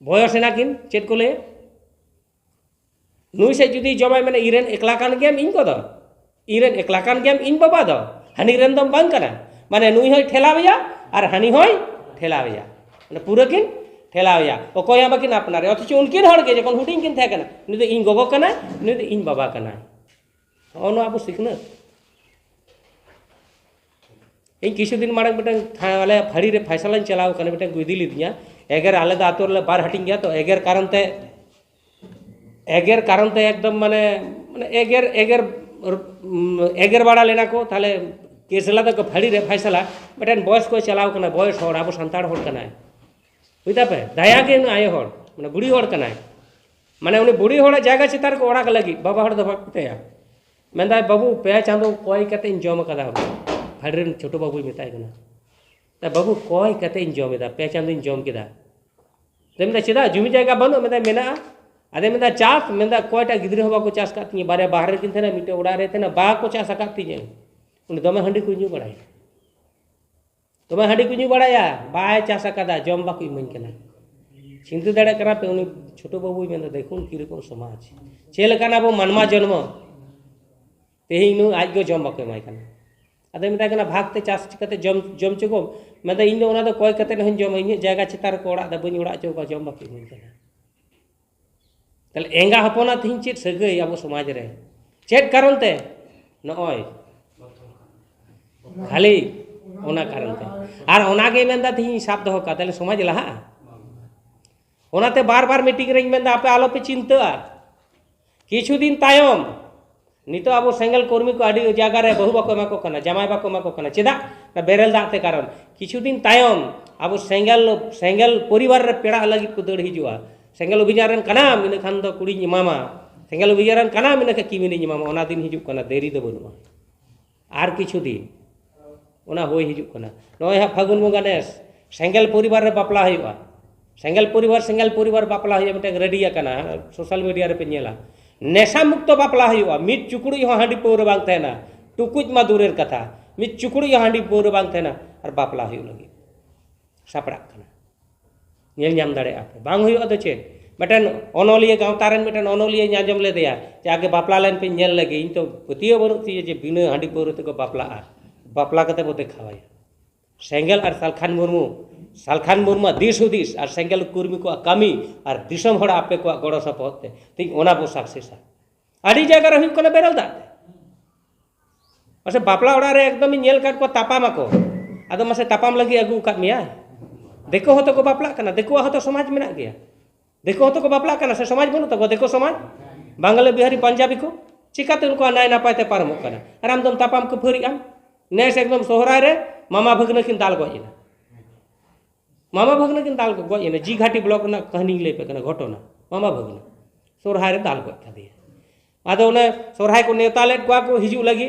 Speaker 1: बयसेना किन चेत को ले नुई से जुदी जमाय मेना इरेन एकला कान गेम इन को दो इरेन एकला कान गेम इन बाबा दो हानि रेन दम बांग कना माने नुई होय ठेलावया और हानि होय ठेलावया माने पूरा किन ठेलावया ओकोया बाकिन अपनारे अथच उनकिन हड़ के जखन हुडिंग किन थे कना नुई दो इन गोगो कना नुई दो इन बाबा कना ono abu sikna इन किछु दिन माड़े बेटा वाले फड़ी रे फैसला चलाव कने बेटा गुदी लीदिया एगेर आले दा आतो रे बार हटिंग गया तो एगेर कारण ते एकदम माने माने एगेर बाड़ा लेना को थाले केसला तो फाड़ी रे फैसला मिटन बॉयस को चलाव कना बॉयस होड़ अब संताड़ होड़ कना बुझता पे दया के आए होड़ माने बुढ़ी होड़ कना माने उनी बुढ़ी होड़ जायगा चितार को ओड़ा लगी बाबा होड़ दो भक्तया मेंदा बाबू पे चांदो कोई कते इन जम कदा फाड़ी रे छोटो बाबू मेताय कना ता बाबू कोई कते इन जमेदा पे चांदो इन जम केदा ते मेदा चेदा जुमी जायगा बनो मेदा मेना अदे मेदा चास मेदा कोयटा गिद्रे होबा को चास काती बारे बाहर किन थेना मिटे ओड़ा रे थेना बा को चास काती जे उनी दमे हंडी को न्यू बड़ाय दमे हंडी को न्यू बड़ाया बाय चास कादा जम बाको इमन केना चिंता दाड़े करा पे उनी छोटो बाबू मेदा देखुन की रकम समाज चेल काना बो मनमा जन्म तेही नु आज गो जम बाको माय काना अदे मेदा कना भागते चास चिकते जम चको मेदा इन ओना दो कोय कते न जम इन जायगा चितार को ओड़ा दा बनी ओड़ा चको जम बाको इमन केना तले एंगा हपना थिन चेत सगई अब समाज रे चेत कारण ते नय खाली ओना कारण ते आर ओना गे मेंदा थिन साब दो का तले समाज लहा ओनाते बार बार मीटिंग रे मेंदा आपे आलो पे चिंता किछु दिन तायम नितो अब सेंगल कर्मी को आडी जागा रे बहु बाको माको कना जमाय बाको माको कना चेदा ना बेरेल दाते कारण किछु दिन तायम अब सेंगल परिवार रे पेड़ा लगी को दड़ हिजुआ सेंगल अभियान कना मिने खान दो कुड़ी इमामा सेंगल अभियान कना मिने के किमिने इमामा ओना दिन हिजुक कना देरी दो बनुआ आर किछु दिन ओना होय हिजुक कना नय हा फागुन बंगा नेस सेंगल परिवार रे बापला हुआ सेंगल परिवार बापला हुआ मिटे रेडिया कना सोशल मीडिया रे पे नेला नेशा मुक्त बापला हुआ मिट चुकड़ी हो हांडी पौर बांग थेना टुकुज मा दूरेर कथा मिट चुकड़ी हांडी पौर बांग थेना और बापला हुई लगी सापड़ा कना नेल नाम दाड़े आपे बांग हुई तो चे मिटन अनोलिया गावतारन मिटन अनोलिया नाजम ले दिया जे आगे बापला लेन पे नेल लगे इन तो पतियो बनु थी जे बिना हांडी पौर ते को बापला कते बो देखावाय सेंगल और सालखान मुर्मू दिस हुदिस और सेंगल कुर्मी को कमी और दिसम हड़ आपे को गड़ो सपोते तीन ओना बो सक्सेसा आडी जगह रे हुई कोना बेरल दा मासे बापला ओड़ा रे एकदम नेल काट को तापामा को आदो मासे तापाम लगी अगु काट मिया देखो हो तो को बापला कना देखो हो तो समाज मेना गया देखो हो तो को बापला कना से समाज बनु तो देखो समाज बांग्ला बिहारी पंजाबी को चिकाते उनको नाय नापायते पारमो कना आराम दम तापाम को फरी आम नेस एकदम सोहराय रे मामा भगना किन दाल गइना मामा भगना किन दाल को गइना जी घाटी ब्लॉक ना कहानी ले पे कना घटना मामा भगना सोहराय रे दाल गइ खादिया आदो ने सोहराय को नेता ले को हिजु लगी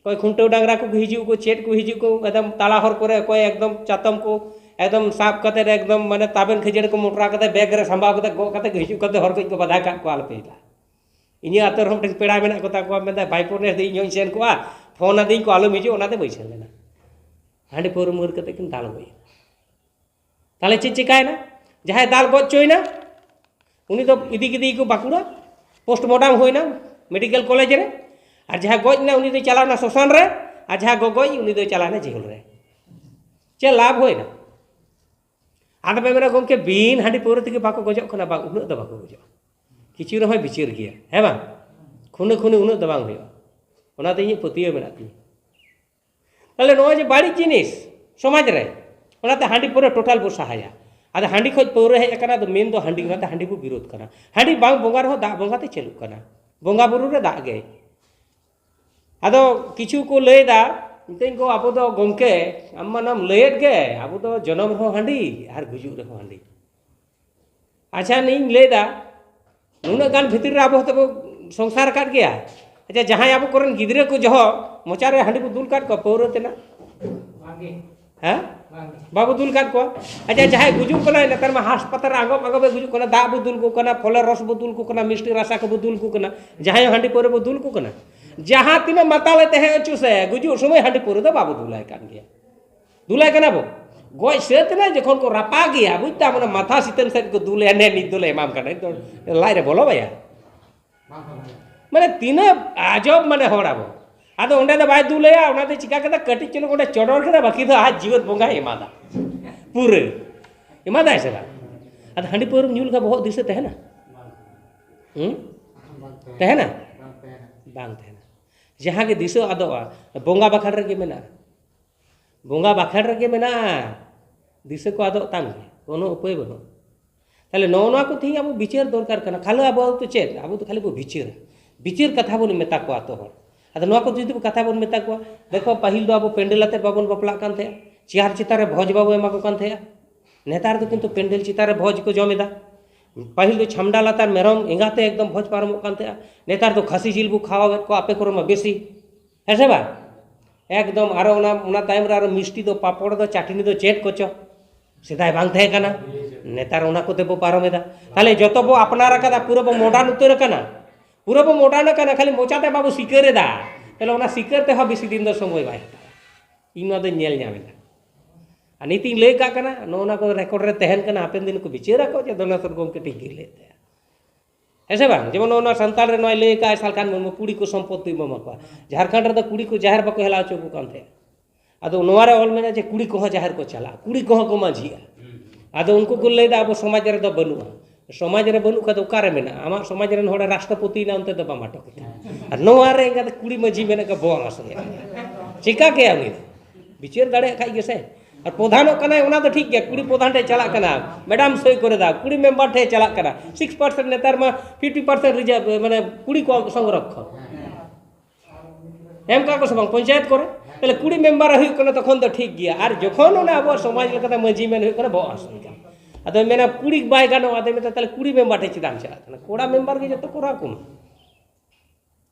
Speaker 1: कोई खुंटो डांगरा को हिजु को चेट को हिजु को एकदम ताला हर करे कोई एकदम चातम को एकदम साफ कते एकदम माने ताबेन खजेड़ को मोटरा कते बैग रे संभाव कते गो कते हिजु कते हर को बधा का को आल पेला इनी आतर हम टेन पेड़ा मेना को ता को मेदा भाईपुर ने दी इन सेन को फोन आदि को आलो मिजु ओनाते बैसे लेना हांडी पौर मुर कते किन दाल गई ताले चे चिकायना जहां दाल गचोइना उनी तो इदी किदी को बाकुड़ा पोस्टमार्टम होइना मेडिकल कॉलेज रे और जहां गजना उनी तो चलाना शोषण रे और जहां गगोई उनी तो चलाना जेल रे चे लाभ होइना आद पे मेरा गमके बीन हांडी पौर तके बाको गजो खना बा उन द बाको गजो किछु रहो बिचार गया है बा खुने उन द बांग होयो ओना ते पतियो मेना ती ताले नो जे बाड़ी जिनिस समाज रे ओनाते हांडी पौर टोटल बो सहाया आद हांडी खoj पौर हे एकना तो मेन दो हांडी ओनाते हांडी को विरोध करा हांडी बांग बोंगा रहो दा बोंगा ते चलु कना बोंगा बुरु रे दा गे आदो किछु को लेदा इतें को आबो दो गमके अम्मा नाम लेट गे आबो दो जन्म रहो हांडी आर गुजु रहो हांडी अच्छा नहीं लेदा नुना गान भितर रे आबो तो संसार काट गया अच्छा जहां आबो करन गिदरे को जहो मोचा रे हांडी को दुल काट को पौर तेना बागे हैं बाबू दुल काट को अच्छा जहां गुजु कना नतर में हास्पताल आगो आगो बे गुजु कना दा बुदुल को कना फल रस बुदुल को कना मिष्टी रसा को बुदुल को कना जहां हांडी पौर बुदुल को कना जहां तीन माताले तहे चुसे गुजु समय हांडी पौर दो बाबू दुलाय कान गया दुलाय कना बो गय सेत ना जखन को रापा गया बुझता माने माथा सितन सेट को दुले ने नि दुले माम काने तो लाई रे बोलो भैया माने तीन आजब माने होड़ाबो आदो ओंडे द बाय दुलेया ओनाते चिका कदा कटि चलो ओंडे चोडोर केदा बाकी तो आज जीवन बोंगा एमादा पूरे एमादा ऐसे बा आद हांडी पौर न्यूल का बहुत दिसे तहना तहना बांग तहना जहां के दिसो आदो बोंगा बखाड़ रे के मेना बोंगा बखाड़ रे के मेना दिशा को आदो ताम कोनो उपाय बनो ताले नौना को थी अब विचार दरकार करना खाली अब तो चेत अब तो खाली विचार विचार कथा बन मेता को तो हर अद नवा को जुदी कथा बन मेता को देखो पहिल दो अब पेंडल आते बाबन बपला कान थे चेयर चितारे भोज बाबू एमा को कान थे नेतार तो किंतु पेंडल चितारे भोज को जमेदा पहिल दो छमडा लातार मेरम एंगाते एकदम भोज पारम कान थे नेतार तो खासी जिल बु खावा को आपे करो में बेसी है बा एकदम आरो उना टाइम रे आरो मिष्टी दो पापड़ दो चाटनी दो चेक कोचो सेदाय बांग थे कना नेतार उना को ते बो पारमेदा ताले जतो बो अपनार कदा पूरा बो मॉडर्न उतर कना पूरा बो मॉडर्न कना खाली मोचाते बाबू सिकरे दा ताले उना सिकरते हो बेसी दिन दो समय बाय इमा दो नेल ᱧᱟᱢᱮदा नीति लय का कना नोना को रेकॉर्ड रे तहन कना हापेन दिन को बिचारा को जे दोनासर गोम के टिकी लेते ऐसे बा जेमन ओना संताल रे नय लय का सालखान मन कुड़ी को संपत्ति ममा को झारखंड रे तो कुड़ी को जाहिर बको हेला चोकु कांथे आदो नोवारे ऑल मेना जे कुड़ी को जाहिर को चला कुड़ी को माझिया आदो उनको को लय दा अब समाज रे दो बनुआ समाज रे बनु का तो कारे मेना आमा समाज रे होड़े राष्ट्रपति ना उनते दबा माटो के नोवारे इंगा कुड़ी माझी मेना का बो आसे चिका के आनी बिचार दाड़े खाई गेसे और प्रधान कना तो ठीक गया कुड़ी प्रधान ठे चला कना मैडम सही करे दा कुड़ी मेंबर ठे चला कना 6% नेतार में 50% रिजर्व माने कुड़ी को संरक्षण एम का को सब पंचायत करे तले कुड़ी मेंबर हुई कना तखन तो ठीक गया और जखन ओना अब समाज लेका मजी में हुई कना बहुत असुविधा अदो मेना कुड़ी बाय गानो आदे में तले कुड़ी मेंबर ठे चिदाम चला कना कोड़ा मेंबर के जतो कोरा कुम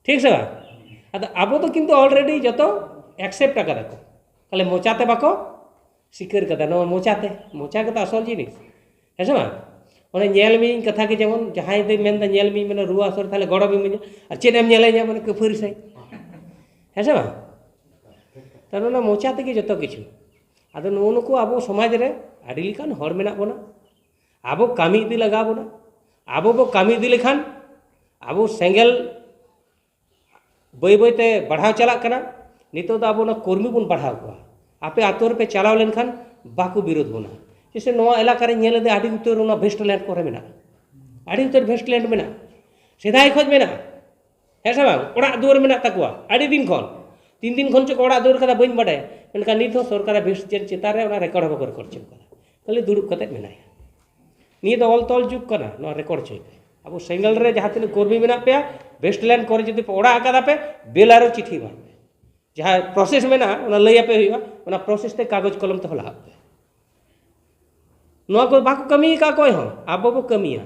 Speaker 1: ठीक से अदो अब तो किंतु ऑलरेडी जतो एक्सेप्ट करा को तले मोचाते बाको सिकर कदा नो मोचाते मोचा कदा असल जिनिस है बा ओने नेल मी कथा के जेमन जहाय दे मेन दा नेल मी मेन रुआ सर थाले गड़ो भी मिन और चेनेम नेले जा माने कफरी से है बा तनो ना मोचाते के जतो किछु आदो नो को अब समाज रे आडी लिकान हर मेना बोना अब कामी इदी लगा बोना अब बो कामी इदी लेखान अब सेंगल बई बईते बढ़ाव चला कना नितो दा अब ना कर्मी बन बढ़ाव को आपे आतोर पे चलाव लेनखान बाको विरोध बना जैसे नवा इलाका रे नेले दे आडी उतर ना वेस्ट लैंड करे मेना आडी उतर वेस्ट लैंड मेना सेदाय खोज मेना ऐसा बा ओड़ा दुआर मेना तकवा आडी दिन खन 3 दिन खन चो ओड़ा दुआर कदा बइन बडे मेनका नितो सरकार वेस्ट जेन चितारे ओना रेकॉर्ड बकर करचे खाली दुड़ुब कते मेनाया निये दो ऑल तोल जुग कना नो रेकॉर्ड छै अब सिंगल रे जहां तिन कर्मी मेना पे वेस्ट लैंड करे जदि ओड़ा आकादा पे बेलारो चिठी बा जहाँ प्रोसेस में ना लैया पे हुआ प्रोसेस ते कागज कलम तो हला को बाको कमी का कोई हो अब बो कमिया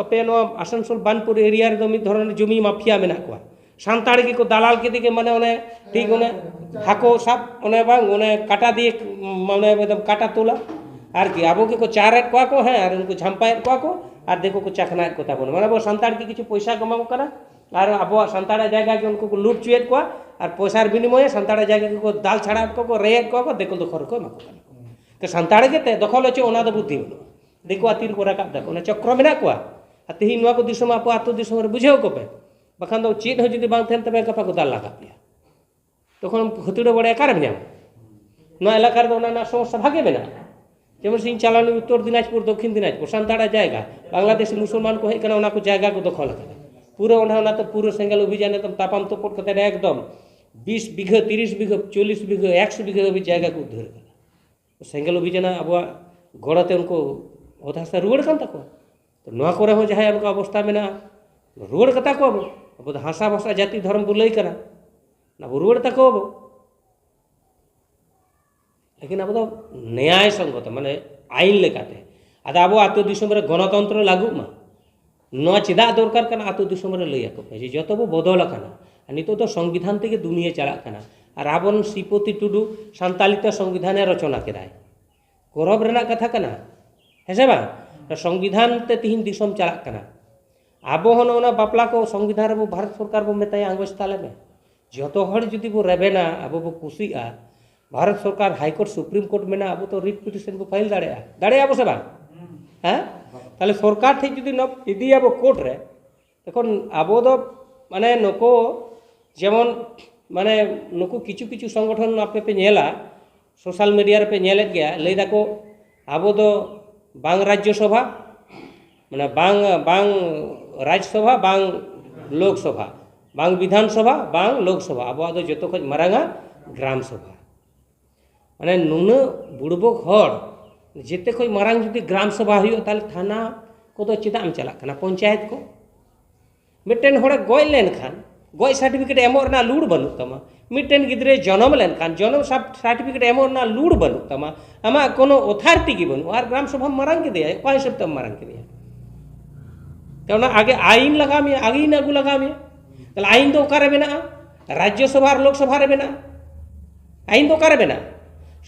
Speaker 1: पे आसनसोल बानपुर एरिया रे दो मिद धरन जमी माफिया मेना को सानताड़ के को दालाल के दिके माने ओने ठीक ओने हाको सब ओने बांग ओने काटा दिए माने एकदम काटा तोला आर की आबो के को चारेट को है और उनको झंपाएट को और देखो को चखनाएट को ताबो माने बो सानताड़ के किछु पैसा कमाबो करा और अब सानताड़ा जगह के उनको लूट चुएट को और पैसार विनिमय सानताड़ा जगह को दाल छाड़ा को रेट को देखो दखल को एमा को सानताड़ के दखल होचे ओना दो बुद्धि देखो तीर को रकाब दको ओना चक्र मेना को तेही नवा को दिसम आप आतो दिसम रे बुझेओ को पे बखान दो चेत हो जदि बांग थेन तबे कपा को दाल लगा पिया तखन खतुड़े बड़े कार में नाम नवा इलाका रे ओना ना समस्या भागे मेना जेमन सिंह चालानी उत्तर दिनाजपुर दक्षिण दिनाजपुर सानताड़ा जायगा बांग्लादेशी मुसलमान को हेकना ओना को जायगा को दखल करा पूरा ओना तो पूरा सेंगल अभियान एकदम तापाम तोपट कते एकदम 20 बीघा 30 बीघा 40 बीघा 100 बीघा भी जगह को उद्धार कर सेंगल अभियान अब गड़ते उनको अधा से रुआड़ कान तको तो नवा करे हो जहां उनका अवस्था में ना रुआड़ कता को अब हासा भाषा जाति धर्म को लई करा ना रुआड़ तको अब लेकिन अब तो न्याय संगत माने आईन लेकाते आदा अब आतो दिसम रे गणतंत्र लागू मा नवा चिदा दरकार कना आतो दिसम रे लैया को जे जतो बो बदल कना नितो तो संविधान तेगे दुनिया चला कना और आबन श्रीपति टुडू सान्तालित संविधान रचना केदाय गौरव रेना कथा कना हेसे बा संविधान ते तीन दिसम चला कना आबो हन ओना बापला को संविधान रे भारत सरकार बो मेताया अंगोज ताले में जतो हड़ जदि बो रेबेना आबो बो खुशिया भारत सरकार हाईकोर्ट सुप्रीम कोर्ट में ना अब तो रिट पिटिशन को फाइल दाड़े अब से बा हाँ ताले सरकार ठीक जुदी न इदी अब कोर्ट रे तखन अब दो माने नको जेमन माने नको किछु किछु संगठन आपे पे नेला सोशल मीडिया रे पे नेलेत गया लई दाको अब दो बांग राज्यसभा माने बांग राज्यसभा बांग लोकसभा बांग विधानसभा बांग लोकसभा अब दो जतो खज मरांगा ग्राम सभा माने नुना बुड़बक हर जेते खो मारांग जुदी ग्राम सभा हुई ताले थाना को तो चेदाम चलाक कना पंचायत को मिट्टन होड़े गॉय लेन खान गॉय सर्टिफिकेट एमोरना लूड़ बनू तमा मिट्टन गिद्रे जन्म लेन खान जन्म सर्टिफिकेट एमोरना लूड़ बनू तमा आमा कोनो अथॉरिटी की बनू और ग्राम सभा मारांग के दिया कोई सब तम मारांग के दिया तो ना आगे आईन लगा में आगे ही नगु लगा में तले आईन तो ओकारे बेना राज्य सभा और लोक सभा रे बेना आईन तो ओकारे बेना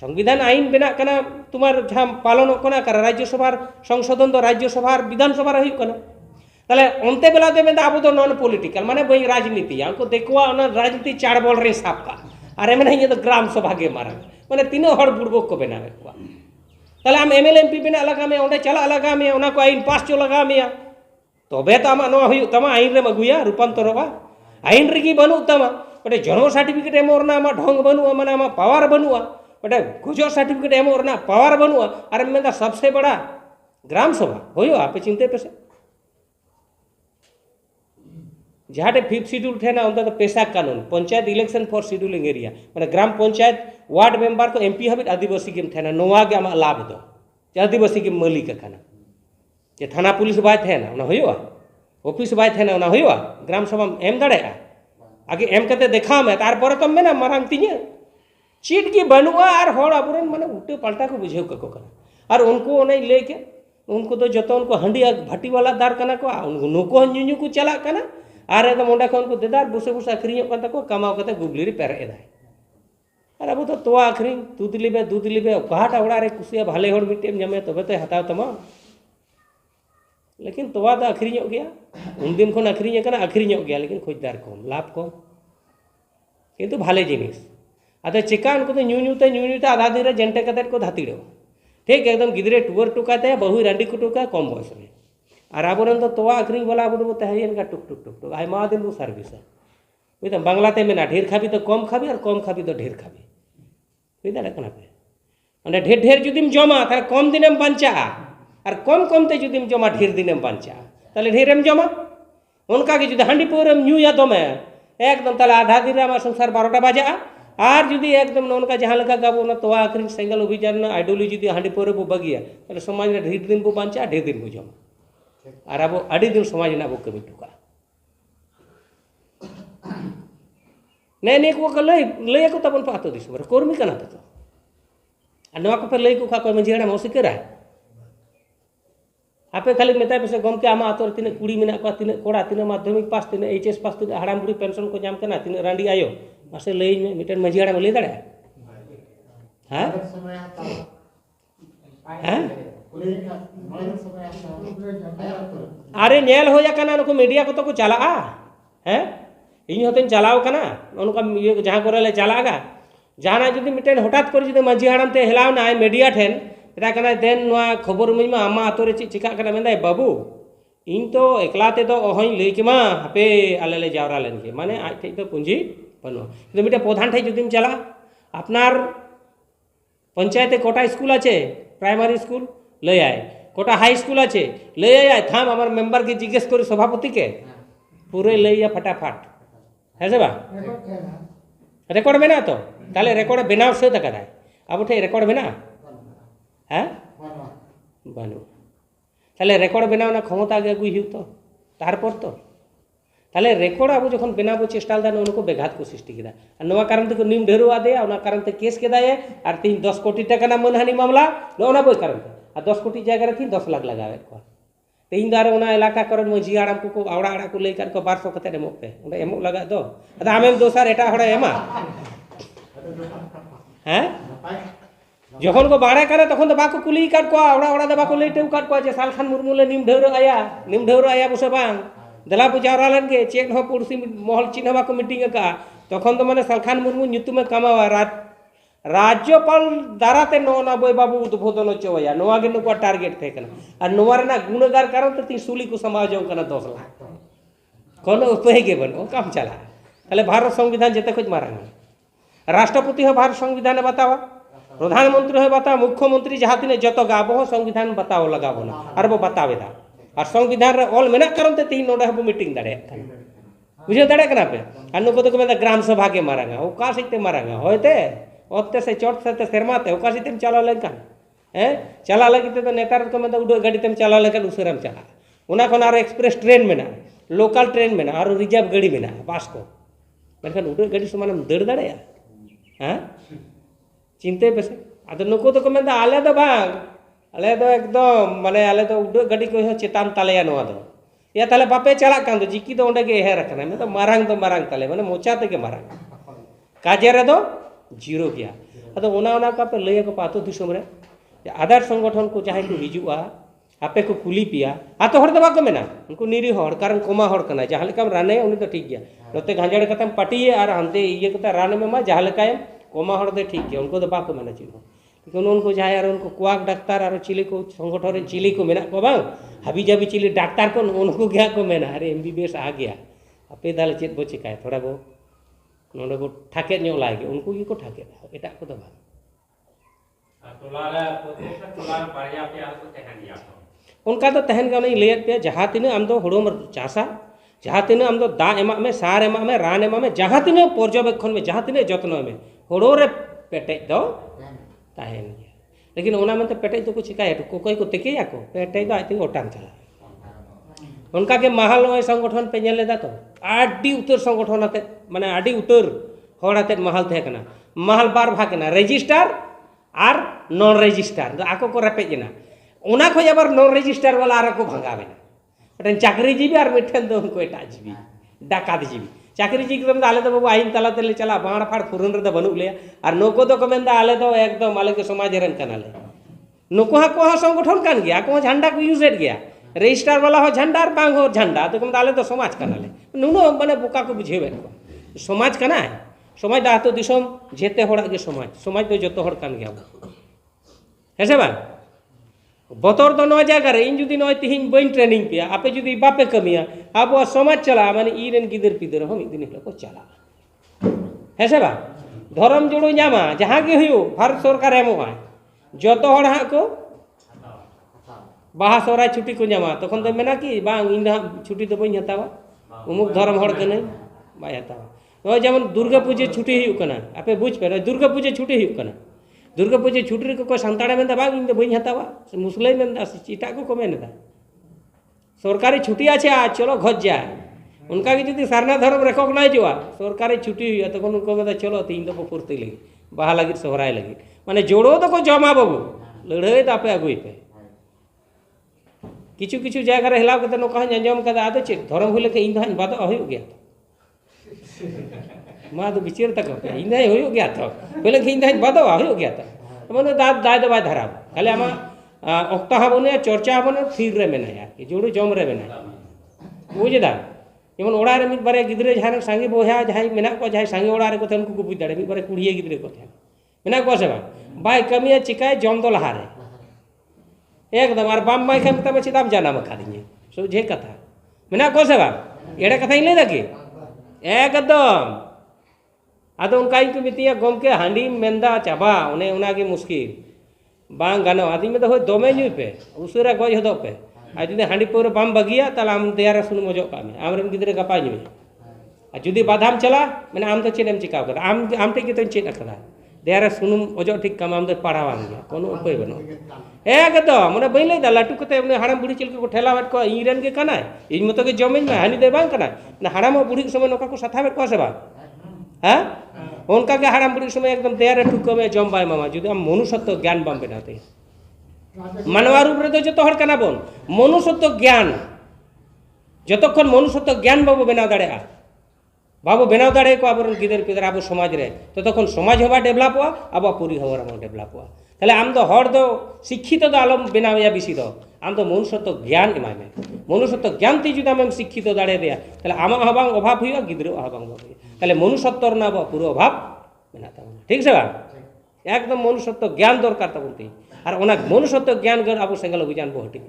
Speaker 1: संविधान आईन बेना कना तुम्हार जहाँ पालन कना कर राज्य सभा संशोधन तो राज्य सभा विधान सभा रही कना ताले अंते बेला दे मेंदा आबो तो नॉन पॉलिटिकल माने बई राजनीति उनको देखवा राजनीति चार बॉल रे साफ का अरे मैंने ये तो ग्राम सभा के मारा माने तीनों हड़ बुड़बक को बनावे को ताले आम एमएलए एमपी बेना लगा में ओंडे चला लगा में ओना को आईन पास चो लगा में तबे तो आमा नो हुई तमा आईन रे मगुया रूपांतरवा आईन रे की बनू तमा बटे जन्म सर्टिफिकेट एमोरना आमा ढंग बनू माने आमा पावर बनूआ बटे गुजर सर्टिफिकेट एमोरना पावर बनूआ अरे मेंदा सबसे बड़ा ग्राम सभा होयो आपे चिंते पे से जहाँ फिफ्थ शेड्यूल थे ना उनका तो पेशा कानून panchayat election for scheduling area मैंने ग्राम पंचायत वार्ड मेंबर को एमपी हाबिट आदिवासी के थे ना नोआ के आमा लाभ दो आदिवासी के मालिक खाना जे थाना पुलिस बाय थे ना हुआ ऑफिस बाय थे ना हुआ ग्राम सभा एम दड़े आगे एम करते देखा में तार पर तो मेना मारांग तीन चीट की बनूआ और हर आबुरन माने उल्टे पलटा को बुझेव को करा और उनको नहीं लेके उनको तो जो उनको हंडी भट्टी वाला दार कना को उनको नुको न्यू को चला कना और एकदम ओंडे खन को देदार बुसे बुसे आखिरी को कमाओ कते गुबली रे पेरे एदाय और अब तो तोआ आखिरी दूध लिबे कहाटा ओड़ा रे कुसिया भाले होड़ मिटेम जमे तबे तो हताव तमा लेकिन तोआ तो आखिरी गया उन दिन खन आखिरी कना आखिरी गया लेकिन खोजदार कम लाभ कम किंतु भाले जिनिस आदे चिका उनको तो न्यूते आधा दिन रे जेंटे कते को धातीड़ो ठीक एकदम गिदरे टुवर टुकाते बहु रांडी को टुका कम बयस रे और आबोरन तो तोआ आखिरी वाला अब तो तहरियन का टुक टुक टुक टुक आयमा दिन वो सर्विस है बुझे बांग्लाते में ना ढेर खाबी तो कम खाबी और कम खाबी तो ढेर खाबी बुझ दाड़े कना पे अंडे ढेर ढेर जुदीम जमा ताले कम दिनेम बांचा और कम कम ते जुदीम जमा ढेर दिनेम बांचा ताले ढेरेम जमा उनका के जुदी हांडी पौरम न्यूया दमे एकदम ताले आधा दिन रे संसार 12टा बाजा और जुदी एकदम उनका जहाँ लगा गाबो ना तोआ आखिरी सेंगल अभियान ना आइडियोलॉजी जुदी हांडी पौरे बो बगिया ताले समाज रे ढेर दिन बो बांचा ढेर दिन बो जमा और अब अड़ी दिन समाज ना बो कमी टुका नहीं को लय को तबन पातो दिस बर कर्मी कना तो और नवा को पे लय को खा को मंजिरा मौसी करा आपे खाली मेता पे गम के आमा आतोर तिने कुड़ी मेना को तिने कोड़ा तिने माध्यमिक पास तिने एचएस पास तिने हड़ाम बुढ़ी पेंशन को जाम कना तिने रांडी आयो मासे लय में मिटन मंजिरा में लय दड़ा हां हां अरे नेल हो जा कना नको मीडिया को तो को चला हैं इन होते चलाव कना उनका ये जहां करे ले चलागा जहां जुदी मिटन हठात कर जुदी मंजी हड़ाम ते हेलाव ना मीडिया ठेन एटा कना देन नवा खबर मुई मा आमा आतोरे चिका कना मेंदाय बाबू इन तो एकलाते तो ओहई लई के मा हपे आले ले जावरा लेन के माने आज ठे तो पूंजी बनो तो मिटे प्रधान ठे जुदीम चला अपनार पंचायते कोटा स्कूल आछे प्राइमारी स्कूल लय आए कोटा हाई स्कूल आछे लय आए थाम आमार मेंबर के जिज्ञेस करी सभापति के पूरे लइया फटाफट है से बा रेकर्ड में ना तो ताले रेकर्ड बनाव से तक है अब ठे रेकर्ड में ना हैं बानु ताले रेकर्ड बनाव ना क्षमता के अगुई हिउ तो तार पर तो ताले रेकर्ड अब जखन बनाबो चेष्टा दान उनको बेघात को सृष्टि किदा और नवा कारण ते निम ढेरुआ दे और कारण ते केस केदा है और 10 कोटी टाका ना मनहानि मामला नोना बोय कारण और 10 कोटी जगह रखी 10 लाख लगावे को तीन दार उना इलाका कर मजी आराम को आवड़ा आड़ा को लेकर को 1200 कते एमो पे उंडे एमो लगा दो अदा आमेम दोसार एटा हड़ा एमा हैं जखन को बाड़े करे तखन तो बाको कुली काट को आवड़ा आवड़ा दे बाको लेटेउ काट को जे सालखान मुर्मू ले निम ढेर आया बुसे बांग दला बुझावरा लन के चेक हो पुरसी महल चिन्हवा को मीटिंग का तखन तो माने सालखान मुर्मू ᱧᱩᱛᱩᱢ कमावा राज्यपाल दाराते नोना बोय बाबू उद्बोधन चोया नोआ गे नुको टारगेट थे कना और नोआ रेना गुणगार कारण ते सुली को समाज कना 10 लाख कोनो उपाय के बन काम चला ताले भारत संविधान जेते खोज मारांग राष्ट्रपति हो भारत संविधान बतावा प्रधानमंत्री हो बतावा मुख्यमंत्री जहां तिने जतो गाबो संविधान बताओ लगाबो ना और वो बतावे दा और संविधान रे ऑल मेना कारण ते तीन नोडे हो मीटिंग दाड़े बुझे दाड़े कना पे अनु को तो ग्राम सभा के मारांगा ओ का सिते मारांगा होयते ओते से चोट से सेरमाते ओका से तेम चलाव लेनखान चला लगी तो नेतार को मैं उड़ा गाड़ी तेम चलाव लेखान उसराम चला उना खन आरो एक्सप्रेस ट्रेन में लोकल ट्रेन में आरो रिजर्व गाड़ी में बस को मेनखान उड़ा गाड़ी समानम दड़ दाड़ेया हाँ चिंते पे अद नुको तो मेन आले दो बांग आले दो एकदम माने आले दो उड़ा गाड़ी को चेतान तालेया नोआ दो या ताले बापे चला कान दो जिकी दो ओंडे के हेर रखना मैं तो मारांग ताले माने मोचा ते के मारांग काजे रे दो जीरो गया अदो ओना का पे लय को पातो दिसम रे आधार संगठन को चाहे को हिजुआ आपे को कुली पिया आतो हर दो बाको मेना उनको निरी हर कारण कोमा हर कना जहां लेकाम राने उनी तो ठीक गया नोते गांजाड़ कतम पटिए और हांते ये कता राने में मा जहां लेकाय कोमा हर दे ठीक गया उनको तो बाको मेना चिन्ह लेकिन उनको जाए और उनको कुआक डाक्तार और चिली को संगठन चिली को मेना को बांग हाबी जाबी चिली डाक्तार को उनको क्या को मेना अरे एमबीबीएस आ गया आपे दाल चेत बो चिकाय थोड़ा बो नोडे को ठाके न्यो लागे उनको की को ठाके एटा को तो बांग उनका तो तहन का नहीं लेट पे जहाँ तीन आम दो हड़ोम चासा जहाँ तीन आम दो दा एमा में सार एमा में रान एमा में जहाँ तीन पर्यवेक्षण में जहाँ तीन जत्न में हड़ो रे पेटेज दो ताहेन गया लेकिन ओना में तो पेटेज तो को चिकाय को कोई को तेकेया को पेटेज दो आती ओटान चला उनका के महल नय संगठन पे नेल लेदा तो आडी उतर संगठन आते माने आडी उतर हड़ आते महल थे कना महल बार भाग कना रजिस्टर और नॉन रजिस्टर आको को रेपेजना उना खो आबार नॉन रजिस्टर वाला आर को भांगावेना मिटन चाकरी जीवी और मिठन दो उनको एटा जीवी डाकात जीवी चाकरी जी को आले तो बाबू आइन तला तेले चला बाण फाड़ फुरन रे बनू ले और नको तो कमेंदा आले तो एकदम आले के समाज रेन कनाले नको को संगठन कान गया को झंडा को यूज गया रजिस्टर वाला हो झंडा और बांग हो झंडा तो कमेंदा आले तो समाज कनाले नुनो माने बुका को बुझेबे को समाज कना है समाज दा तो दिसम जेते होड़ा के समाज तो जतो होड़ कान गया हेसे बा बतर तो नय जायगा रे इन जुदी नय तिहिन बइन ट्रेनिंग पे आपे जुदी बापे कमिया अब समाज चला माने इरेन गिदर पिदर हो मिद दिन को चला हेसे बा धर्म जोड़ो नामा जहां के हुयो भारत सरकार एमोआ जतो होड़ हा को बाहा सोराय छुट्टी को नामा तखन तो मेना कि बांग इन छुट्टी तो बइन हतावा उमुक धर्म होड़ के नहीं बाय हतावा जेमन दुर्गा पूजा छुट्टी हुई कना आपे बुझ पे दुर्गा पूजा छुट्टी हुई कना दुर्गा पूजा छुट्टी को सांताड़े में बाग इन बई हतावा मुसलई में चिटा को मेनदा सरकारी छुट्टी आछे आज चलो घर जाए उनका की जुदी सारना धर्म रेकगनाइज हुआ सरकारी छुट्टी हुई तक उनको मेदा चलो तीन दो फुर्ती लगी बाहा लगी सोहराय लगी माने जोड़ो तो को जमा बाबू लड़ाई तो आपे अगुई पे किछु किछु जगह रे हिलाव कते नोका अंजम कदा आदो चे धर्म हुई लेके इन धान बादो हो गया मा तो विचार तक इन हो गया तो पहले इन धान बादो हो गया तो माने दाय दो बाय धरा खाली आमा ऑक्टा हबने चर्चा हबने थीर रे मेना कि जोड़ो जम रे मेना बुझदा जेमन ओड़ा रे मिद बारे गिदरे जहां संगे बोया जहां मेना को जहां संगे ओड़ा रे को उनको को बुझ दाड़े मिद बारे कुड़िए गिदरे को थे मेना को से बाय कमिया चिकाय जम दो लहारे एकदम और बाम माई खाम तब चिदाम जाना मखा दिए सोझे कथा मेना को से एड़े कथा इन ले दके एकदम आदो उनका को मितिया गमके हांडी मेंदा चाबा उन्हें उनागे मुश्किल बांग गानो आदि में तो हो दमे न्यू पे उसरा गज हदो पे आ जुदी हांडी पर बाम बगिया ताला आम देयारा सुनु मजो का में आमरन गिदरे गपा न्यू आ जुदी बादाम चला मैंने आम तो चेनेम चिकाव कर आम टे तो चेत अखदा देयारा सुनु मजो ठीक काम आम दो पढ़ावान गया कोनो उपाय बनो एकदम मने बई लई दा लाटू कते उन्हें हाड़ाम बुढ़ी चिलके को ठेला वेट को इरेन के कना इन मतो के जमेन में हानि दे बांग कना ना हाड़ाम बुढ़ी के समय नोका को सथा वेट को से बा हाँ उनका के हाड़ाम बुढ़ी समय एकदम देयारे ठुको में जम बाय मामा जुदी हम मनुष्यत्व ज्ञान बम बनाते मानवा रूप रे तो जतो हर कना बोन मनुष्यत्व ज्ञान जतक्षण मनुष्यत्व ज्ञान बाबू बनाव दाड़ेआ बाबू बनाव दाड़े को आबरन गिदर पिदर आबो समाज रे तो तखन समाज होबा डेवलप हुआ आबो पूरी होबा हम डेवलप हुआ ताले आम दो हर दो शिक्षित दो आलम बनावया बिसी दो आम दो मनुष्यत्व ज्ञान इमाय में मनुष्यत्व ज्ञान ती जुदा हम शिक्षित दाड़े दिया ताले आमा हबांग अभाव हुआ गिदरो हबांग ताले मनुष्यत्व ना बा पूरा अभाव बनाता ठीक से बा एकदम मनुष्यत्व ज्ञान दरकार तबते और ओना मनुष्यत्व ज्ञान गण आबो संगल अभियान बो हटी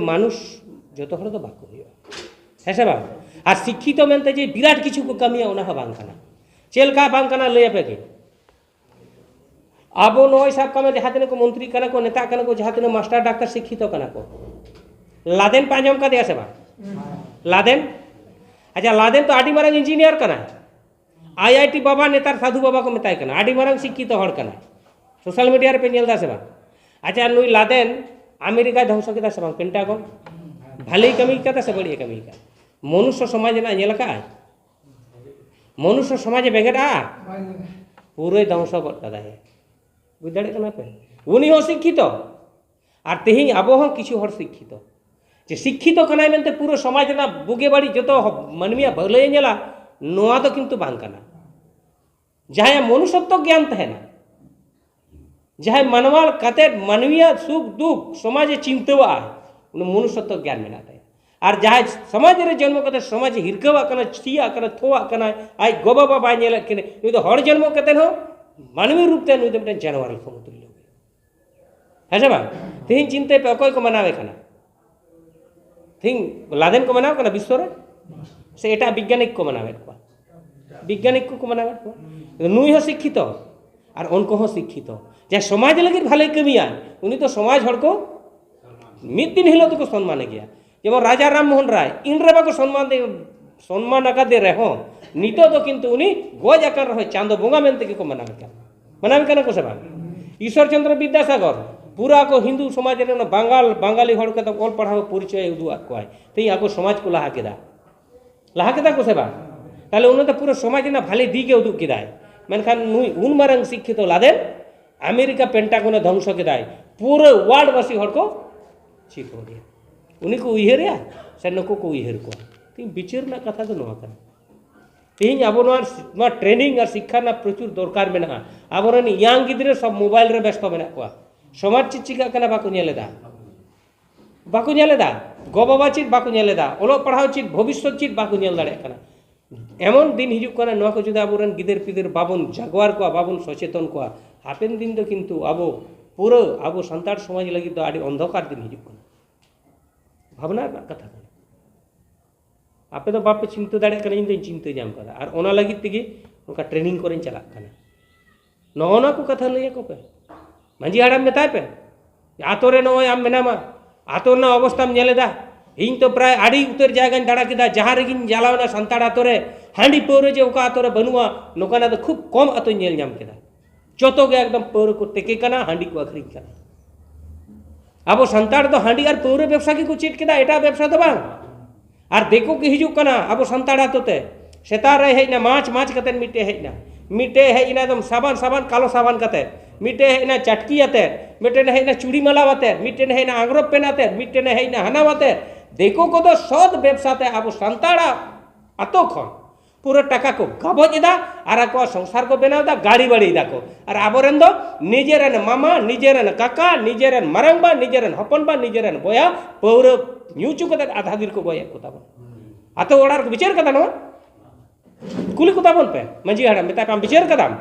Speaker 1: मानुष जो हर तो बाको है से बा और शिक्षित मेनते जे विराट किछु को कमिया ओना हबांग कना चेलका बांग कना लय पे के आबो नय सब कमे जहां तने को मंत्री कना को नेता कना को जहां तने मास्टर डॉक्टर शिक्षित कना को लादेन पांजम का दिया से बा लादेन अच्छा लादेन तो आडी मारंग इंजीनियर कना आईआईटी बाबा नेतार साधु बाबा को मेताय कना आडी मारंग शिक्षित हड़ कना सोशल मीडिया रे पे नेलदा से बा अच्छा नुई लादेन अमेरिका ध्वंस केदा से बा पेंटागन भाले कमी कदा से बड़ी कमी का मनुष्य समाज ना नेल का मनुष्य समाज बेगड़ा पूरे ध्वंस गद कदा है बुझ दाड़े कना पे उनी हो शिक्षित और तेहिं आबो हो किछु हर शिक्षित जे शिक्षित कनाय मेनते पूरा समाज ना बुगे बाड़ी जतो मानमिया भलाई नेला नोआ तो किंतु बांग कना जहां मनुष्यत्व ज्ञान तहना जहां मनवाल कते मानवीय सुख दुख समाज चिंतवा उन मनुष्यत्व ज्ञान मेना ताय और जहां समाज रे जन्म कते समाज हिरकवा कना छिया कना थोवा कना आई गोबा बाबा नेल कने नु तो हर जन्म कते हो मानवीय रूप ते नु तो जानवर को तुल्य है बा तेहिं चिंते पे अकोय को मनावे कना थिंग लादेन को मनाव कना विश्व रे से एटा वैज्ञानिक को मनावे को वैज्ञानिक को मनावे को नुई हो शिक्षित और उनको हो शिक्षित जे समाज लगी भाले कमिया उनी तो समाज हड़ को मिद दिन हिलो तो सम्मान गया जेमन राजा राम मोहन राय इन रे बाको सम्मान आका दे रहे हो नितो तो किंतु उनी गोज आकार रहे चांदो बोंगा मेनते को मनावे कना को सेबा ईश्वर चंद्र विद्यासागर पूरा को हिंदू समाज रे बांगाली हड़ के तो ऑल पढ़ाव परिचय उदुआ को ते आको समाज को लहा केदा को सेबा ताले उन तो पूरा समाज ना भाले दी के उदुक केदाय मेनखान नुई उन मारंग शिक्षित लादेन अमेरिका पेंटागन ध्वंस केदाय पूरे वर्ल्ड वासी हड़ को चित हो गया उनी को उइहरिया से नको को उइहर को ती बिचार ना कथा तो नोआ कना तेहिं आबो नोआ ट्रेनिंग और शिक्षा ना प्रचुर दरकार मेना आबोरन यांग गिद्रे सब मोबाइल रे व्यस्त मेना को समाज चीज चिका कना बाको नेलेदा गो बाबा चीज बाको नेलेदा ओलो पढ़ाव चीज भविष्य चीज बाको नेल दाड़े कना एमन दिन हिजुक कना नोआ को जुदी आबोरन गिदर पिदर बाबन जागवार को बाबन सचेतन को हापेन दिन तो किंतु आबो पूरा आबो संतार समाज लगी तो आड़ी अंधकार दिन हिजुक कना भावना कथा आपे तो बापे चिंता दाड़े कना इन दिन चिंता जाम कदा और ओना लगी तिगी उनका ट्रेनिंग करें चला कना नोना को कथा लइया को पे मांझी हाड़ाम मेताय पे आतो रे नोय आम मेनामा आतो ना अवस्था में नेलेदा इन तो प्राय आड़ी उतर जायगा दाड़ा केदा जहां रेगिन जालावना संताड़ आतो रे हांडी पौरे जे ओका आतो रे बनुआ नोकाना तो खूब कम आतो नेल जाम केदा जतो गे एकदम पौरे को टेके कना हांडी को आखरी कना अब संताड़ तो हांडी और पौरे व्यवसाय की को चीट केदा एटा व्यवसाय तो बांग और देखो कि हिजुक कना अब संताड़ आतो ते सेतार रे हेना माछ कते मिटे हेना एकदम साबान कालो साबान कते मिटे हेना चटकी आते मिटे हेना चूड़ी माला आते मिटे हेना आंग्रब पेनाते मिटे हेना हाना आते देखो को तो सद व्यवसाते अब संताड़ा आतो खन पूरा टाका को गाबोजदा और को संसार को बनावदा गाड़ी बाड़ी दा को और आबोरेन दो निजेरन मामा निजेरन काका निजेरन मारंगबा निजेरन हपनबा निजेरन बोया पौर न्यूचु को आधा गिर को बोया को ताबो आतो ओडार को विचार कदा नो कुली को ताबन पे मंजी हाड़ा मेता काम विचार कदाम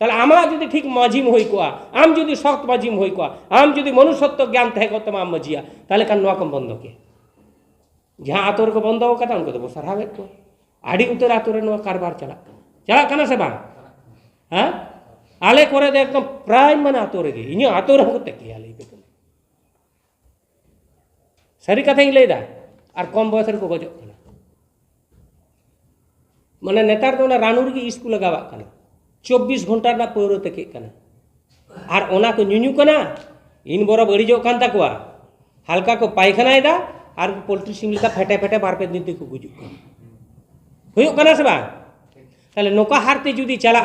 Speaker 1: ताले आमा जुदी ठीक माझी में होई को आम जुदी सख्त माझी में होई को आम जुदी मनुष्यत्व ज्ञान थे को तमाम मजिया ताले कान नोआ कम बंद के जहां आतोर को बंद हो कदा उनको तो सरावे को आड़ी उतर आतोर नो कारबार चला कना से बांग हां आले करे दे एकदम प्राय मन आतोर गे इन आतोर को तकिया ले पे सरी कथा ही लेदा और कम बयस को गजो कना माने नेतार तो ना रानुर की स्कूल लगावा कना 24 घंटा ना पौरो तके कना और ओना को न्यून्यू कना इन बोरा बड़ीजो कान ताकुआ हल्का को पायखानायदा और पोल्ट्री सिम लिका फेटे फेटे बार पे दिन को गुजु हुयो कना से बा ताले नोका हारते जुदी चला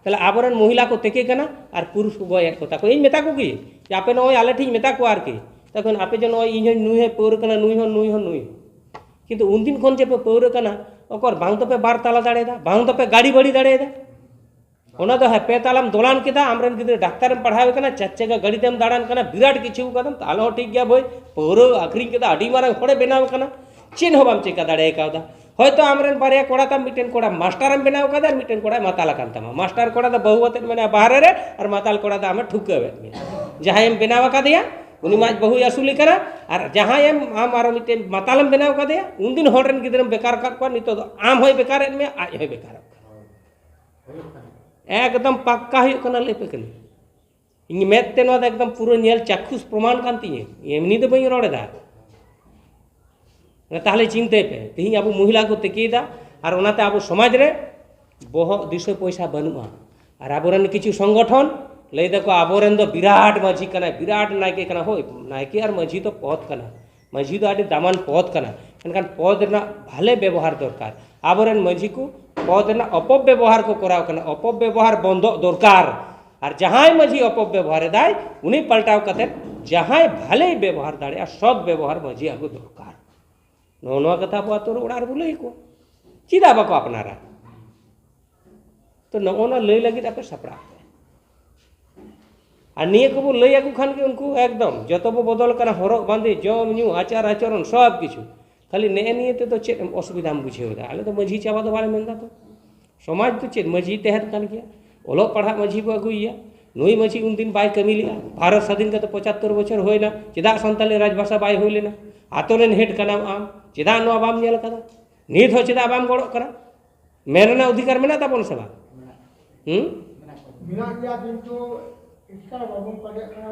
Speaker 1: ताले आबरन महिला को तेके कना और पुरुष को गोय को ताको इन मेता को की आपे नोय आले ठीक मेता को आर की तखन आपे जो नोय इन नुई है पौर कना नुई किंतु उन दिन कोन जे पे पौर कना ओकर बांग तो पे बार ताला दाड़ेदा बांग तो पे गाड़ी बड़ी दाड़ेदा ओना तो है पे तालाम दोलान केदा आमरन गिदरे डाक्टर में पढ़ावे कना चच्चे का गाड़ी तेम दाड़ान कना विराट किछु कदम तालो ठीक गया भाई पौर आखरी केदा अडी मारा खोड़े बनाव कना चिन हो बाम चेका दाड़े कावदा होयतो आमरन बारे कोड़ा ता मिटेन कोड़ा मास्टर में बनाव कदा मिटेन कोड़ा माताला कांता मास्टर कोड़ा दा बहुवते मैंने बाहर रे और माताल कोड़ा दा हमें ठुकवे जहां एम बनाव का दिया उनी माज बहु असुली करा और जहां एम आम आरो मिटेन मातालम बनाव का दिया उन दिन होरन गिदरम बेकार का को नितो आम होय बेकार में आज होय बेकार एकदम पक्का हो कना ले पे कनी इन मेते नो एकदम पूरा नेल चाक्षुष प्रमाण कांती एमनी दो बई रोड़े दा ताहले चिंते पे तेहिं अब महिला को तेकेदा और ओनाते अब समाज रे बहुत दिशा पैसा बनुआ और आबोरेन किछु संगठन लई देखो आबोरेन दो विराट माझी कना विराट नायके कना हो नायके और माझी तो पद कना माझी तो आदि दामान पद कना एनखान पद रेना भाले व्यवहार दरकार आबोरेन माझी को पद रेना अपव्यवहार को कराव कना अपव्यवहार बंद दरकार और जहां माझी अपव्यवहार दाय उनी पलटाव कते जहां भाले व्यवहार दाड़े सद व्यवहार माझी आगु दरकार नो कथा बो तो ओडार बुलई को चिदा बाको अपनारा तो नोना लई लगी आपे सपड़ा और निये को बो लई आगु खान के उनको एकदम जतो बो बदल कना हरक बांधे जम न्यू आचार आचरण सब किछु खाली ने निये ते तो चेत असुविधा बुझेदा आले तो माझी चाबा तो बारे मेनदा तो समाज तो चेत माझी तहत कान गया ओलो पढ़ा माझी को अगुइया नुई माझी उन दिन बाय कमी लिया भारत स्वाधीन का तो 75 बछर होइना चेदा संताली राजभाषा बाय होई लेना आतोरेन हेड कना आम चेदा नो बाम नेल कदा नीत हो चेदा बाम गड़ो करा मेरना अधिकार मेना ताबन से बा
Speaker 2: मेना गया किंतु इसका बाबू पड़े करा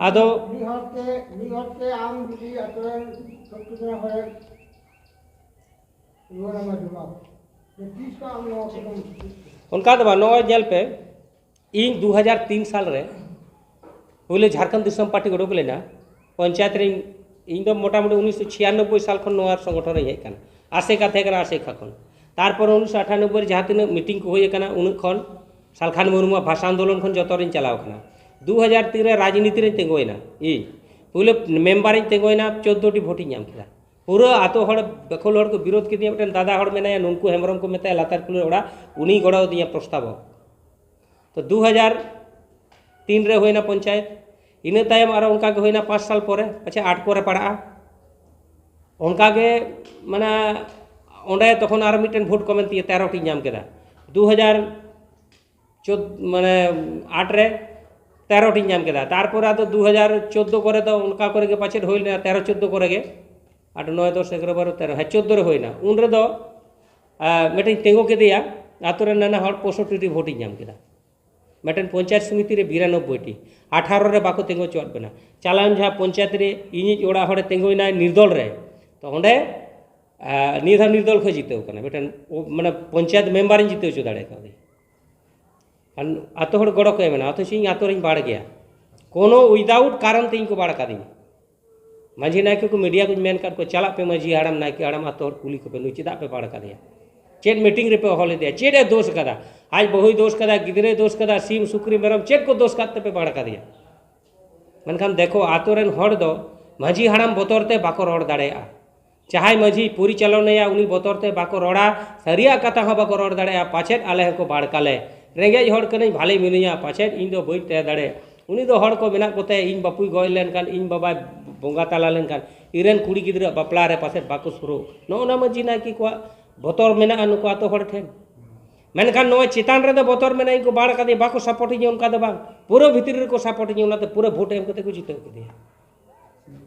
Speaker 1: आदो
Speaker 2: निहते आम जुदी आतोरेन सब कुछ होय लोरा में जवाब ये 30 का हम लोग
Speaker 1: उनका दबा नो जेल पे इन 2003 साल रे बोले झारखंड दिसम पार्टी गड़ो लेना पंचायत रे इन दो मोटामुटी 1996 साल खन नोआर संगठन रे हेकन आसे का थे आसे खन तारपर 1998 जहाँ तीन मीटिंग को होय कना उन खन सालखान मुर्मू भाषा आंदोलन खन जतो रे चलाव कना 2003 रे राजनीति रे तेंगोयना ई बोले मेंबर रे तेंगोयना 14 टी वोटिंग नाम किया पूरा आतो हड़ बखोल हड़ को विरोध के दिया बेटन दादा हड़ मेना नुनकू हेमरम को मेता लातार कुल ओड़ा उनी गड़ा दिया प्रस्ताव तो 2003 रे होयना पंचायत इने तायम आरो उनका के होयना 5 साल परे अच्छा 8 परे पड़ा उनका के माने ओंडे तखन आरो मिटन वोट कमेंट 13 टी नाम केदा 2014 माने 8 रे 13 टी नाम केदा तारपर आतो 2014 करे तो उनका करे के पाछे होइना 13 14 करे के 8 9 10 11 12 13 है 14 रे होइना उन रे दो मिटन तेंगो के दिया आतो रे नाना हड़ 65 टी वोट नाम केदा मिटन पंचायत समिति रे 92 टी 18 रे बाको तेंगो चोट बना चालान जहाँ पंचायत रे इनी ओड़ा हड़े तेंगोइना निर्दल रे तो ओंडे निर्दल को जीते मिटन माने पंचायत मेम्बर जीते चो दाड़े का आतो हड़ गड़ो को मेना अथच इन आतो रे बाड़ गया कोनो विदाउट कारण ते इनको बाड़ कादी माझी नायके को मीडिया को मेन कर को चला पे माझी हाड़म नायके हाड़म आतो हड़ कुली को पे नुई चेदा पे बाड़ कादिया चेट मीटिंग रे पे हॉल दिया चेड़े दोष कदा आज बहु दोष कदा गिदरे दोष कदा सीम सुक्री मेरम चेट को दोष काते पे बाड़ कादिया मनखान देखो आतो रेन हड़ दो माझी हाड़म बतरते बाको रड़ दाड़ेया चाहे माझी पूरी चलनया उनी बतरते बाको रड़ा सरिया कथा हो बाको रड़ दाड़ेया पाछेट आले को बाड़काले रेंगेज हड़ कने भाले मिनिया पाछेट इन दो बई ते दाड़े उनी दो हड़ को मेना कोते इन बापुई गय लेनकान इन बाबा बोंगा ताला लेनकान इरेन कुड़ी गिदरा बापला रे पाछेट बाको सुरो नोना माझी ना की को बतर मेना नुको आतो हड़ ठेन मेनखान नो चेतान रे दो बतर मेना इनको बाड़ कादे बाको सपोर्ट नी उनका दो बा पूरा भीतर रे को सपोर्ट नी उनाते पूरा वोट एम कते को जीते के दिया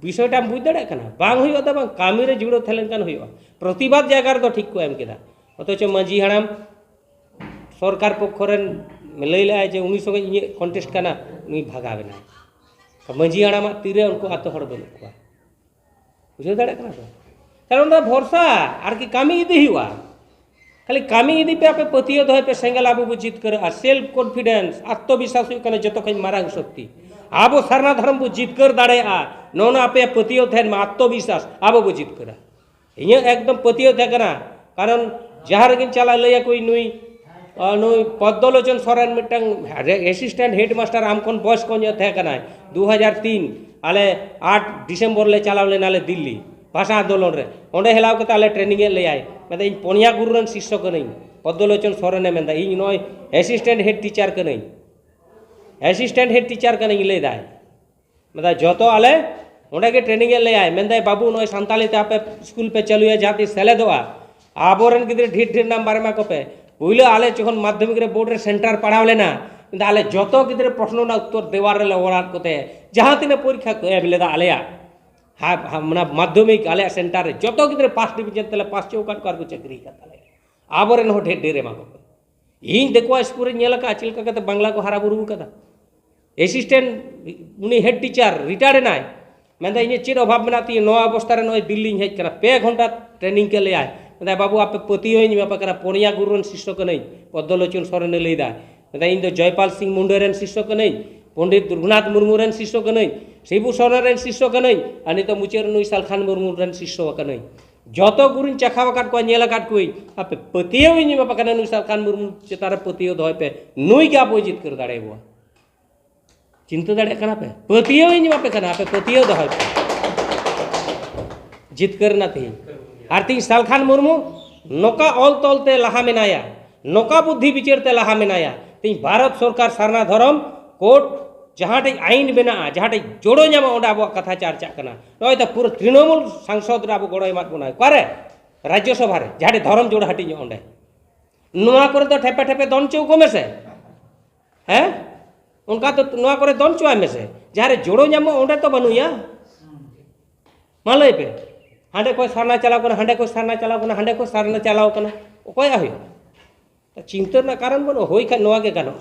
Speaker 1: विषयटा बुझ दाड़े कना बांग हुई दो बांग कामी रे जुड़ो थलेन कान हुई प्रतिबाद जगह रे दो ठीक को एम केदा अथच माझी हाड़ाम सरकार पक्षरेन लई लाय जे उनी संगे इन कन्टेस्ट कना उनी भागावेना माझी हाड़ाम तीरे उनको आतो हड़ बनु को बुझे दाड़े कना तो कारण भरसा और कि कामी इदी हुआ खाली कामी इदी पे आपे पतियो दो पे सेंगल आबो बु जीत कर सेल्फ कॉन्फिडेंस आत्मविश्वास कने जतो खन मारांग शक्ति आबो सरना धर्म बु जीत कर दाड़े नोना आपे पतियो थेन आत्मविश्वास आबो बु जीत कर इया एकदम पतियो थे कना कारण जहां रे चला लया कोई नुई नुई Padmalochan Soren मिटंग assistant headmaster आमकोन boss कोन थे कना 2003 आले 8 डिसेम्बर ले चलाव लेना ले दिल्ली भाषा आंदोलन रे ओंडे हेलाव कते आले ट्रेनिंग ले आय मेदा इन पोनिया गुरुरन शिष्य कनई पद्मलोचन सोरेन मेदा इन नय असिस्टेंट हेड टीचर कनई असिस्टेंट हेड टीचर कनई ले दाय मेदा जतो आले ओंडे के ट्रेनिंग ले आय मेदा बाबू नय संताली ते आपे स्कूल पे चलुया जाती सेलेदोआ आबोरेन गिदरे ढेर ढेर नाम बारे मा कोपे पहिले आले जखन माध्यमिक रे बोर्ड रे सेंटर पढ़ाव लेना किंतु आले जतो गिदरे प्रश्न ना उत्तर देवार रे ओरात कोते जहां तिने परीक्षा को एम लेदा आलेया हाँ मना माध्यमिक आले सेंटर जो गिद्रे 5 डिवीजन तले 5 चौकाट को चाकरी करता आबोरेन हो ढेर ढेर एमा को इन देखो स्कूल रे का चिलका कते बांग्ला को हारा बुरु कदा असिस्टेंट उनी हेड टीचर रिटायर्ड नाय मैं इन चेद अभाव में ती अवस्था नई दिल्ली हेजना 2 घंटा ट्रेनिंग के लिया मैं बाबू आप पतियों पे पुनिया गुरु शिष्य कहीं पद्मलोचन सोरेन लैदा मैं इन जयपाल सिंह मुंडे शिष्य कहीं पंडित रघुनाथ मुर्मू शिष्य कहीं शिबू सोरेन शिष्य कहीं और नित मुचाद नुई सालखान मुर्मू शिष्य कहीं जो गुरु चखावकात को कोई आप पतियों नुई सालखान मुर्मू चेतान पतियों दो पे नुई के आप जितकर दाड़े चिंता दाड़े पे पतियों पे आप पतियों दो जितकर तीन और तीन सालखान मुर्मू नौका ऑल तलते लहा मेनाया नौका बुद्धि विचारते लहा मेनाया तीन भारत सरकार सारना धर्म कोर्ट जहाँ आईन बना जहाँ जोड़ो नामा अब कथा चर्चा नई तो पूरा तृणमूल सांसद अब गड़ो एमाद बना करे राज्यसभा जहाँ धर्म जोड़ हाटी अंडे तो ठेपे ठेपे दन चौको में से हैं उनका तो दन चुआ में से जहाँ जोड़ो नामो अंडे तो बनुया मा लई पे हाँडे कोई सारना चलाव हाँडे कोई सारना चलाव हाँडे कोई सारना चलाव अकया तो चिंता कारण बनो हो खान के गानो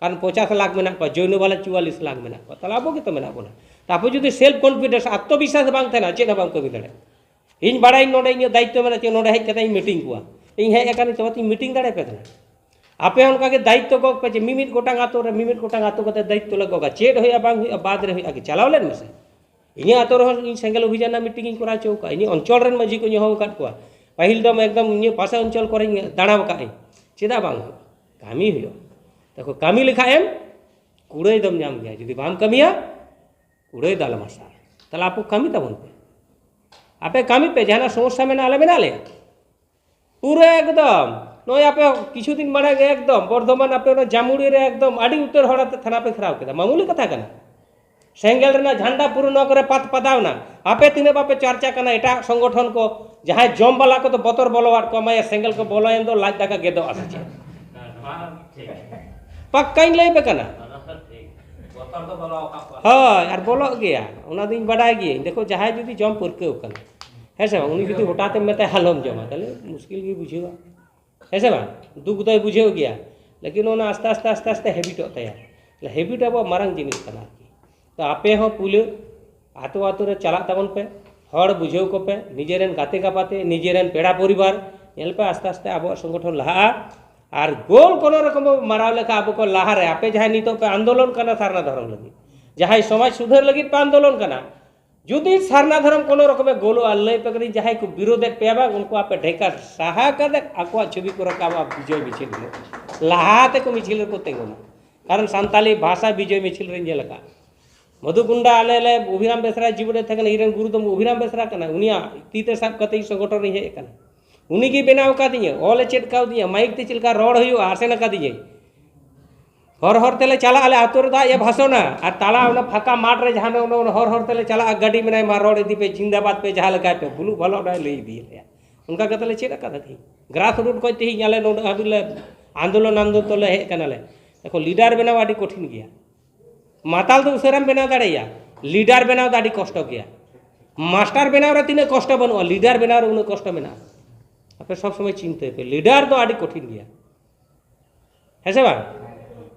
Speaker 1: कारण 50 लाख में जैन वाला 44 लाख में ताला अब तो मेना बोना तो आप जो सेल्फ कॉन्फिडेंस आत्मविश्वास बांग चेद बांग कमी दाड़े इन बड़ा नोडे इन दायित्व में नोडे हेज मीटिंग को इन हेजन चबा मीटिंग दाड़े पे आपे उनका दायित्व गो पे मिमिट गोटांग आतो रे मिमिट गोटांग आतो कते दायित्व ले गोगा चेद होया बांग होया बाद रे होया चलाव लेन में से इन आतो रे इन सेंगल अभियान मीटिंग इन करा चौका इन अंचल रेन माझी को हो काट को पहिल दम एकदम इन पासे अंचल करे दाड़ा का चेदा बांग कामी हुयो देखो कामी लिखा एम कूड़े दम नाम गया जुदी बाम कमिया कूड़े दाल मसा ताला आप कामी तबन पे आपे कामी पे जहां समस्या में आले बना ले पूरे एकदम नय आपे किछु दिन मारे एकदम बर्धमान आपे जामुड़ी रे एकदम आड़ी उत्तर हड़ाते थाना पे खराब केदा मामूली कथा कना सेंगल रेना झंडा पूरा न करे पात पदावना आपे तिने बापे चर्चा कना एटा संगठन को जहां जम वाला को तो बतर बोलवाट को मैं सेंगल को बोलायन दो लाज दाका गेदो आसे पक्का लई पे कना हाँ और बोलो गया उना दिन बड़ाई गए देखो जहाँ जुदी जम परकेव कना है से उनी जुदी हटाते मेते हालम जमा ताले मुश्किल की बुझेगा है से दुख दो बुझेव गया लेकिन उना आस्ते आस्ते आस्ते आस्ते हैबिट होता है हैबिट अब मारंग जिनिस कना तो आपे हो पुल आतो आतो रे चला तबन पे हड़ बुझेव को पे निजेरेन गाते गापाते निजेरेन पेड़ा परिवार नेल पे आस्ते आस्ते अब संगठन लहा और गोल कोनो रकम माराव लेखा अब को लहा रे आपे जहाँ नितो पे आंदोलन करना सारना धर्म लगी जहाँ समाज सुधर लगी पे आंदोलन करना जुदी सारना धर्म कोनो रकम गोलो लय पे करी जहाँ को विरोध पे उनको आपे ढेका साहा कर आको छवि को रकाब विजय मिছিল लहाते को मिছিল को तेंगोना कारण सान्ताली भाषा विजय मिছিল रे जेलका मधुकुंडा आले ले अभिराम बेसरा जीवन थे इरेन गुरुदम अभिराम बेसरा कना उनिया तीते साब कते संगठन हे कना उनी की बनाव का दिए ऑल चेक का दिए माइक ते चिलका रोड हुयो आसेन का दिए हर हर तेले चला आले आतुर दा ये भाषण और ताला उन फाका माठ रे जहां हर हर तेले चला गाड़ी में मा रोड इदी पे जिंदाबाद पे जहां लगा पे बुलू भलो ना ले दिए उनका कतले चेक का थी ग्रास रूट को ती याले नो अबिले आंदोलन आंदोलन तो ले हे कना ले देखो लीडर बनाव आडी कठिन गया माताल तो उसराम बनाव दाड़ेया लीडर बनाव दाड़ी कष्ट गया मास्टर बनाव रे तीने कष्ट बनुआ लीडर बनाव रे उन कष्ट मेना आपे सब समय चिंता पे लीडर तो आड़ी कठिन गया है से बा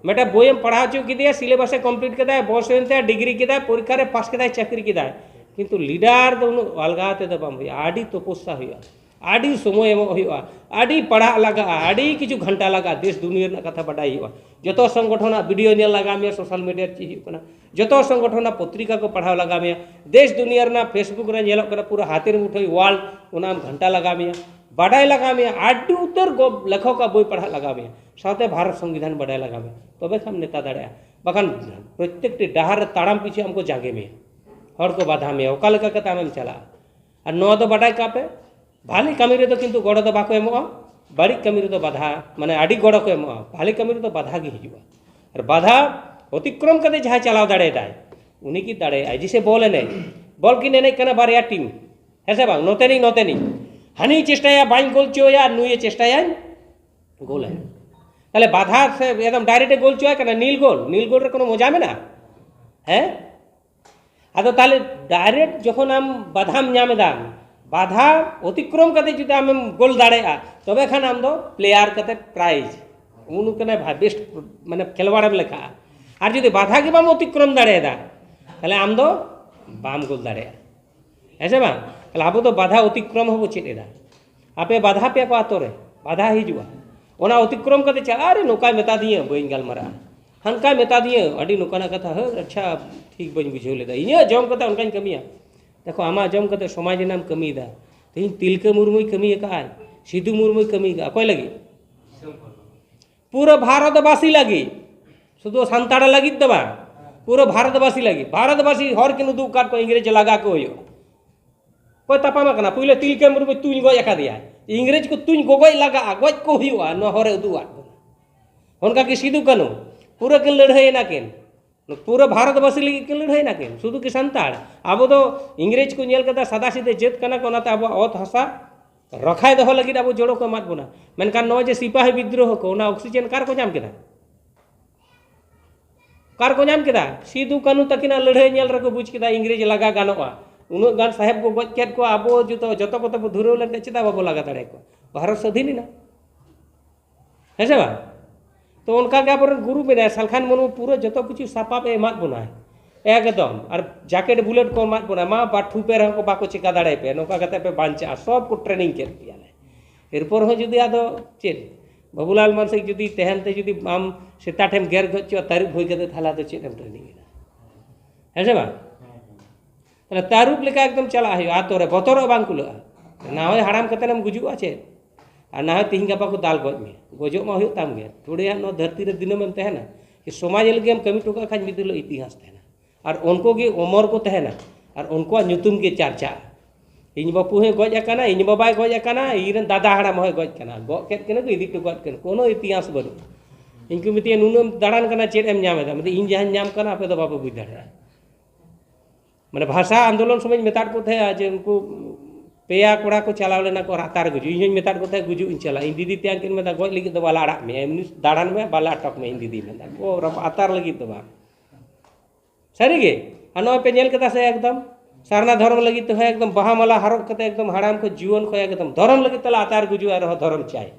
Speaker 1: मेटा बोयम पढ़ा चु किदिया सिलेबस कंप्लीट केदा बस एनते डिग्री केदा परीक्षा रे पास केदा चाकरी केदा किंतु लीडर तो उन अलगाते तो बम आड़ी तपस्या हुआ आड़ी समय एम हुआ आड़ी पढ़ा लगा आड़ी किछु घंटा लगा देश दुनिया रे कथा बडाई हुआ जतो संगठन वीडियो नेल लगा में सोशल मीडिया चीज कना जतो संगठन पत्रिका को पढ़ाव लगा में देश दुनिया रे फेसबुक रे नेल कना पूरा हाथे मुठोई वर्ल्ड उनाम घंटा लगा में बाडाई लगा में आड़ी उत्तर लेखक का बोई पढ़ा लगा में साथे भारत संविधान बाडाई लगा में तबे हम नेता दाड़े बखान प्रत्येक डाहार ताड़ाम पीछे हमको जागे में हर को बाधा में ओका लेका कता हम चला और नो दो बाडाई कापे भाली कमी रे तो किंतु गड़ दो बाको एमो बाड़ी कमी रे तो बाधा माने आड़ी गड़ को एमो भाली कमी रे तो बाधा गी हिजुआ और बाधा अतिक्रम करते जहाँ चलाव दाड़े दाय उन्हीं की दाड़े आई जिसे बॉल एने बॉल की नेने कना बारिया टीम है से बांग नोते नहीं हानि चेष्टाया बाइन गोल चोया नुए चेष्टाया गोल है ताले बाधा से एकदम डायरेक्ट गोल चोया कना नील गोल रे कोनो मजा में ना है आदो ताले डायरेक्ट जखन हम बाधाम नाम दाम बाधा अतिक्रम करते जुदि आम गोल दाड़ेगा तबे खान आम दो प्लेयार करते प्राइज उन कने बेस्ट माने खेलवाड़ में लेखा और जुदि बाधा के बाम अतिक्रम दाड़ेदा ताले आम दो बाम गोल दाड़े ऐसे बांग ताहले आबो तो बाधा अतिक्रम होबो चेद एदा आपे बाधा पे को आतो रे बाधा हिजुआ ओना अतिक्रम कते चा अरे नोका मेता दिए बइन गालमारा हनका मेता दिए अडी नोकाना कथा ह अच्छा ठीक बइन बुझेव लेदा इने जम कते उनकान कमिया देखो आमा जम कते समाज नाम कमीदा तेहिं तिलका मुर्मुई कमी का सिद्धू मुर्मुई कमी का अकय लगी पूरा भारतवासी लगी शुद्ध सानताड़ लगी तो बा पूरा भारतवासी लगी भारतवासी हर के दुख काट को इंग्रेज लगा को हो कोई तपामा कना पहले तिलका मुर्मु तुኝ गज अकादिया इंग्रेज को तुኝ गगज लगा गज को हुआ न हरे उदुआ उनका कि सिद्धू कानू पूरा के लड़ाई ना केन पूरा भारतवासी लगी के लड़ाई ना केन शुद्ध के सानताड़ अब तो इंग्रेज को नेल कदा सादा सीधे जेत कना को नाते अब अत हसा रखाय दहो लगी अब जोड़ो को मात बोना मेनकान नो जे सिपाही विद्रोह को ना ऑक्सीजन कार को जाम केदा कार को नाम केदा सिद्धू कानू तकिना लड़ाई नेल रको बुझ केदा इंग्रेज लगा गानोआ उन्हों गान साहेब को गज केद को अब जो को तो धुरव लेन चेदा बाबो लगा दाड़े को भारत स्वाधीन ना है से बा तो उनका के अब गुरु में सालखान मुर्मू पूरा जो कुछ सापाब एमात बोना एकदम और जैकेट बुलेट को एमात बोना मा बाठू पे रहो बाको चिका दाड़े पे नौका कते पे बांचा सब को ट्रेनिंग के दिया एरपर हो जुदी आदो चेद बाबूलाल मानसिक जुदी तहनते जुदी आम सेता ठेम गेर गचो तारुब होई कते थाला तो चेद ट्रेनिंग है से बा तारुब लेका एकदम चला है आतो रे बतर बांग कुला ना होय हाड़ाम कते नम गुजुआ चेद और ना तीन गापा को दाल गज में गजो मा हो ताम गे थोड़े नो धरती रे दिनम में तहना कि समाज लगे हम कमी टोका खान मिदिलो इतिहास तहना और उनको के उमर को तहना और उनको नुतुम के चर्चा इन बापू हे गज अकाना इन बाबाय गज अकाना इरन दादा हाड़ाम होय गज कना गो केत केना को इदी टोका कन कोनो इतिहास बनु इनको मिते नुनम दाड़ान कना चेद एम न्याम दा मतलब इन जहां न्याम कना आपे तो बापू बुझ दाड़ा माने भाषा आंदोलन समय मेताड़ को थे आज उनको पेया कोड़ा को चलाव लेना को रातार गुजु इन मेताड़ को थे गुजु इन चला इन दीदी त्यान किन में दा गज लगी तो बाला अड़ा में एमनी दाड़ान में बाला अटक में इन दीदी में दा ओ रप आतार लगी तो बा सरी गे अनो पे नेल कता से एकदम सारना धर्म लगी तो है एकदम बहा माला हरक कते एकदम हाड़ाम को जीवन को एकदम धर्म लगी तला आतार गुजु आर धर्म चाय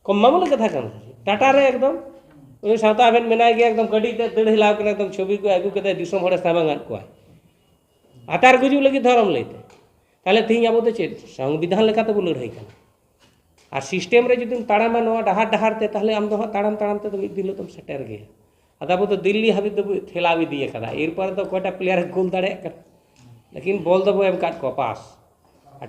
Speaker 1: कम मामूल कथा कन टाटा रे एकदम उनी साता बेन मेनाय गे एकदम गडी ते दड़ हिलाव के एकदम छवि को आगु कते दिसम हड़े साबांगान को आतार गुजु लगी धर्म लेते ताले तीन अब तो चेद संविधान लेका तो लड़ाई करना और सिस्टम रे जुदी ताड़ाम डहार डहार ते ताले आम दो ताड़ाम ताड़ाम ते तो मिद दिन तुम सेटर गए अदा अब तो दिल्ली हाबी तो ठेला भी दिए कदा एरपर तो कोटा प्लेयर गोल दाड़े कर लेकिन बॉल दो एम काट को पास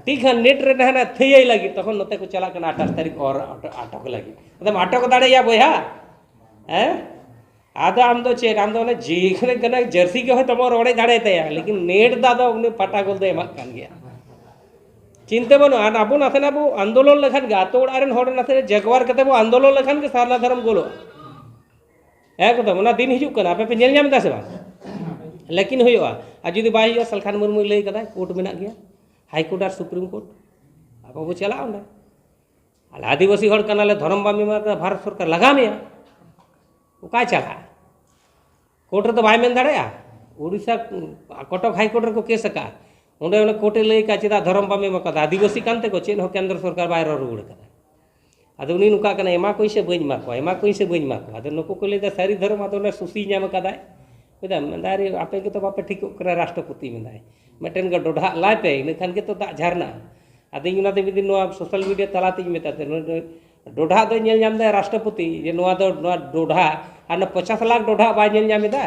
Speaker 1: ठीक है नेट रे रहना थई लगी तखन नते को चला कना 28 तारीख और अटक लगी एकदम अटक दाड़े या बोया हैं आदो आम दो चेद आम दो ने जेखने कना जर्सी के हो तमो रोड़े दाड़े ते लेकिन नेट दादो उन्हें पटा गोल दे एमा कान गया चिंता बनो और अब नाथे अब आंदोलन लेखान गे आतो ओड़ारेन हर नाथे जगवार कते बो आंदोलन लेखान गे सारना धर्म गोलो एकदम ओना दिन हिजुक कना आपे पे नेल ᱧᱟᱢ दा से बा लेकिन होयोआ आ जुदी बाय होयोआ सालखान मुर्मू लई कदा कोर्ट मेना गया हाई कोर्ट और सुप्रीम कोर्ट अब वो चला ओंडा आले आदिवासी हर कनाले धर्म बामी मा भारत सरकार लगा मेया ओका चला कोर्ट रे तो बाय मेन दाड़ेया ओडिसा कटक हाई कोर्ट रे को केस का उन्हें उन्हें कोटे लई का चेदा धर्म बामे मका आदिवासी कानते को चेन हो केंद्र सरकार बाय रुड़ कदा अदो उनी नुका कना एमा कोई से बइन माको एमा कोई से बइन माको अदो नुको को लेदा सारी धर्म अदो ने सुसी ᱧᱟᱢ कदा बेदा मंदारी आपे के तो बापे ठीक करे राष्ट्रपति में दाय मटेन का डोढा लाते इन खान के तो दा झरना अदो इना ते बिदिन नो सोशल मीडिया तलाते मेताते डोढा दो नेल ᱧᱟᱢ दा राष्ट्रपति जे नो दो डोढा आन 50 लाख डोढा बाय नेल ᱧᱟᱢ दा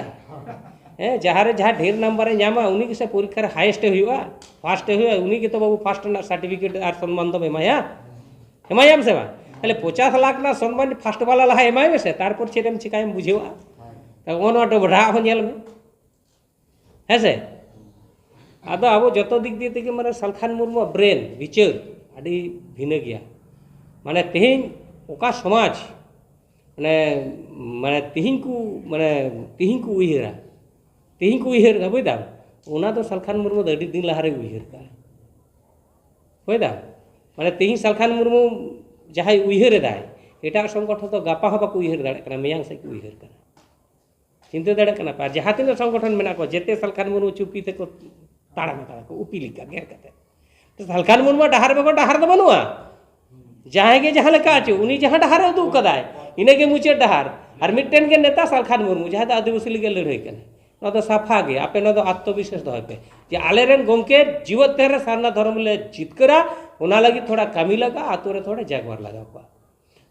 Speaker 1: जहाँ रे जहाँ ढेर नंबर है नामा उन्हीं के से परीक्षा हाईएस्ट हुआ फास्ट हुआ उन्हीं के तो बाबू फास्ट ना सर्टिफिकेट और सम्मान तो एमाया एमायाम से बा ताले 50 लाख ना सम्मान फास्ट वाला लहा एमाय से तारपर चेदम चिकायम बुझेवा तो ओनो डोढा हो नेल में है से आदो अब जतो दिक दिए ते माने सालखान मुर्मू ब्रेन विचार आदि भिन्न गया माने तेहिं ओका समाज माने माने तेहिं को उहिरा तेहिं को उहिर का बुझदा ओना तो सालखान मुर्मू अड़ी दिन लहारे उहिर का बुझदा माने तेहिं सालखान मुर्मू जहां उहिर दाय एटा संगठन तो गापा हो बाको उहिर दाड़े कना मेयांग से उहिर कना चिंता दाड़े कना पर जहां तीन संगठन मेना को जेते सालखान मुर्मू चुपी ते को ताड़ा को उपिली का गेर कते तो सालखान मुर्मू डहार बको डहार दो बनुआ जहां के जहां लेका आचो उनी जहां डहार उदु कदाय इने के मुचे डहार और मिटन के नेता सालखान मुर्मू जहां आदिवासी लगे लड़ाई कना साफा गे आपे आत्मविश्वास दो पे जे आलेरन गोमके जीवत तेरे सारना धर्म ले जितकरा उना लगी थोड़ा कमी लगा आतो रे थोड़ा जागवार लगा को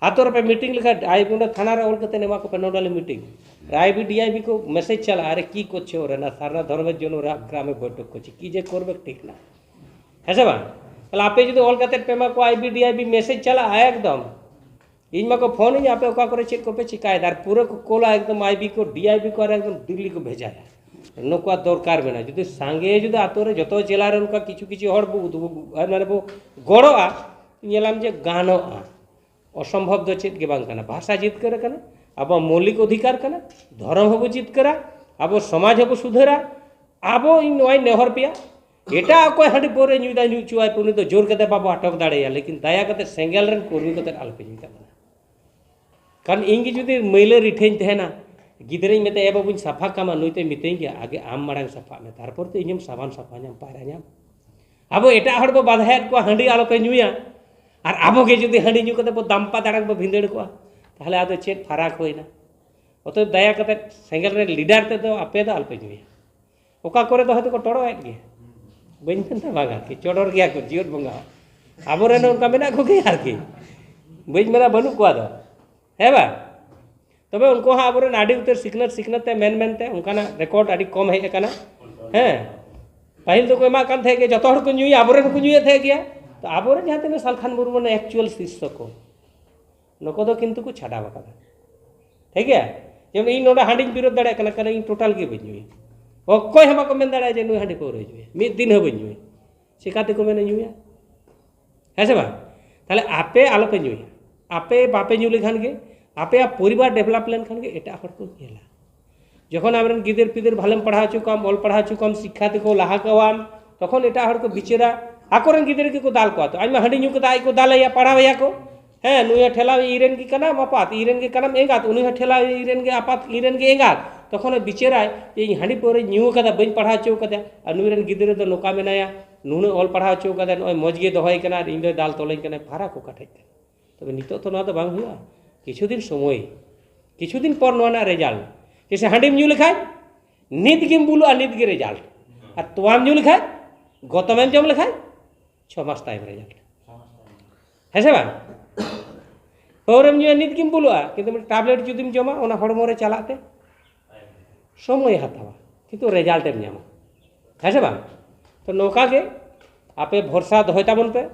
Speaker 1: आतो रे पे मीटिंग लिखा आई बुंडा थाना रे ओल कते नेमा को पे नोडाले मीटिंग राय बी डीआईबी को मैसेज चला अरे की कोछे रे ना सारना धर्मेर जोनो ग्रामे बैठक कोछे की जे करबे ठीक ना है से बा ताहले आपे जदि ओल कते पेमा को आईबी डीआईबी मैसेज चला एकदम इन मा को फोन ही आपे ओका करे चेक को पे चिकायदा पूरा को कोला एकदम आईबी को डीआईबी को एकदम दिल्ली को भेजाया नुकुआ दरकार मेना जुदी सांगे जुदी आतो रे जतो जिला रे उनका किछु किछु हर माने बो गड़ोआ नेलाम जे गानोआ असम्भव दो चेत के बांग कना भाषा जीत करे कना अब मौलिक अधिकार कना धर्म हबो जीत करा अब समाज हबो सुधरा अब इन नय नेहर पिया एटा अकोय हंडी पोरे न्यूदा न्यू चुआय पुनी तो जोर कते बाबू अटक दाड़ेया लेकिन दया कते सेंगेल रेन कर्मी कते आलपे न्यूदा कारण इंगे जुदी मैला रिठेन तहना गिदरे मेते ए बाबू साफा कामा नुइते मितें गया आगे आम मांग साफा में तारपर तो इñम साबान साफा नाम पायरा नाम अब एटा हड़ बो बाधायत को हंडी आलोपे न्यूया और आबो के जुदी हंडी न्यू कते बो दाम्पा दाड़क बो भिंदेड़ को ताहले आदो चेत फराक होइना अतो दया कते सेंगेल रे लीडर ते दो आपे दो आलपे न्यूया ओका करे तो हयतो को टोड़ोएत गया बइन मेनता बागा कि चोडोर गया को जियोत बंगा आबोरेन उनका मेना को के यार की बइन मेना बनु को दो है बा तबे उनको हाँ आबोरेन आडी उतर सिखनत ते मेन मेनते उनकाना रिकॉर्ड आडी कम हेज कना हैं पहिल तो कोई मा कान थे के जतो हड़ को न्यूई आबोरेन को न्यूए थे गया तो आबोरेन जहां तने सालखान मुर्मू ने एक्चुअल शिष्य को नको दो किंतु को छाड़ा बका ठीक है जेम इन नोडा हांडी विरोध दाड़े कना कना इन टोटल के बन्युई ओ कोई हम को मेन दाड़े जे नुई हांडी को रजुए मिद दिन हो बन्युई सिकाते को मेन न्यूया है से बा ताले आपे आलो पे न्यूई आपे बापे न्यू लेखान के आपे परिवार डेवलप लेन खान के एटा हड़ को गेला जखन आमरन गिदर पिदर भालेम पढ़ा चुकाम ऑल पढ़ा चुकाम शिक्षा ते को लाहा कवाम तखन एटा हड़ को बिचेरा आकोरन गिदर के को दाल को तो आइमा हंडी न्यू के दाई को दालया पढ़ावया को हैं नुया ठेला इरेन की कना मापात इरेन के कनाम एंगात उनी ठेला इरेन के आपात इरेन के एंगात तखन बिचेरा ये हंडी पोरे न्यू कदा बइन पढ़ा चो कदा आ नुरेन गिदर दो नोका मेनाया नुने ऑल पढ़ा चो कदा नय मजगे दोहय कना इन दाल तोले कना फारा को काठे तबे नितो तो ना तो बांग हुआ किछु दिन समय किछु दिन पर नोना रिजल्ट जैसे हांडीम न्यू लिखाय नित गिम बुलु आ नित गे रिजल्ट आ तोआम न्यू लिखाय गतमेम जम लिखाय 6 मास टाइम रिजल्ट है से बा पौरम न्यू नित गिम बुलु आ किंतु टैबलेट जुदिम जमा ओना हड़मो रे चलाते समय हाथावा किंतु रिजल्ट एम न्यामा है से बा तो नौका के आपे भरोसा दोहय ताबन पे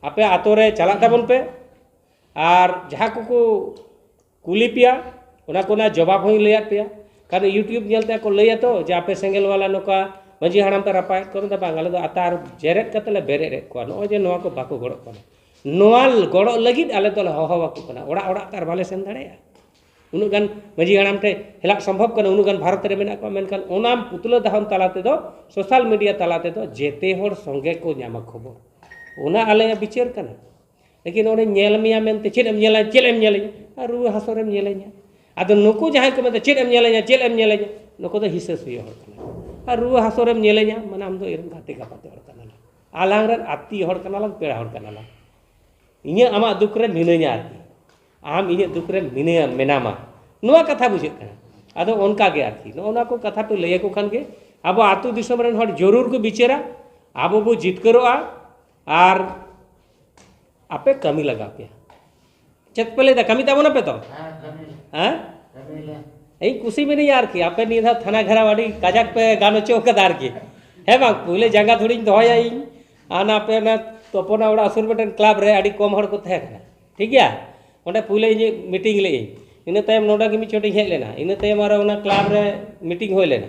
Speaker 1: आपे आतो रे चला ताबन पे और जहाँ को कुली पिया उना को ना जवाब होई लैया पिया कारण यूट्यूब नेलते को लैया तो जे आपे सेंगेल वाला नोका मजी हाड़ाम पे रपाय को दा बांगाले दो आतार जेरेट कतले बेरे को नो जे नोआ को बाको गड़ो कना नोआ गड़ो लगित आले तो हवा को कना ओड़ा ओड़ा तार बाले सेन दाड़ेया उनु गान मजी हाड़ाम ते हेला संभव कना उनु गान भारत रे मेना को मेनकान ओनाम पुतला दाहन तालाते दो सोशल मीडिया तालाते दो जेते होड़ संगे को न्यामा खबर ओना आले बिचार कना लेकिन उन्हें नेल मिया मेनते चेदम नेला चेलम नेले냐 रुआ हासोरेम नेले냐 आदो नुकु जहां को मेनते चेदम नेले냐 चेलम नेले냐 नुकु दो हिस्से सुय हड़ कना रुआ हासोरेम नेले냐 माने आम दो इरन गाते गापाते हड़ कना आलांग रन आत्ती हड़ कना लंग पेड़ा हड़ कना ला इने आमा दुख रे मिने냐 आरकी आम इने दुख रे मिने मेनामा नुआ कथा बुझे कना आदो उनका गे आरकी नोना को कथा पे लय को खान के अब आतु दिसम रन हड़ जरूर को बिचेरा आबो बो जितकरोआ आर आपे कमी लगा पे चेक पहले दा कमी ताबो ना पे तो हां এই কুসি में नहीं यार की आपे नहीं था थाना घरावाड़ी काजक पे गानो चौकदार की है बांग पहले जगह थोड़ी दोया आना पे ना तोपना ओड़ा असुर बेटन क्लब रे आड़ी कम हड़ को थे ठीक है ओंडे पहले ये मीटिंग ले इन तायम नोडा की मी छोटी हे लेना इन तायम मारा ओना क्लब रे मीटिंग होय लेना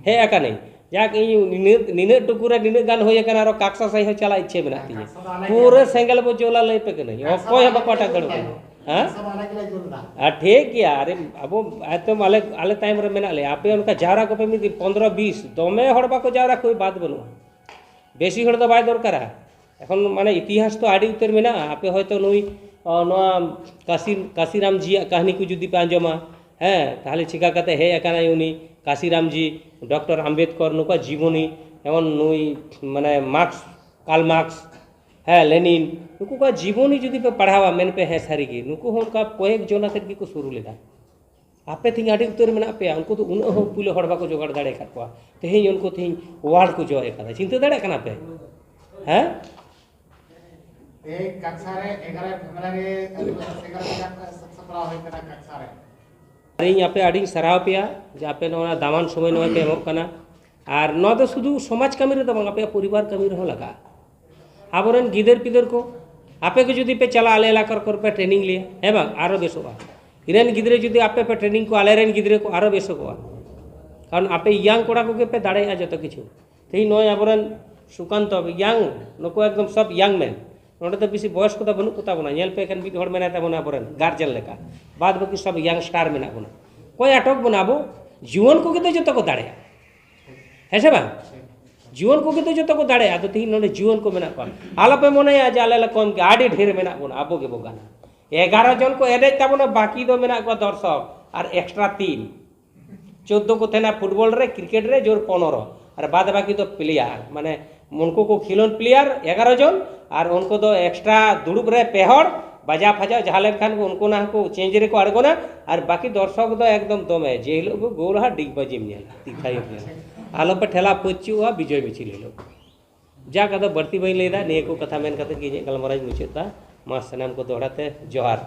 Speaker 1: हे आका नहीं जाक निने टुकुरे निने गान होय कना रो काक्सा सही हो चला इच्छे बना तिये पूरे सेंगल बो जोला लई पे नहीं ओ कोय हम कोटा गड़ हां आ ठीक है अरे अब तो आले टाइम रे मेना ले आपे उनका जावरा को पे मी 15 20 दमे हड़बा को जावरा कोई बात बनु बेसी हड़ दो बाय दरकार এখন মানে ইতিহাস তো আড়ি উত্তর মেনা আপে হয়তো নই নোয়া কাশিরাম জি কাহিনী को যদি পাঞ্জমা হ্যাঁ তাহলে চিকা কাতে হে একানাই উনি কাশিরাম জি ডক্টর আম্বেদকর নুকা জীবনী এমন নই মানে মার্কস কার্ল মার্কস হ্যাঁ लेनिन नुकु का जीवनी जुदी पे पढ़ावा मेन पे है सारी की नुकु उनका कोएक जोना तक की को शुरू लेदा आपे थी आड़ी उतर मेना पे उनको तो उन पुले हड़ बाको जोगाड़ दाड़े खाद कोआ तेहें उनको थी वार्ड को जॉय कदा चिंता दाड़े कना पे हैं
Speaker 3: एक कक्षा रे 11 फैमिली रे 11 सप्ताह होय कना कक्षा रे
Speaker 1: अरे आपे आड़ी सराव पेया जे आपे नोना दामान समय नोय पे एमोग कना और नो तो शुधु समाज कमी रे दबंग आपे परिवार कमी रे लगा आबोरेन गिदर पिदर को आपे को जुदी पे चला आले ला कर पे ट्रेनिंग लिया है बांग आरो बेसोगा इरेन गिदरे जुदी आपे पे ट्रेनिंग को आले रेन गिदरे को आरो बेसोगा कारण आपे यांग कोड़ा को पे दाड़े आ जतो किछु तेही नोय आबोरेन सुकांत यांग नको एकदम सब यांग मैन नोडे तो बेसी बयस को बनु को ताबोना नेल पे एखन बिद हड़ मेना ताबोना आबोरेन गार्जियन लेका बाद बाकी सब यांग स्टार मेना बोना कोई आटक बनाबो जीवन को के जतो को दाड़े है से बा जीवन को तो जो को दाड़े आदो तीन नोने जीवन को मेना को आलपे मने आज आले कम के आडी ढेर मेना बोना आबो के बोगाना 11 जन को एडे ताबोना बाकी दो मेना को दर्शक और एक्स्ट्रा 3 14 को थेना फुटबॉल रे क्रिकेट रे जोर 15 और बाद बाकी तो प्लेयर माने उनको को खिलोन प्लेयर 11 जन और उनको तो एक्स्ट्रा दुड़ुब रे पेहड़ बाजा फाजा जहाले खान को उनको ना को चेंज रे को अड़गोना और बाकी दर्शक तो एकदम दमे जे लोग गोलहा डिग बजिम नेल दिखाई आलो पे ठेला पच्चुआ विजय मिचिल लोग जा कदा बढ़ती बई लेदा ने को कथा मेन कथा की गलमराज मुचेता मा सनाम को दोहराते जोहार।